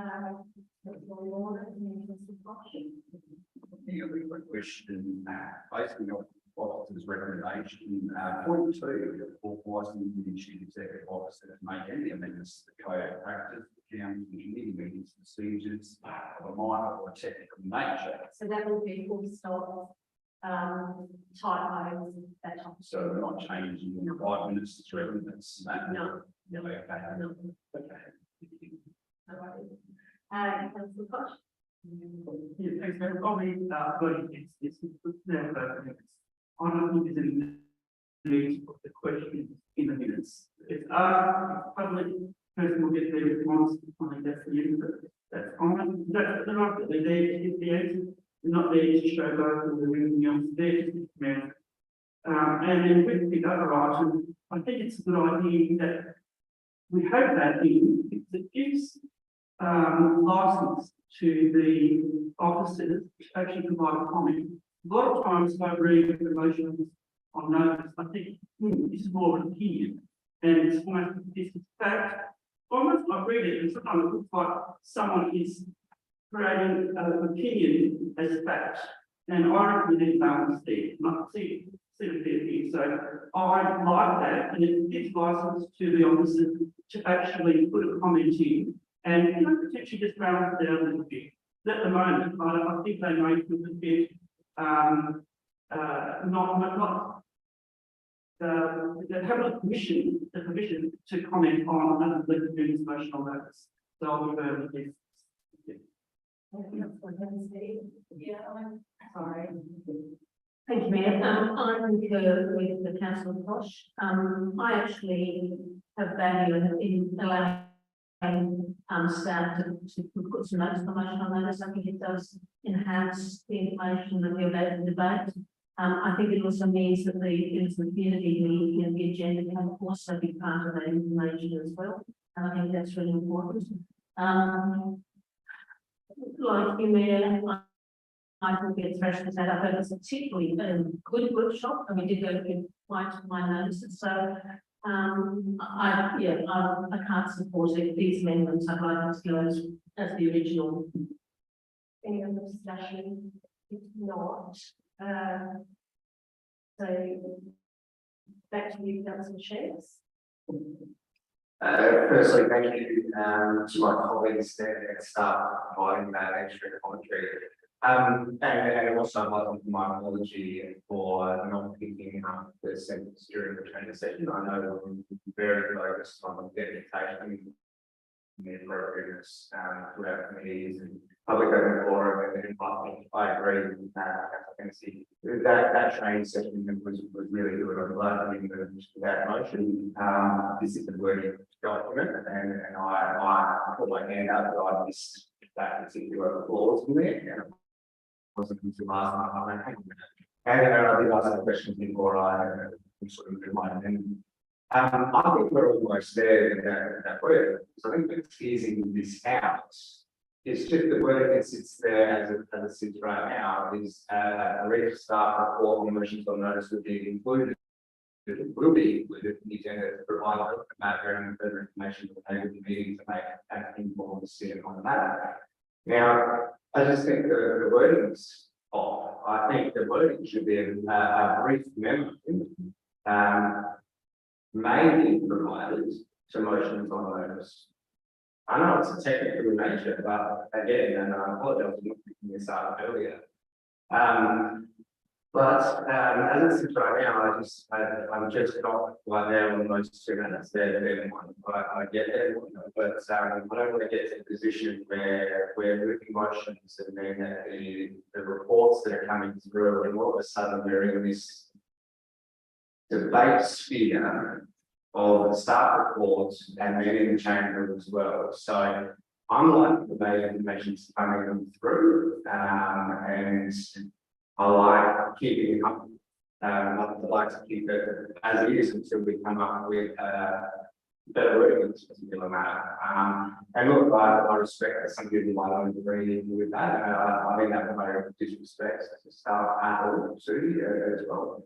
quick question, basically on officer's recommendation, point 2, authorising the chief executive officer to make any amendments to the code of practice, council committee meetings, procedures of a minor or technical nature. So that would be full stop, typos, that type of. So we're not changing the 5 minutes to 3 minutes. No. Okay. No. Okay. All right. Councillor Koch. Yeah, thanks, Mayor. Probably, voting against this. I don't think there's any need to put the question in the minutes. It's public person will get their response. I think that's the end of it. That's fine. They're not there to give the answer. They're not there to show both or anything else. They're just meant. And then with the other item, I think it's a good idea that we have that in. It gives license to the officers to actually provide a comment. A lot of times I read the motions on notice, I think this is more of an opinion, and it's almost this is fact. Almost I read it and sometimes it looks like someone is creating an opinion as fact. And I reckon we need balance there, not see the here. So I like that, and it gives license to the officers to actually put a comment in and potentially just balance it down a little bit. At the moment, I think they may feel a bit not have a permission, the permission to comment on the community's motion on notice. So I'll be very pleased. Yeah, I'm sorry. Thank you, Mayor. I concur with the councillor Bosch. I actually have value in allowing staff to put some notes on the motion on notice. I think it does enhance the information that we're about to debate. I think it also means that the community, the agenda can also be part of that information as well. And I think that's really important. Like you, Mayor, I think it's fresh to say that it was a particularly good workshop, and we did go through quite my notices. So I can't support it. These amendments I'd like to go as the original. Any other discussion? If not, so back to you, Councillor Shanks. Firstly, thank you to my colleagues there and staff for providing that extra commentary. And also I'd like to offer my apology for not picking up the sentence during the training session. I know we're very focused on dedication and the appropriateness throughout committees and public open forum, and I agree with that. I can see that training session was really good. I'm glad we moved to that motion. This is the wording document, and I put my hand up that I missed that particular clause in there. And wasn't until last night. I went, hang on a minute. And I did ask some questions before I sort of my opinion. I think we're almost there in that word. So I think it's teasing this out. It's just the word that sits there as it sits right now is a register staff report on motions on notice will be included. It will be included in the agenda to provide a matter and further information to the table of the meeting to make an informed decision on the matter. Now, I just think the wording's off. I think the wording should be a brief memo. May be provided to motions on notice. I know it's a technical nature, but again, and I apologize for not picking this up earlier. But as it sits right now, I'm just not right there on those 2 minutes. They're one. I get it, but I don't want to get to the position where we're moving motions and then the reports that are coming through, and all of a sudden we're in this debate sphere of the staff reports and then in the chamber as well. So unlike the debate information's coming through, and I like keeping it up. I'd like to keep it as it is until we come up with better wording in this particular matter. And look, I respect that some people might not agree with that. I think that would be disrespect to staff and all too as well.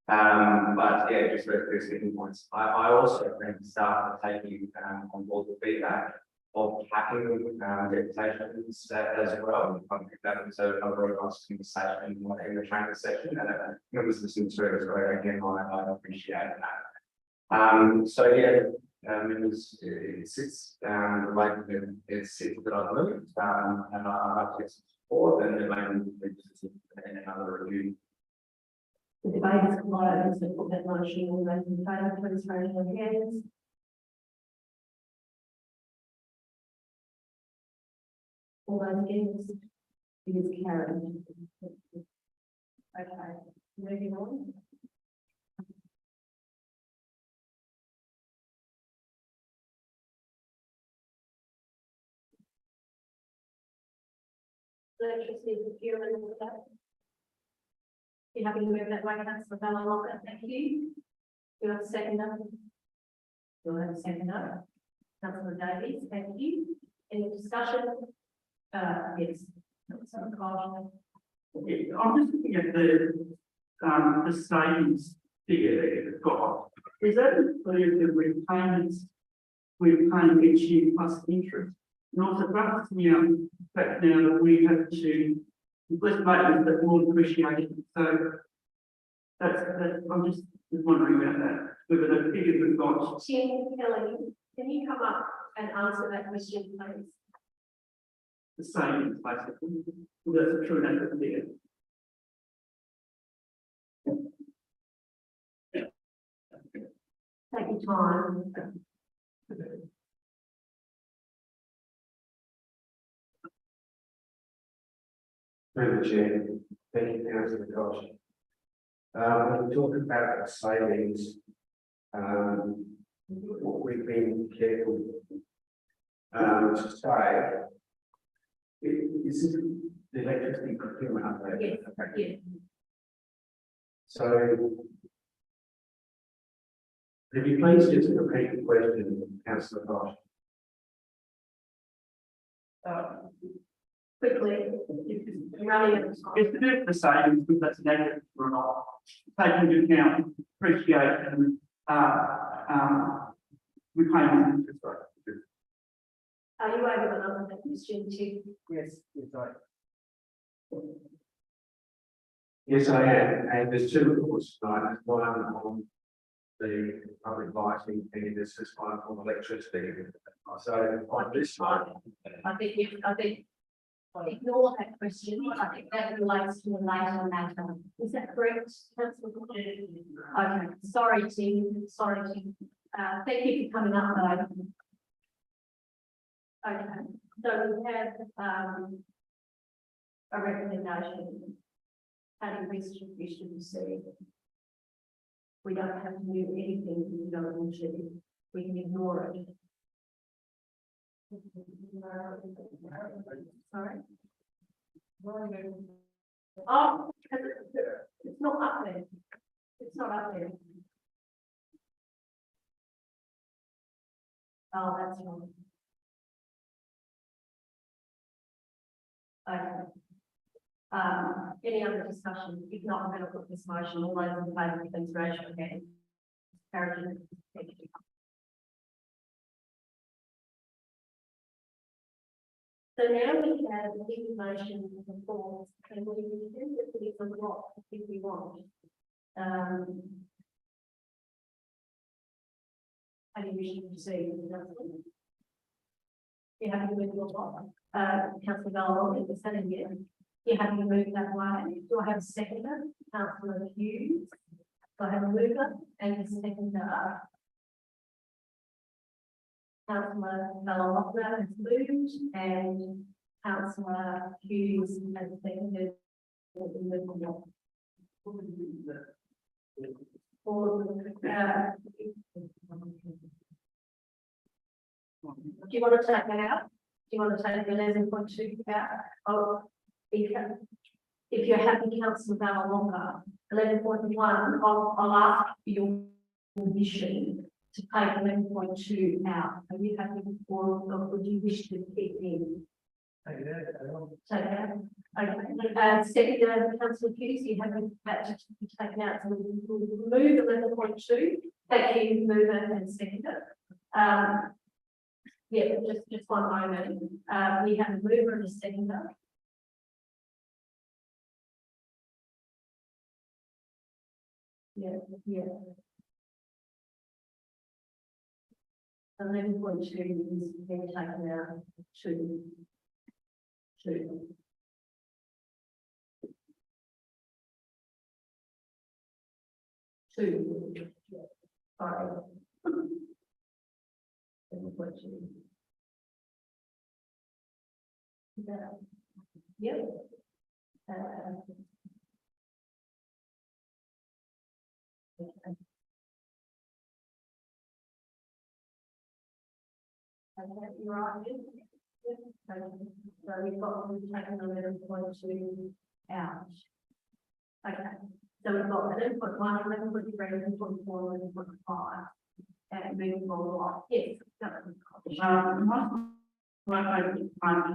But yeah, just those sticking points. I also thank the staff for taking on board the feedback of capping deputations as well. I think that was a very nice conversation in the training session, and it was listened to as well. Again, I appreciate that. So yeah, it sits like it sits that I've moved, and I have to get some support, and then maybe another review. The debate is closed. So put that motion on those in favour, please raise your hands. All those against, it is carried. Okay, moving on. Electricity procurement and stuff. You happy to move that way, Councillor Ballaloka? Thank you. Do you have a seconder? Do I have a seconder? Councillor Davies, thank you. Any discussion? Yes. I'm just looking at the savings figure that you've got. Is that include the repayments we're paying each year plus interest? And also, perhaps, the fact now that we have to list maintenance that more appreciated. So that's I'm just wondering about that, whether the figures we've got. Tim Kelly, can you come up and answer that question, please? The same, basically. Well, that's a true answer there. Take your time. Through the chair, thank you, councillor Koch. When we talk about the savings, what we've been careful to say, this is the electricity procurement update. Yes, Okay. yes. So, could you please just repeat the question, councillor Koch? Quickly, running at the time. It's to do with the savings, whether that's negative or not, taking into account appreciation, repayment interest rate. Are you able to answer that question, Chief? Yes, yes, I am, and there's two reports tonight, one on the public lighting, and there's this one on electricity. So on this one, I think ignore that question. I think that relates to a later matter. Is that correct, councillor? Okay, sorry, Tim. Sorry, Tim. Thank you for coming up, though. Okay, so we have a recommendation. Having distribution received. We don't have to do anything we don't want to. We can ignore it. Sorry. Oh, it's not up there. It's not up there. Oh, that's wrong. Okay. Any other discussion? If not, I'm going to put this motion. All those in favour, please raise your hand. Carried. Thank you. So now we have the information before, and we can put it on block if we want. How do you wish to proceed? You have to move your block. Councillor Bell, is that in here? You have to move that way. Do I have a seconder? Councillor Hughes. Do I have a mover and a seconder? Councillor Malalochner has moved and Councillor Hughes has seconded. All of them. Do you want to take that out? Do you want to take 11.2 out? Oh, if you're happy, Councillor Malalochner, 11.1, I'll ask for your permission to take 11.2 out. Are you happy, or would you wish to keep in? Take it out. Okay. Second, Councillor Hughes, you have that to be taken out. So we'll remove 11.2. Thank you, mover and seconder. Yeah, just one moment. We have a mover and a seconder. Yeah. 11.2 is being taken out to 2. Sorry. 11.2. Yep. Okay, you're right. So we've taken 11.2 out. Okay, so we've got 11.1, 11.3, 11.4, 11.5. And moving on. Yes. I'm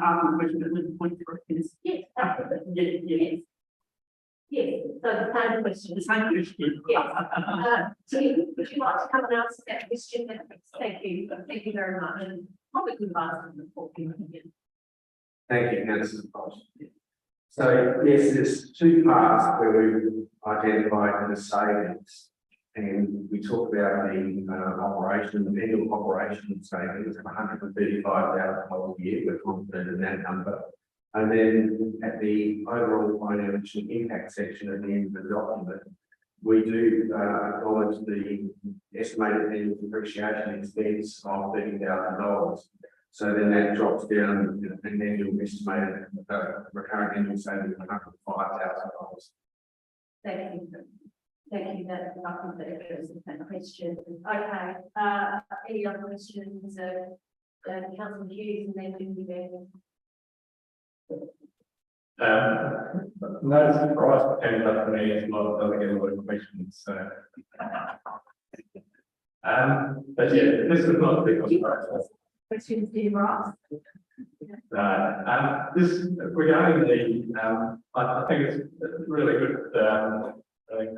asking a question that was pointed is. Yes. Yes. Yes, so the same question. The same question. Yes. Tim, would you like to come and answer that question? Thank you very much. And probably could have answered before. thank you, councillor Koch. So yes, there's two parts where we've identified the savings. And we talked about the operation, the annual operation savings of $135,000 a year. We're confident in that number. And then at the overall financial impact section at the end of the document, we do acknowledge the estimated annual depreciation expense of $30,000. So then that drops down an annual estimated recurrent annual savings of $105,000. Thank you. Thank you, that, I think that addresses that question. Okay, any other questions, Councillor Hughes and then Lindsay Baird? No surprise, it came up to me as well, I get a lot of questions, so. But yeah, this is not a big surprise. Questions to you, Ross? This regarding the, I think it's really good,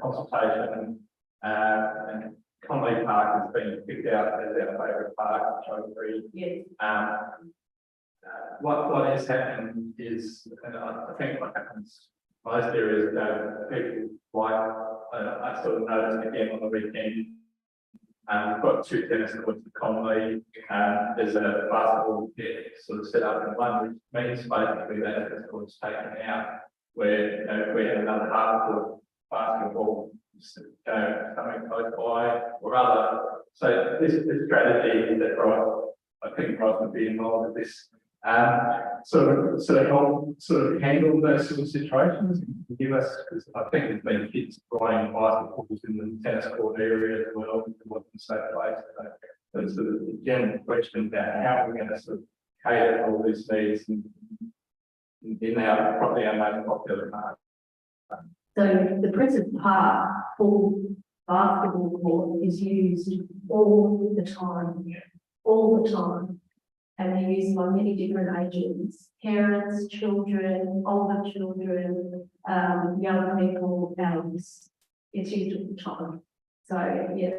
consultation, and Conley Park has been picked out as our favourite park, which I agree. Yes. What has happened is, and I think what happens most areas, people like, I sort of noticed again on the weekend, we've got 2 tennis courts at Conley, there's a basketball net sort of set up in one, which means basically that tennis court's taken out, where we have another half court basketball, something close by, or other. So this strategy that I think Ross would be involved with this, sort of help sort of handle those sort of situations and give us, because I think there's been kids riding bicycles in the tennis court area as well, it wasn't a safe place. So that's sort of the general question about how we're going to sort of cater all these needs in our probably our most popular park. So the present park for basketball court is used all the time. And they're used by many different ages, parents, children, older children, young people, it's used all the time. So yeah,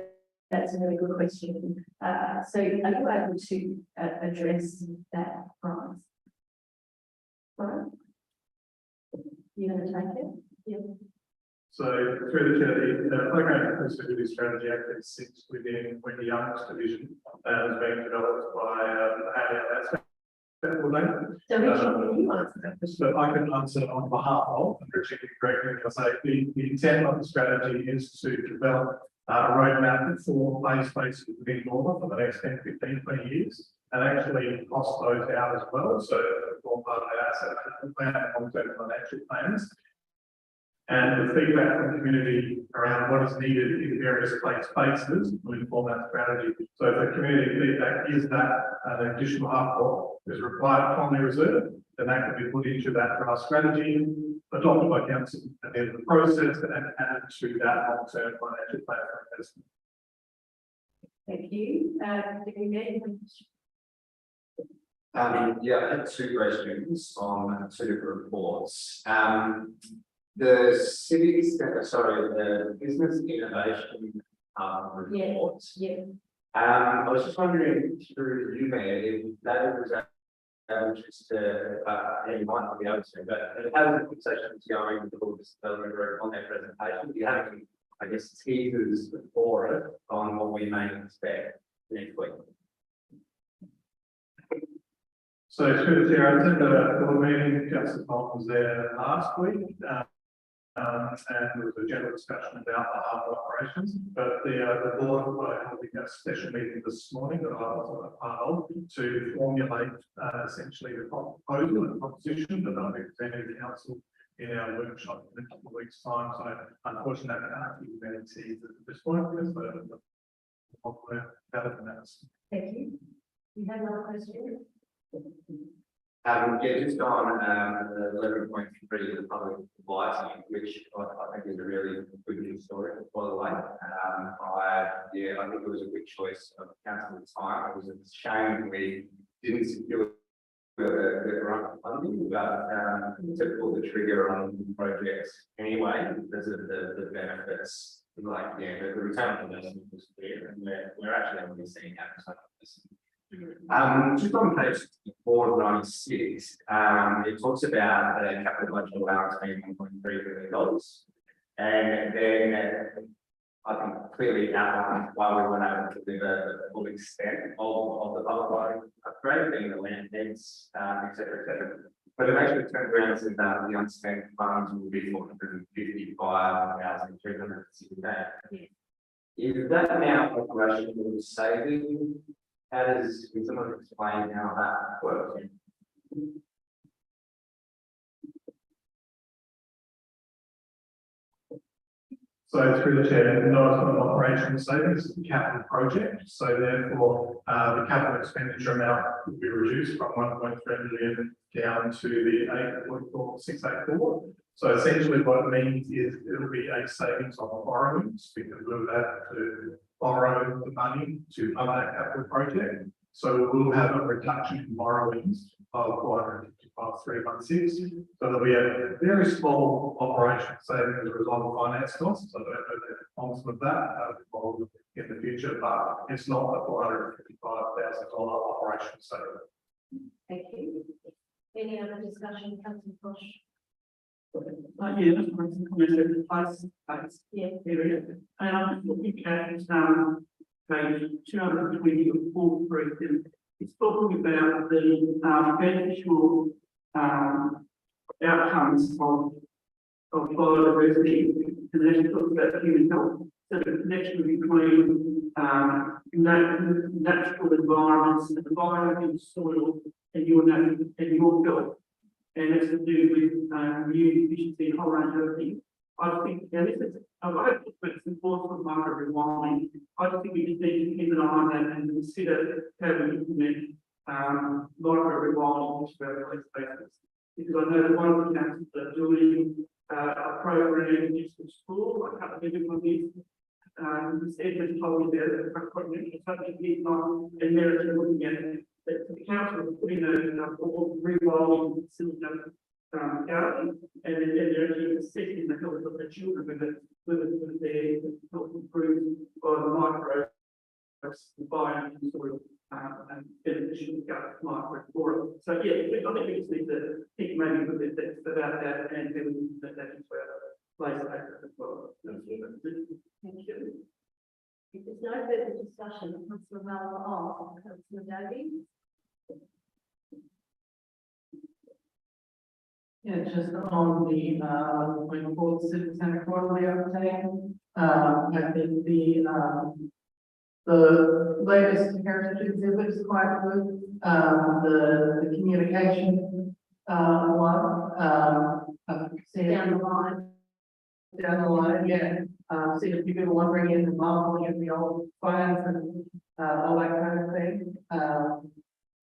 that's a really good question. So are you able to address that, Brian? Right. You're going to take it? Yeah. So through the chair, the program inclusivity strategy actually sits within Wendy Young's division and is being developed by So I can answer on behalf of, and Richard can correct me if I say, the intent of the strategy is to develop a roadmap for play spaces within Northern for the next 10, 15, 20 years, and actually cost those out as well. So all part of our asset management plan and long-term financial plans. And the feedback from the community around what is needed in various play spaces will inform that strategy. So if the community feedback is that an additional half court is required from the reserve, then that can be put into that draft strategy, adopted by council at the end of the process, and added to that long-term financial plan for investment. Thank you. Yeah, I had 2 questions on 2 different reports. The business innovation report. Yeah. I was just wondering through you, Mayor, if that was just you might not be able to, but how the conversations going with the Board of Development Group on their presentation? Do you have any, I guess, teasers for it on what we may expect next week? So through the chair, I attended a board meeting, Councillor Bolt was there last week. And there was a general discussion about the harbour operations, but the board were holding a special meeting this morning that I was a part of to formulate essentially the proposal and proposition that I'll be presenting to the council in our workshop in a couple of weeks' time. So unfortunately, I can't give you any teasers at this point because Thank you. You have another question? Yeah, just on 11.3, the public lighting, which I think is a really good news story, by the way. I think it was a good choice of council at the time. It was a shame we didn't secure the grant funding, but to pull the trigger on projects anyway, because of the benefits. Like, the return on investment was clear, and we're actually only seeing that. Just on page 496, it talks about the capital budget allowance being $1.3 billion. And then I think clearly outlined why we weren't able to deliver the full extent of the public lighting upgrade, being the land beds, et cetera, et cetera. But it actually turned around and said that the unspent funds will be 455,368. Is that now operational saving? Can someone explain how that works? So through the chair, no, it's not an operational savings, it's a capital project. So therefore, the capital expenditure amount will be reduced from 1.3 million down to the 8.4684. So essentially what it means is it'll be a savings on borrowings because we'll have to borrow the money to fund that capital project. So we'll have a reduction in borrowings of 455,316. So there'll be a very small operational saving as a result of finance costs. I don't know the quantum of that in the future, but it's not a $455,000 operational saving. Thank you. Any other discussion, Councillor Bosch? Yeah, that's one comment over the place area. And I'm looking at page 220 of 433. It's talking about the beneficial outcomes of biodiversity, and then it talks about human health. So the connection between natural environments and the environment, soil, and your health. And it's to do with immune deficiency and a whole range of things. I think, and this is, I hope it's important for market rewilding. I just think we just need to keep an eye on that and consider how we implement market rewilding into our place spaces. Because I know that one of the councils are doing a program in this school, I can't remember what it is. This Edmund told me there, it's something he's not and merit looking at. That the council is putting a rewilding facility out, and they're actually assessing the health of the children whether their health improves by the microbes, the biome, soil, and beneficial gut microflora. So yeah, I think we just need to think maybe a bit about that and then that into our place as well. Thank you. If there's no further discussion, Councillor Valla on, Councillor Davies. Yeah, just on the report, citizen center quarterly update. I think the latest heritage exhibit is quite good. The communication one, down the line, yeah. See if people want to bring in the marble and the old plans and all that kind of thing.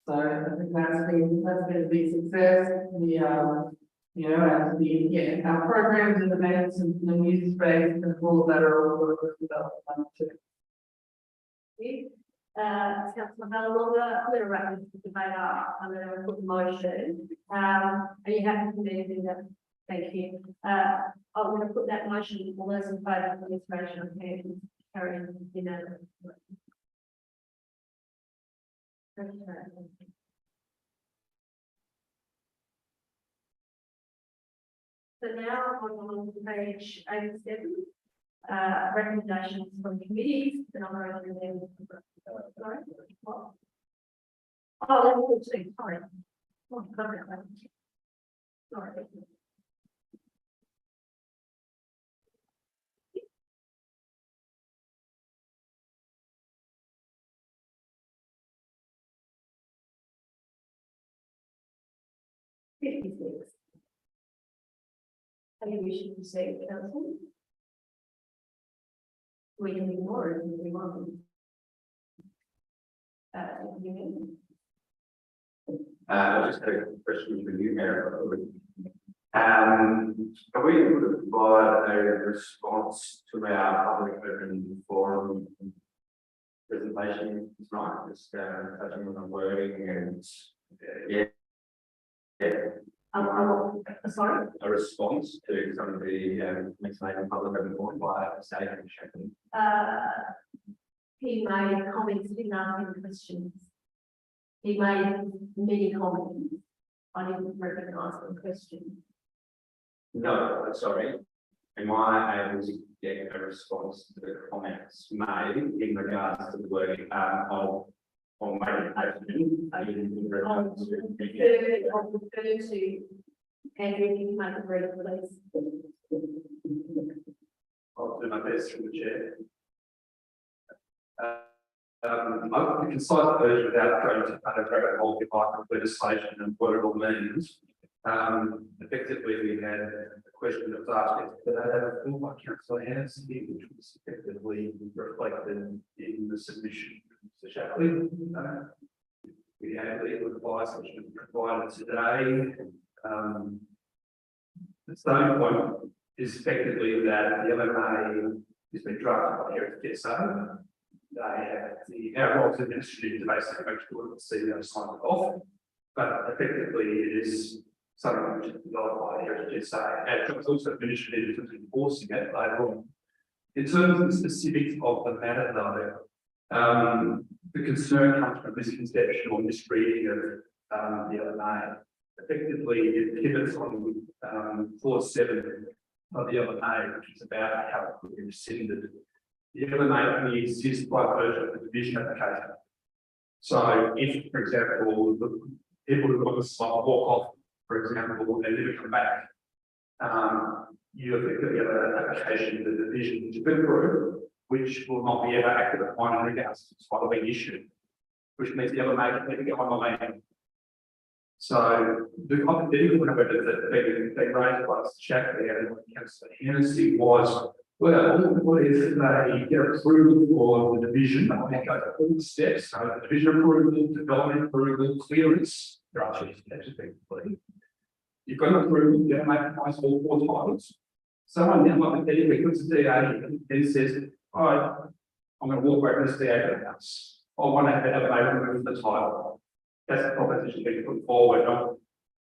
So I think that's been a big success. And our programs and events and the music space and all of that are all developed too. Councillor Vallelonga, I'm going to wrap this debate up. I'm going to put the motion. Are you happy for me to do that? Thank you. I'm going to put that motion. All those in favour of this motion on hand, carrying unanimously. So now on page 87, recommendations from committees, and I'm going to them. Sorry, what? Oh, level 14, sorry. Oh, sorry. Sorry. How do you wish to proceed, council? We can ignore it if we want. I just had a question for you, Mayor. Are we able to provide a response to our public open forum presentation tonight? Just touching on the wording and sorry? A response to some of the information public open forum by state and Sheffield. He made comments, he didn't ask any questions. He made many comments. I didn't recognise the question. No, sorry. Am I able to get a response to the comments made in regards to the wording of or maybe I'll refer to Andrew, if you can make a brief, please. I'll do my best through the chair. I've the concise version without going to kind of grab all the item legislation and what it all means. Effectively, we had a question that was asked, did I have a full by Councillor Hennessy, which was effectively reflected in the submission to Shapley. We had legal advice which was provided today. The starting point is effectively that the LMA has been drafted by Heritage SA. They have our role as administrative to basically make sure that the CEO signs it off, but effectively it is something which is developed by Heritage SA, and it's also administrative in terms of enforcing it later on. In terms of the specifics of the matter, though, the concern comes from misconception or misreading of the LMA. Effectively, it pivots on clause 7 of the LMA, which is about how it will be rescinded. The LMA only exists by virtue of the division application. So if, for example, the people who got the walk off, for example, they never come back, you effectively have an application to the division to be approved, which will not be ever acted upon in regards to following issue, which means the LMA can never get on the land. So the hypothetical, however, that they raised by Shapley and Councillor Hennessy was, well, what if they get approval for the division? They go through all the steps, so the division approval, development approval, clearance. There are actually steps effectively. You've got an approval, you're going to make price all 4 titles. Someone then hypothetically puts a DA and says, all right, I'm going to walk away from this DA to the house. I want to have a remove the title. That's the proposition being put forward. Now,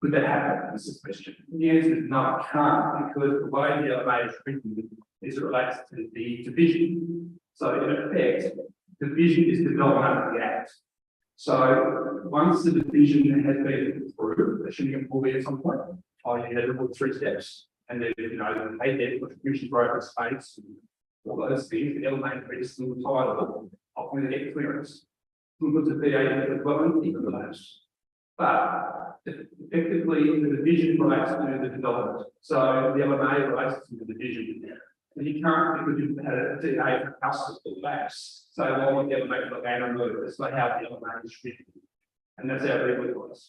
could that happen? This is the question. The answer is no, it can't, because the way the LMA is written is it relates to the division. So in effect, division is developed under the Act. So once the division has been approved, assuming it will be at some point, you had to put 3 steps, and then the pay debt contribution broker space, and all those things. The LMA registers the title of when they get clearance. We'll put the DA in the development, even those. But effectively, the division relates to the development. So the LMA relates to the division. And you can't, because you've had a DA for houses or lapse. So why would the LMA for land removed? It's not how the LMA is written. And that's our legal advice.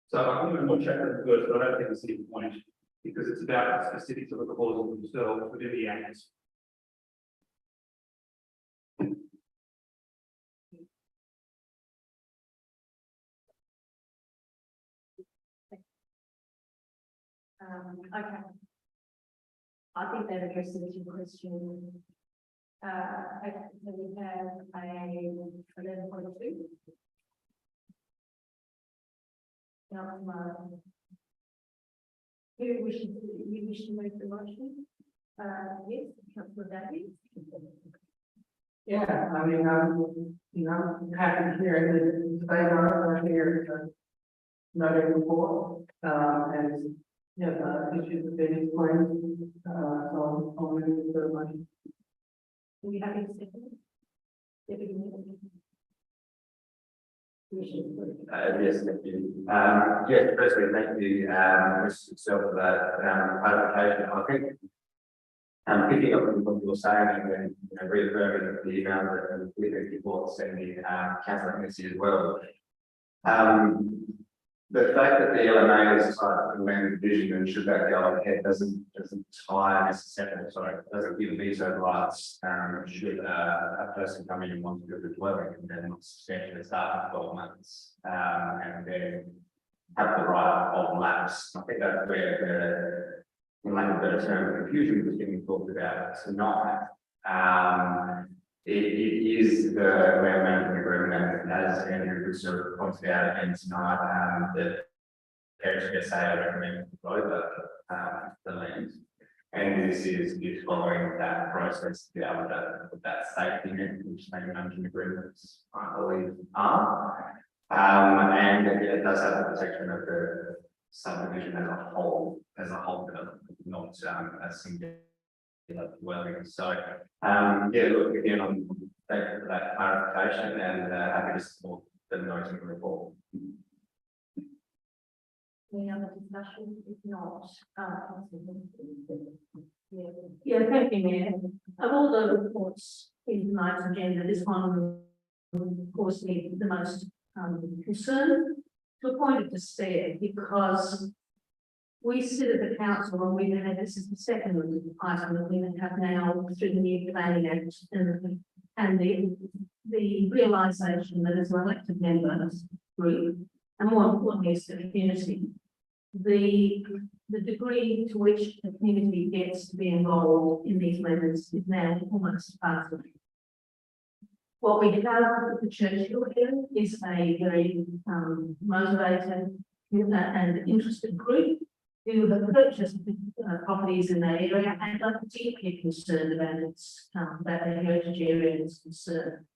So I'm going to watch that first, but I don't think it's the point, because it's about the specifics of the clauses themselves within the Act. Okay. I think that addresses your question. Okay, so we have a 11.2. You wish to make the motion? Yes, Councillor Davies. Yeah, I mean, I'm happy to hear it. Today, I'm here noting report, and yeah, the issues have been explained, so I'll move to the motion. Are you happy to second? Deputy Mayor. Yes, thank you. Yes, firstly, thank you, Mr. Self, for that clarification. I think picking up on what you were saying and reaffirming the email that we think before sending Councillor Hennessy as well. The fact that the LMA is part of the land division and should that go ahead doesn't tie necessarily, doesn't give veto rights. Should a person come in and want to build a dwelling and then substantially start in 12 months and then have the right of lapse. I think that's where the lack of a better term, confusion was getting talked about tonight. It is the land management agreement, and as Andrew Russo pointed out again tonight, that Heritage SA recommend over the land. And this is following that process to be able to put that safety net, which land management agreements, I believe, are. And it does have the protection of the subdivision as a whole development, not a single dwelling. So yeah, look, again, I'm Thank you for that clarification and happy to support the noting report. Any other discussion? If not, Yeah, thank you, Mayor. Of all the reports in tonight's agenda, this one will, of course, need the most concern to a point of despair, because we sit at the council and we've had, this is the second item that we have now through the new planning act and the realisation that as an elected members group, and more importantly as the community, the degree to which the community gets to be involved in these matters is now almost puzzling. What we have at the Churchill here is a very motivated and interested group who have purchased properties in that area and are deeply concerned about its about their heritage area and its concern.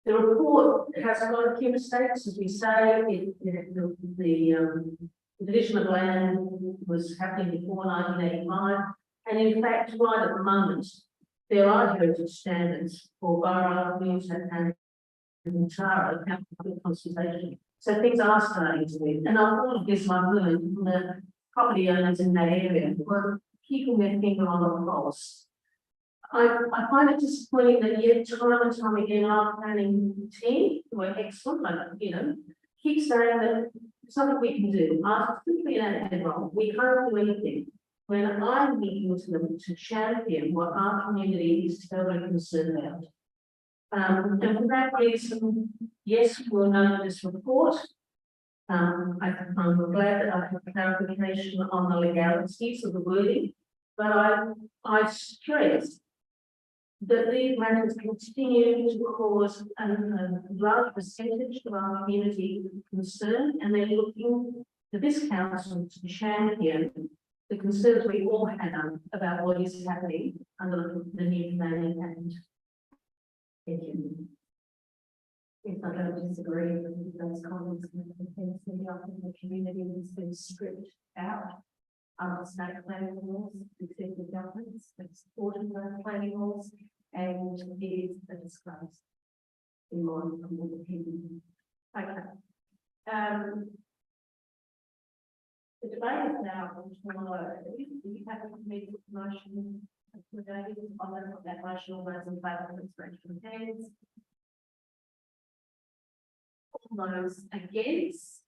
The report has a lot of key mistakes, as we say. The division of land was happening before 1985, and in fact, right at the moment, there are heritage standards for Burra, Windsor, and Tara, capital consultation. So things are starting to move, and all of this I've learned from the property owners in that area were keeping their finger on the pulse. I find it disappointing that yet time and time again our planning team, who are excellent, keep saying that something we can do. Particularly in our role, we can't do anything. When I'm meeting with them to champion what our community is totally concerned about. And for that reason, yes, we'll know this report. I'm glad that I have clarification on the legalities of the wording, but I stress that these matters continue to cause a large percentage of our community concern, and they're looking to this council to champion the concerns we all have about what is happening under the new planning act. Thank you. if I don't disagree with those comments, I think the community has been stripped out under state planning laws, executive governments, and supporting those planning laws, and it is a disgrace in my humble opinion. Okay. The debate is now tomorrow. Do you have a committee motion today on that motion? All those in favour, please raise your hands. All those against?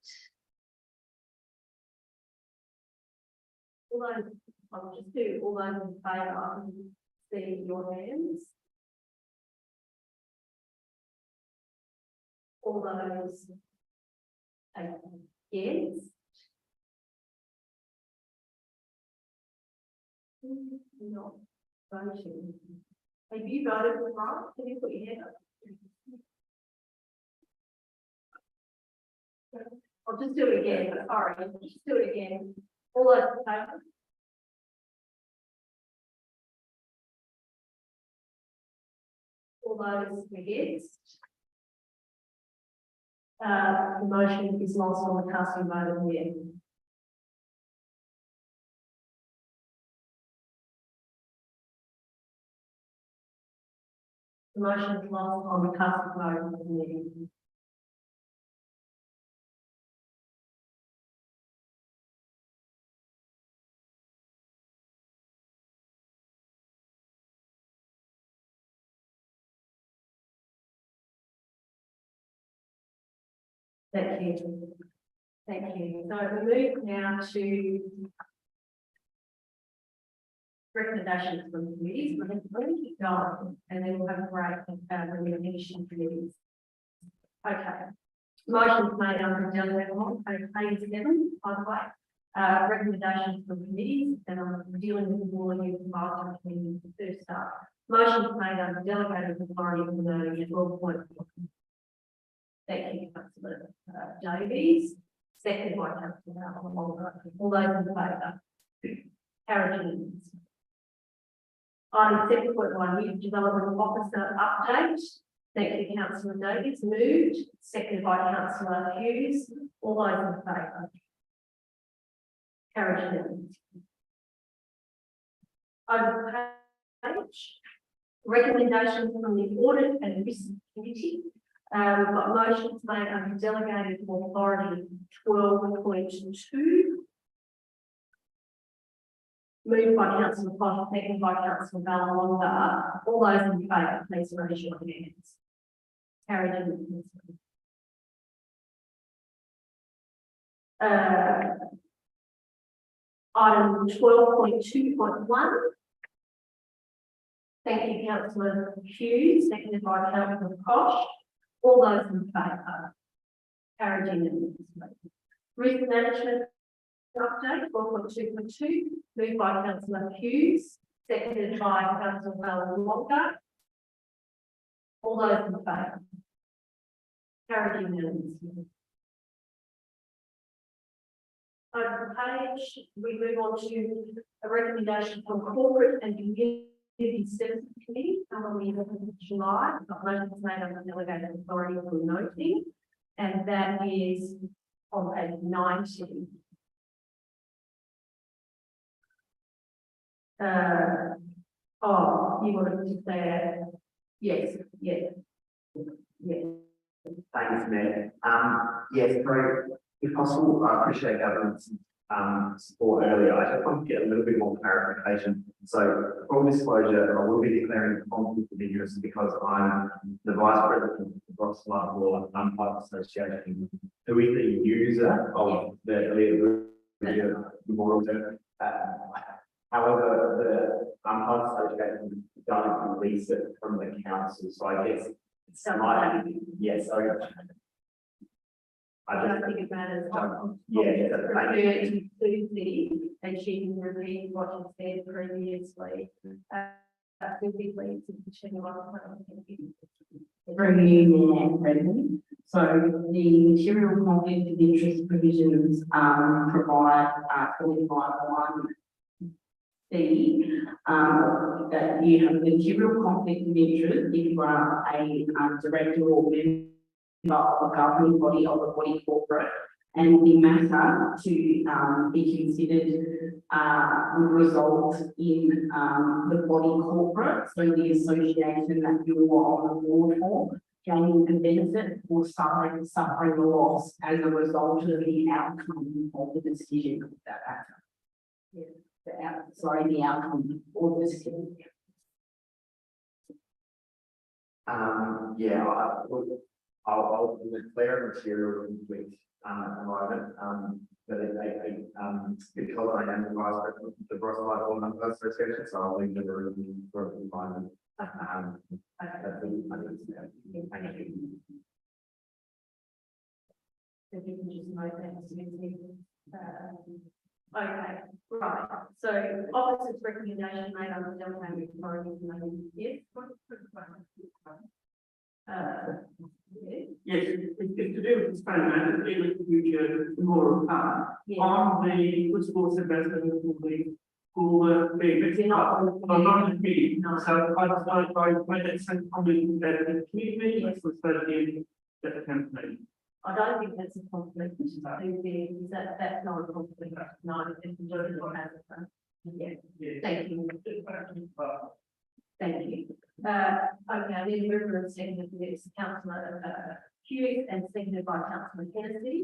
All those, I'll just do all those in favour, see your hands. All those against? Not voting. Have you voted for right? Can you put your hand up? I'll just do it again. Sorry, I'll just do it again. All those in favour? All those against? The motion is lost on the casting vote of the end. The motion is lost on the casting vote of the meeting. Thank you. Thank you. So we move now to recommendations from committees. We're going to keep going and then we'll have a break when we finish in committees. Okay. Motions made under delegate law, page 7, by the way. Recommendations from committees, and I'm dealing with the law you provided between the first up. Motions made under delegated authority from the 12.4. Thank you, Councillor Davies. Second by Councillor Malcolm. All those in favour? Carried. Item 7.1, Youth Development Officer update. Thank you, Councillor Davies. Moved. Seconded by Councillor Hughes. All those in favour? Carried. Item page Recommendations from the Audit and Risk Committee. We've got motions made under delegated authority 12.2. Moved by councillor Potter, seconded by councillor Ballawonga. All those in favour, please raise your hands. Carried unanimously. Item 12.2.1. Thank you, councillor Hughes, seconded by councillor Koch. All those in favour. Carried unanimously. Risk management update 12.2.2, moved by councillor Hughes, seconded by councillor Ballawonga. All those in favour. Carried unanimously. Over the page, we move on to a recommendation from Corporate and Community Services Committee on the 11th of July. Got motions made under delegated authority for noting, and that is on page 90. You wanted to declare, yes, yes, yes. Thanks, Mayor. Yes, very, if possible, I appreciate government's support earlier. I just want to get a little bit more clarification. So, full disclosure, I will be declaring a conflict of interest because I'm the Vice President of the Ross Law Umpire Association, who is the user of the Memorial Day. However, the Umpire Association don't release it from the council, so I guess it's like, yes, so I don't think it matters. Yeah, Refer to Susie, and she can repeat what she said previously. Physically, Through you, Mayor Redmond. So the material conflict of interest provisions provide 45(1) that you have material conflict of interest if you are a director or member of a governing body of a body corporate, and the matter to be considered would result in the body corporate, so the association that you are on the board for, gaining the benefit or suffering the loss as a result of the outcome of the decision of that matter. Yeah. The outcome of the decision. Yeah, I'll declare material conflict at the moment, but because I am the Vice President of the Ross Law Umpire Association, so I'll leave the room for the moment. If you can just note that, Susie. Okay, right, so officer's recommendation made on the delegated authority, yes. Yes, it's to do with the span matter, it was the future Memorial Park. On the sports investment for the it's not on the committee. So I made that same comment that the committee was referred in the campaign. I don't think that's a conflict. That's not a conflict. No, it's yeah. Thank you. Thank you. Okay, then mover and seconded is councillor Hughes and seconded by councillor Kennedy.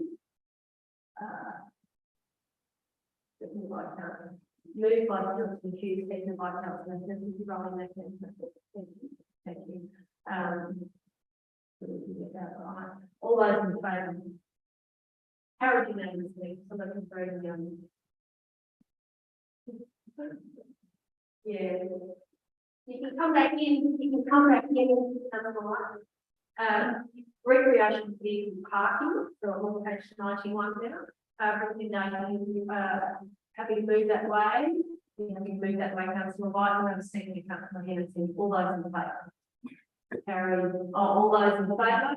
Moved by councillor Hughes, seconded by councillor Kennedy. Thank you. All those in favour? Carried unanimously. Somebody voting young. Yeah. You can come back in. Recreation vehicle parking, so I'm on page 91 now. Happy to move that way. Happy to move that way, councillor White. We have a second, councillor Henderson. All those in favour? Carried. All those in favour?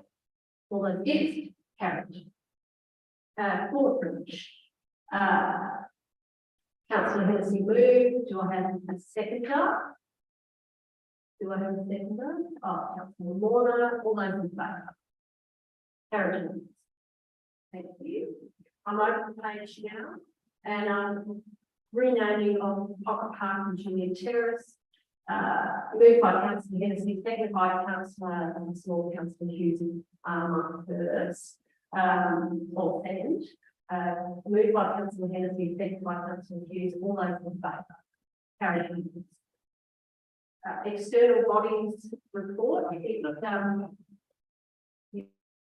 All those against? Carried. Courtbridge. Councillor Henderson moved. Do I have a seconder? Do I have a seconder? Councillor Lorna. All those in favour? Carried. Thank you. I'm over the page now, and renaming of Pocket Park and Julia Terrace. Moved by councillor Hennessy, seconded by councillor Small, councillor Hughes, first, or second. Moved by councillor Hennessy, seconded by councillor Hughes, all those in favour. Carried. External bodies report,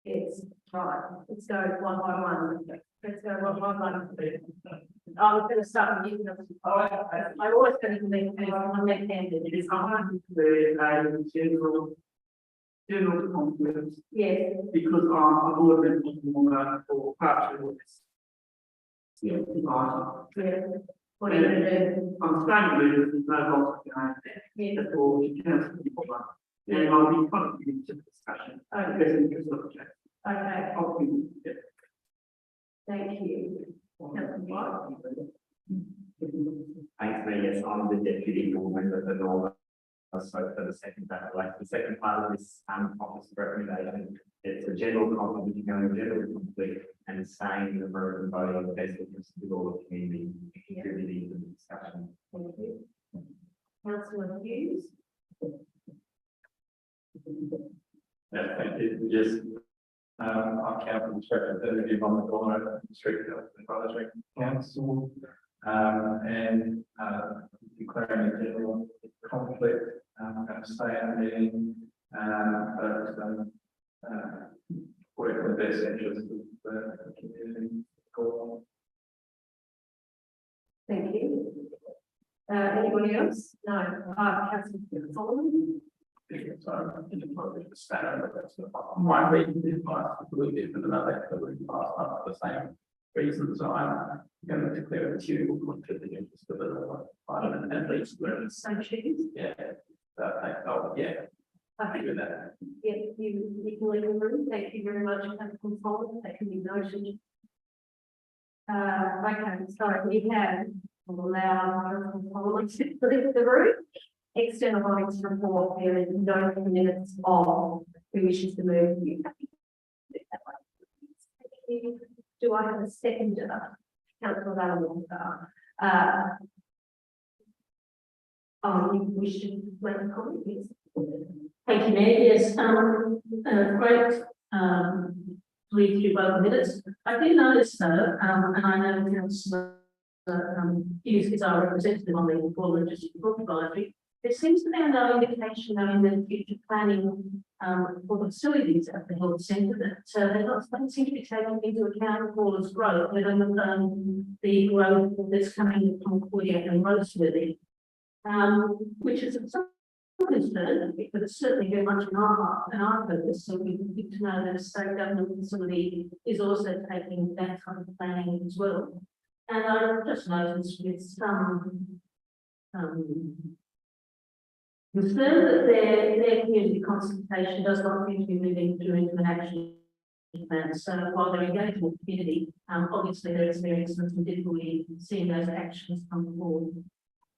yes, right, let's go one by one. Let's go one by one. I was going to start with you. I'm always going to make I'm left-handed. It is general conflict. Yes. Because I've already been for part of this. Yeah. Yeah. What are you going to do? I'm staying with there's no loss behind it. Yeah. Therefore, you can't people like. And I'll be contributing to the discussion. Okay. Okay. Okay. Thank you. Councillor White. Thanks, Mayor. Yes, I'm the deputy board member for Northern. So for the second part, like the second part of this office recommendation, it's a general conflict, general conflict and staying in the room and voting the best interest of all the community, contributing to the discussion. Thank you. Councillor Hughes. Yeah, thank you. Just, I'm council's representative on the Gorno District Advisory Council, and declaring a general conflict. I'm going to stay at the meeting, but work in the best interest of the community. Thank you. Anybody else? No. Councillor Solomon. So I didn't probably understand, but that's my reason is completely different than another, the same reasons. I'm going to declare a material conflict of interest for the Parliament and least where it's. So choose. Yeah. Yeah. Happy with that. Yeah, you can leave the room. Thank you very much, Councillor Solomon. That can be noted. Okay, so we have allowed Councillor Solomon to leave the room. External bodies report, there is no minutes of who wishes to move. Do I have a second? Councillor Valentine. You wish to make a comment? Yes. Thank you, Mayor. Yes, great. Please do both minutes. I do notice though, and I know Councillor Hughes is our representative on the Gorno District Advisory. There seems to be no indication though in the future planning for the facilities at the health centre that they don't seem to be taking into account all this growth, let alone the growth that's coming from Concordia and Roseworthy, which is of some concern, but it's certainly very much in our purpose. So we need to know that a state government facility is also taking that kind of planning as well. And I just noticed with some concern that their community consultation does not seem to be moving through into an action plan. So while they're engaging with the community, obviously they're experiencing some difficulty seeing those actions come forward.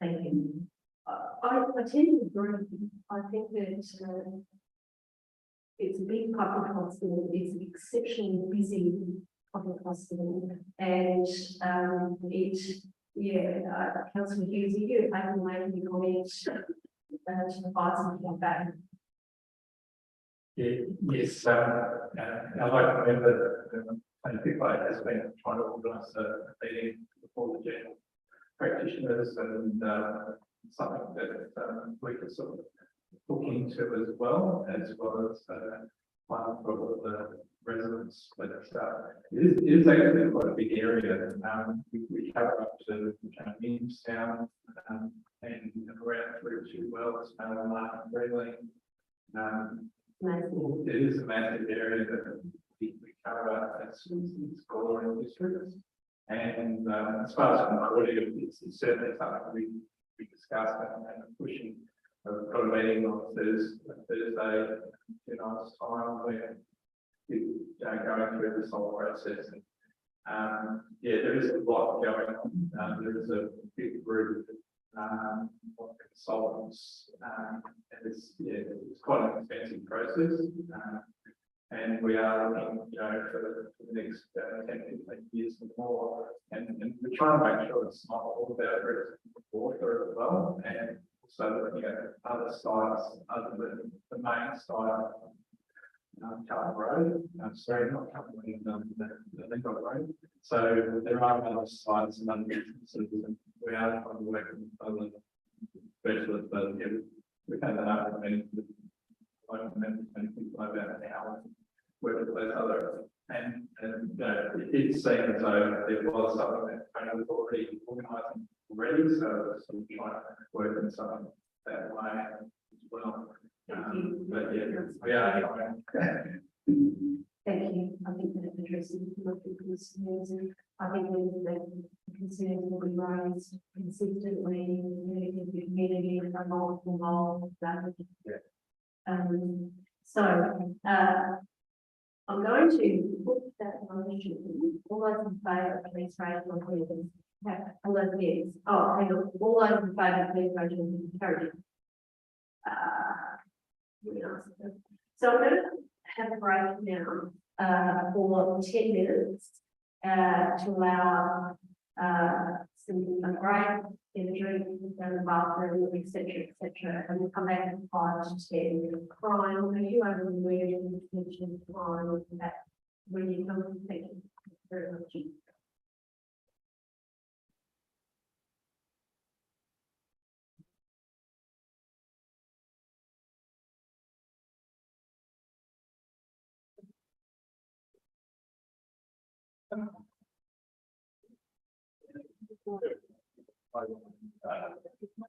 Thank you. I tend to agree. I think that it's a big public hospital. It's an exceptionally busy public hospital, and Councillor Hughes, you able to make any comments to provide something back? Yes, I'd like to remember that PFI has been trying to organise a meeting before the general practitioners and something that we could sort of look into as well as one for the residents. But it is actually quite a big area. We cover up to Williamstown and around through to Wells, Martin, Breedley. It is a massive area that we cover as Gorno districts. And as far as Concordia, it's certainly something we discussed and pushing. We've got a meeting on Thursday, 2 nights' time, where we going through this whole process. And there is a lot going on. There is a big group of consultants, and it's quite an expensive process. And we are looking, for the next 10, 15 years or more. And we're trying to make sure it's not all about water as well. And also looking at other sites other than the main site. Cutler Road, sorry, not Cutler, the Lincoln Road. So there are other sites and other businesses, and we are trying to work with other specialists, but yeah, we've had that argument with local members and people about how work with those other, and you know, it did seem as though there was something that kind of already organising already, so we're trying to work in something that way as well. But yeah, we are trying. Thank you. I think that addresses some of the concerns, and I think the concerns will be raised consistently in the community and multiple roles. I'm going to put that motion. All those in favour, please raise your hand. All those against. Oh, hang on. All those in favour, please raise your hand. Carried. So I'm going to have a break now for 10 minutes to allow some a break in the drink and the bathroom, etc., and we'll come back at 5 to 10. Crime, are you able to move and mention crime that when you come? Thank you very much.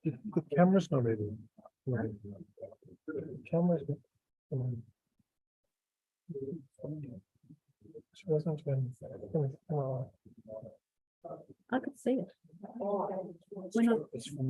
The camera's not ready. Camera's not. She wasn't when. I could see it. It's from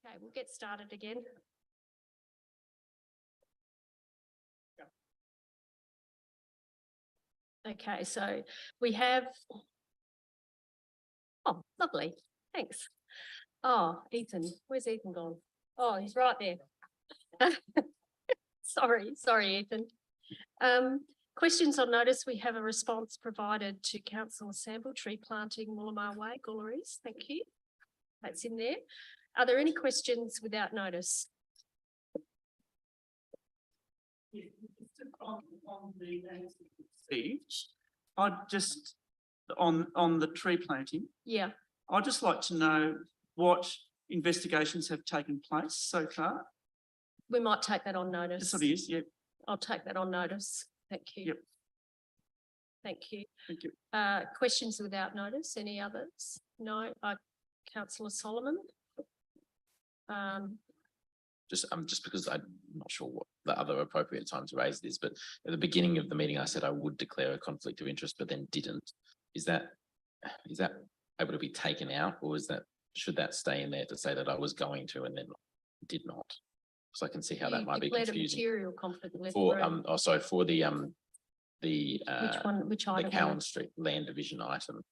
Okay, we'll get started again. Okay, so we have. Oh, lovely, thanks. Oh, Ethan, where's Ethan gone? Oh, he's right there. Sorry, Ethan. Questions on notice. We have a response provided to Councillor Sample, tree planting, Mullamar Way, Gulleries. Thank you. That's in there. Are there any questions without notice? I'd just, on the tree planting, Yeah, I'd just like to know what investigations have taken place so far. we might take that on notice. That's what it is, yeah. I'll take that on notice. Thank you. Yep. Thank you. Thank you. Questions without notice? Any others? No. Councillor Solomon? Just because I'm not sure what the other appropriate time to raise this, but at the beginning of the meeting, I said I would declare a conflict of interest, but then didn't. Is that able to be taken out, or should that stay in there to say that I was going to and then did not? So I can see how that You might be declared a confusing. material conflict of For interest. for the Which item? Cowan Street land division item.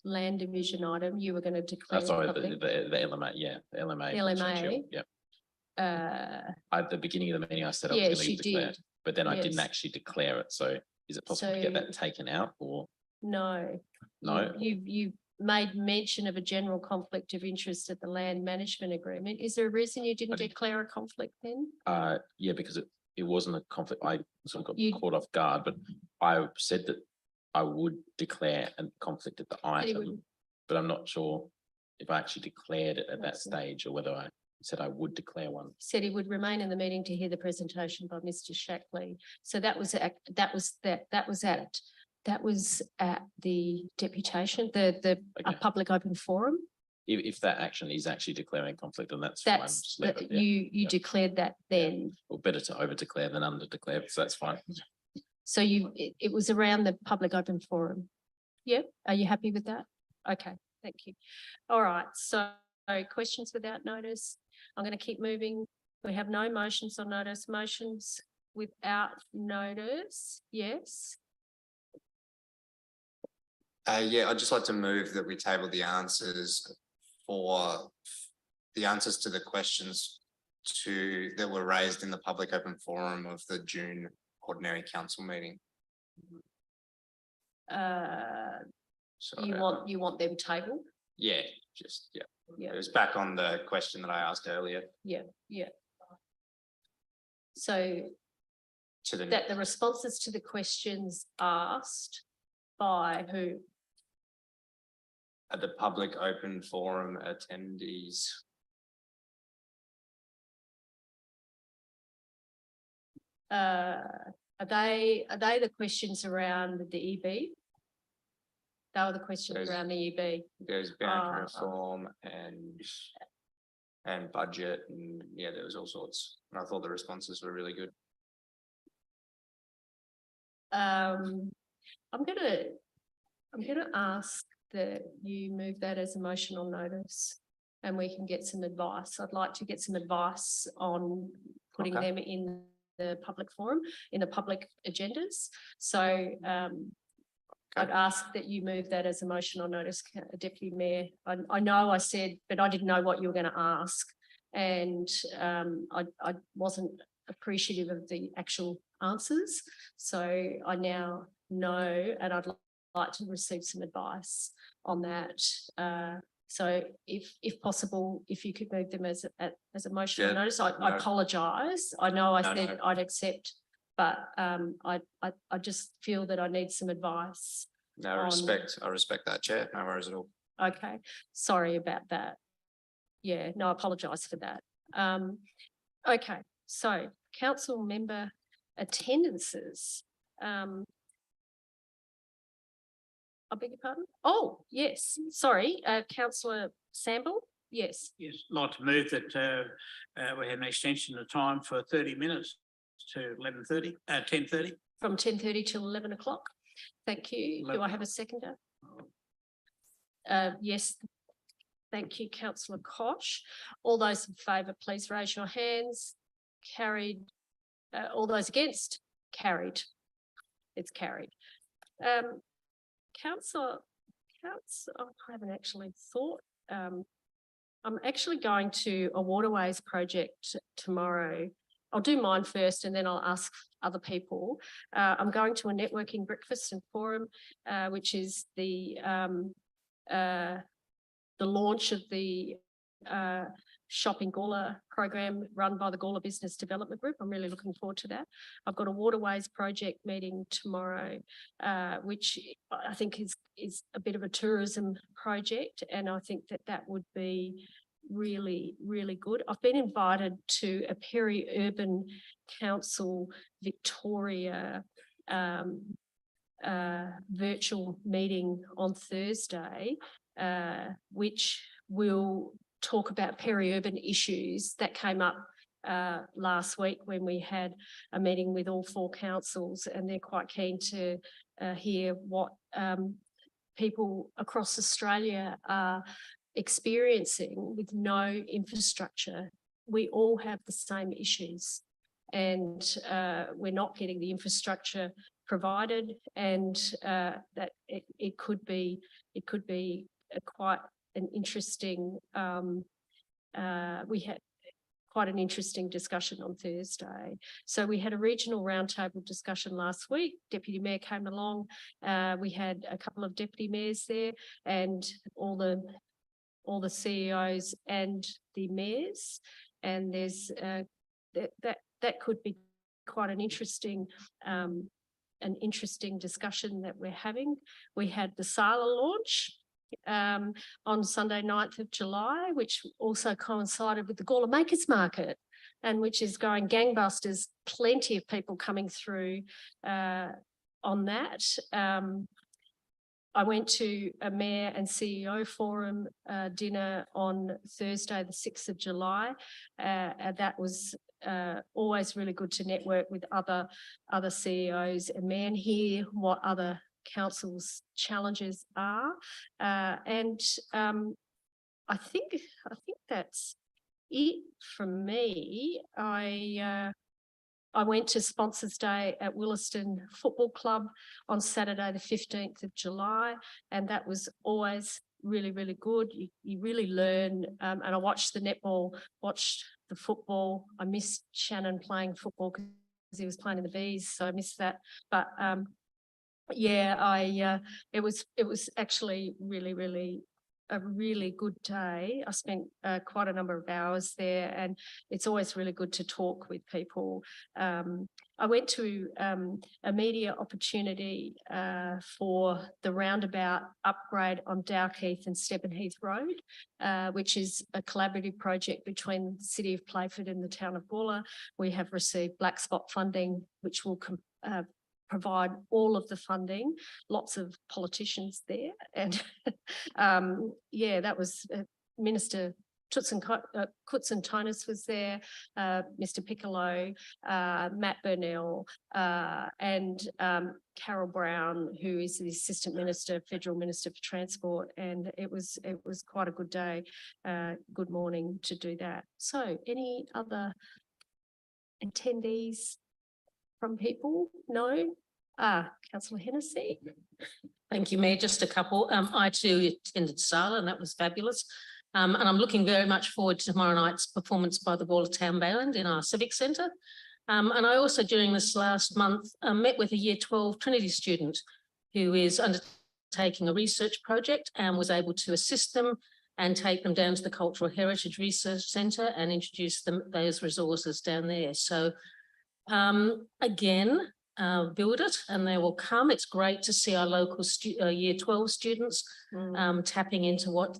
Land division item, you were going to declare. Sorry, something. the LMA, yeah, the LMA. LMA. Yeah. Uh, At the beginning of the meeting, I said I was yes, going to you declare, did. but then I didn't Yes. actually declare it. So is it possible to get So- that taken out or No. no? You made mention of a general conflict of interest at the land management agreement. Is there a reason you didn't declare a conflict then? Yeah, because it wasn't a conflict. I sort of You- got caught off guard, but I said that I would declare a conflict at the you item, would- but I'm not sure if I actually declared it at that That's it. stage or whether I said I would declare one. Said he would remain in the meeting to hear the presentation by Mr. Shackley. So that was at the deputation, the Okay. public open forum. If that action is actually declaring conflict, then that's fine. That's, Just leave it, yeah. you declared that then. Or better to over declare than under declare, so that's fine. So it was around the public open forum. Yep. Are you happy with that? Okay, thank you. All right, so questions without notice. I'm going to keep moving. We have no motions on notice. Motions without notice. Yes. Yeah, I'd just like to move that we table the answers to the questions that were raised in the public open forum of the June ordinary council meeting. So, You want them tabled? Yeah, Yeah. It was back on the question that I asked earlier Yeah. So to the. that the responses to the questions asked by who? At the public open forum attendees. Are they the questions around the EB? They were the questions Those- around the EB. There's boundary reform and budget and yeah, there was all sorts. And I thought the responses were really good. I'm gonna ask that you move that as a motion on notice and we can get some advice. I'd like to get some advice on putting Okay. them in the public forum, in the public agendas. So I'd ask that you move that as a motion on notice, Deputy Mayor. I know I said, but I didn't know what you were going to ask. And I wasn't appreciative of the actual answers. So I now know, and I'd like to receive some advice on that. So if possible, if you could move them as a motion on Yeah, notice, I no. apologise. I know I No, said no. I'd accept, but I just feel that I need some advice. No, I respect that, Chair. No worries at all. Okay, sorry about that. Yeah, no, I apologise for that. Okay, so council member attendances. I beg your pardon? Oh, yes, sorry, councillor Sample, yes. Yes, like to move that we have an extension of time for 30 minutes to 10:30. From 10:30 till 11 o'clock. Thank you. Do I have a seconder? Yes, Thank you, councillor Koch. All those in favour, please raise your hands. Carried. All those against? Carried. It's carried. Councillor, I haven't actually thought. I'm actually going to a waterways project tomorrow. I'll do mine first and then I'll ask other people. I'm going to a networking breakfast and forum, which is the launch of the Shop in Gawler program run by the Gawler Business Development Group. I'm really looking forward to that. I've got a waterways project meeting tomorrow, which I think is a bit of a tourism project, and I think that would be really, really good. I've been invited to a Peri-Urban Council Victoria virtual meeting on Thursday, which will talk about peri-urban issues that came up last week when we had a meeting with all 4 councils, and they're quite keen to hear what people across Australia are experiencing with no infrastructure. We all have the same issues, and we're not getting the infrastructure provided, and that it could be quite an interesting. We had quite an interesting discussion on Thursday. So we had a regional roundtable discussion last week. Deputy Mayor came along. We had a couple of deputy mayors there, and all the CEOs and the mayors. And there's that could be quite an interesting discussion that we're having. We had the Sala launch on Sunday, 9th of July, which also coincided with the Gawler Makers Market, and which is going gangbusters. Plenty of people coming through on that. I went to a Mayor and CEO Forum dinner on Thursday, the 6th of July. That was always really good to network with other CEOs and hear what other council's challenges are, and I think that's it from me. I went to Sponsors Day at Williston Football Club on Saturday the 15th of July, and that was always really, really good. You really learn, and I watched the netball, watched the football. I missed Shannon playing football because he was playing in the Bees, so I missed that. But yeah, it was actually really a really good day. I spent quite a number of hours there, and it's always really good to talk with people. I went to a media opportunity for the roundabout upgrade on Dalkeith and Stepenheath Road, which is a collaborative project between the City of Playford and the town of Gawler. We have received Black Spot funding, which will provide all of the funding. Lots of politicians there, and yeah, that was Minister Koutsantonis was there, Mr. Piccolo, Matt Burnell, and Carol Brown, who is the Assistant Minister, Federal Minister for Transport, and it was quite a good day, good morning to do that. So, any other attendees from people? No? Councillor Hennessy. Thank you, Mayor. Just a couple. I too attended Sala, and that was fabulous. And I'm looking very much forward to tomorrow night's performance by the Gawler Town Band in our Civic Centre. And I also, during this last month, met with a Year 12 Trinity student who is undertaking a research project and was able to assist them and take them down to the Cultural Heritage Research Centre and introduce them those resources down there. So again, build it and they will come. It's great to see our local Year 12 students tapping into what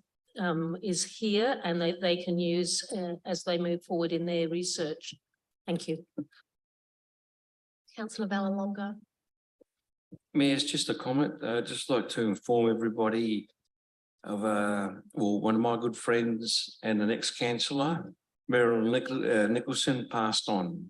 is here, and they can use as they move forward in their research. Thank you. Councillor Vallelonga. Mayor, it's just a comment. I'd just like to inform everybody of one of my good friends and an ex-councillor, Meryl Nicholson, passed on.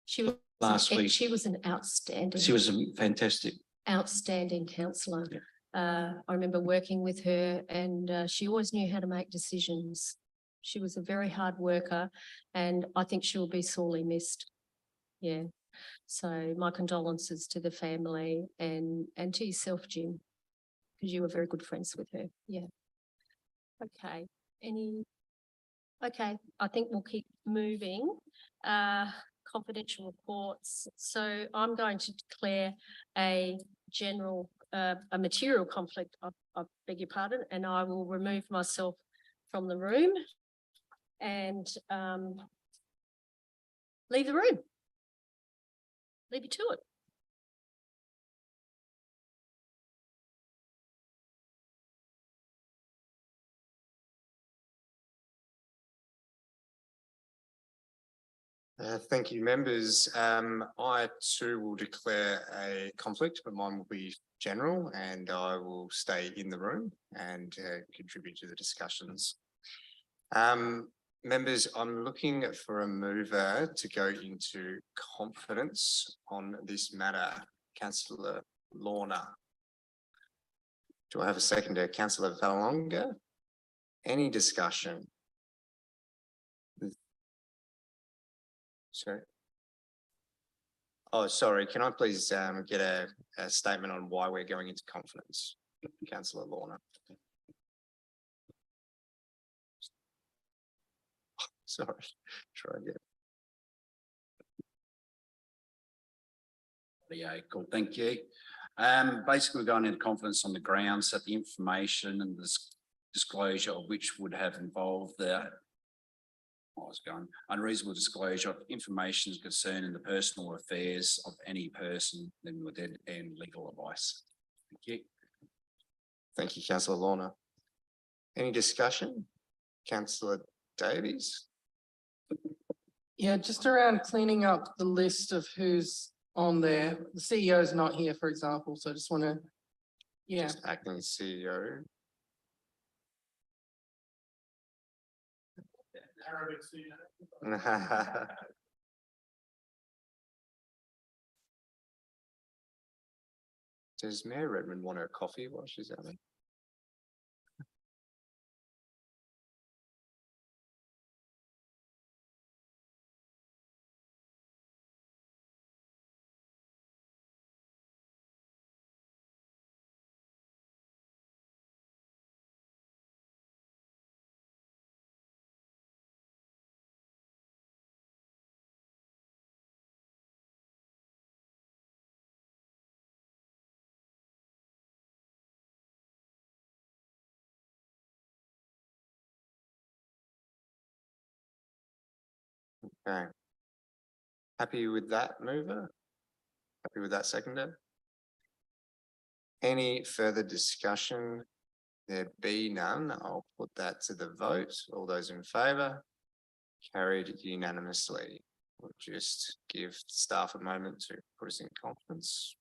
She was last week. She was an outstanding. She was a fantastic. Outstanding councillor. Yeah. I remember working with her and she always knew how to make decisions. She was a very hard worker and I think she will be sorely missed. Yeah. So my condolences to the family and to yourself, Jim, because you were very good friends with her. Yeah. Okay. Okay, I think we'll keep moving. Confidential reports. So I'm going to declare a general, a material conflict, I beg your pardon, and I will remove myself from the room and leave the room. Leave you to it. Thank you, members. I too will declare a conflict, but mine will be general and I will stay in the room and contribute to the discussions. Members, I'm looking for a mover to go into confidence on this matter. Councillor Lorna. Do I have a seconder? Councillor Vallelonga? Any discussion? Sorry. Oh, sorry. Can I please get a statement on why we're going into confidence? Councillor Lorna. Sorry. Try again. Yeah, cool. Thank you. Basically, we're going into confidence on the grounds that the information and this disclosure of which would have involved the unreasonable disclosure of information concerning the personal affairs of any person living with it and legal advice. Thank you. Thank you, Councillor Lorna. Any discussion? Councillor Davies? Yeah, just around cleaning up the list of who's on there. The CEO is not here, for example, so I just want to, yeah. Just acting CEO. Does Mayor Redmond want her coffee while she's out there? Okay. Happy with that mover? Happy with that seconder? Any further discussion? There be none. I'll put that to the vote. All those in favour? Carried unanimously. We'll just give staff a moment to put us in confidence.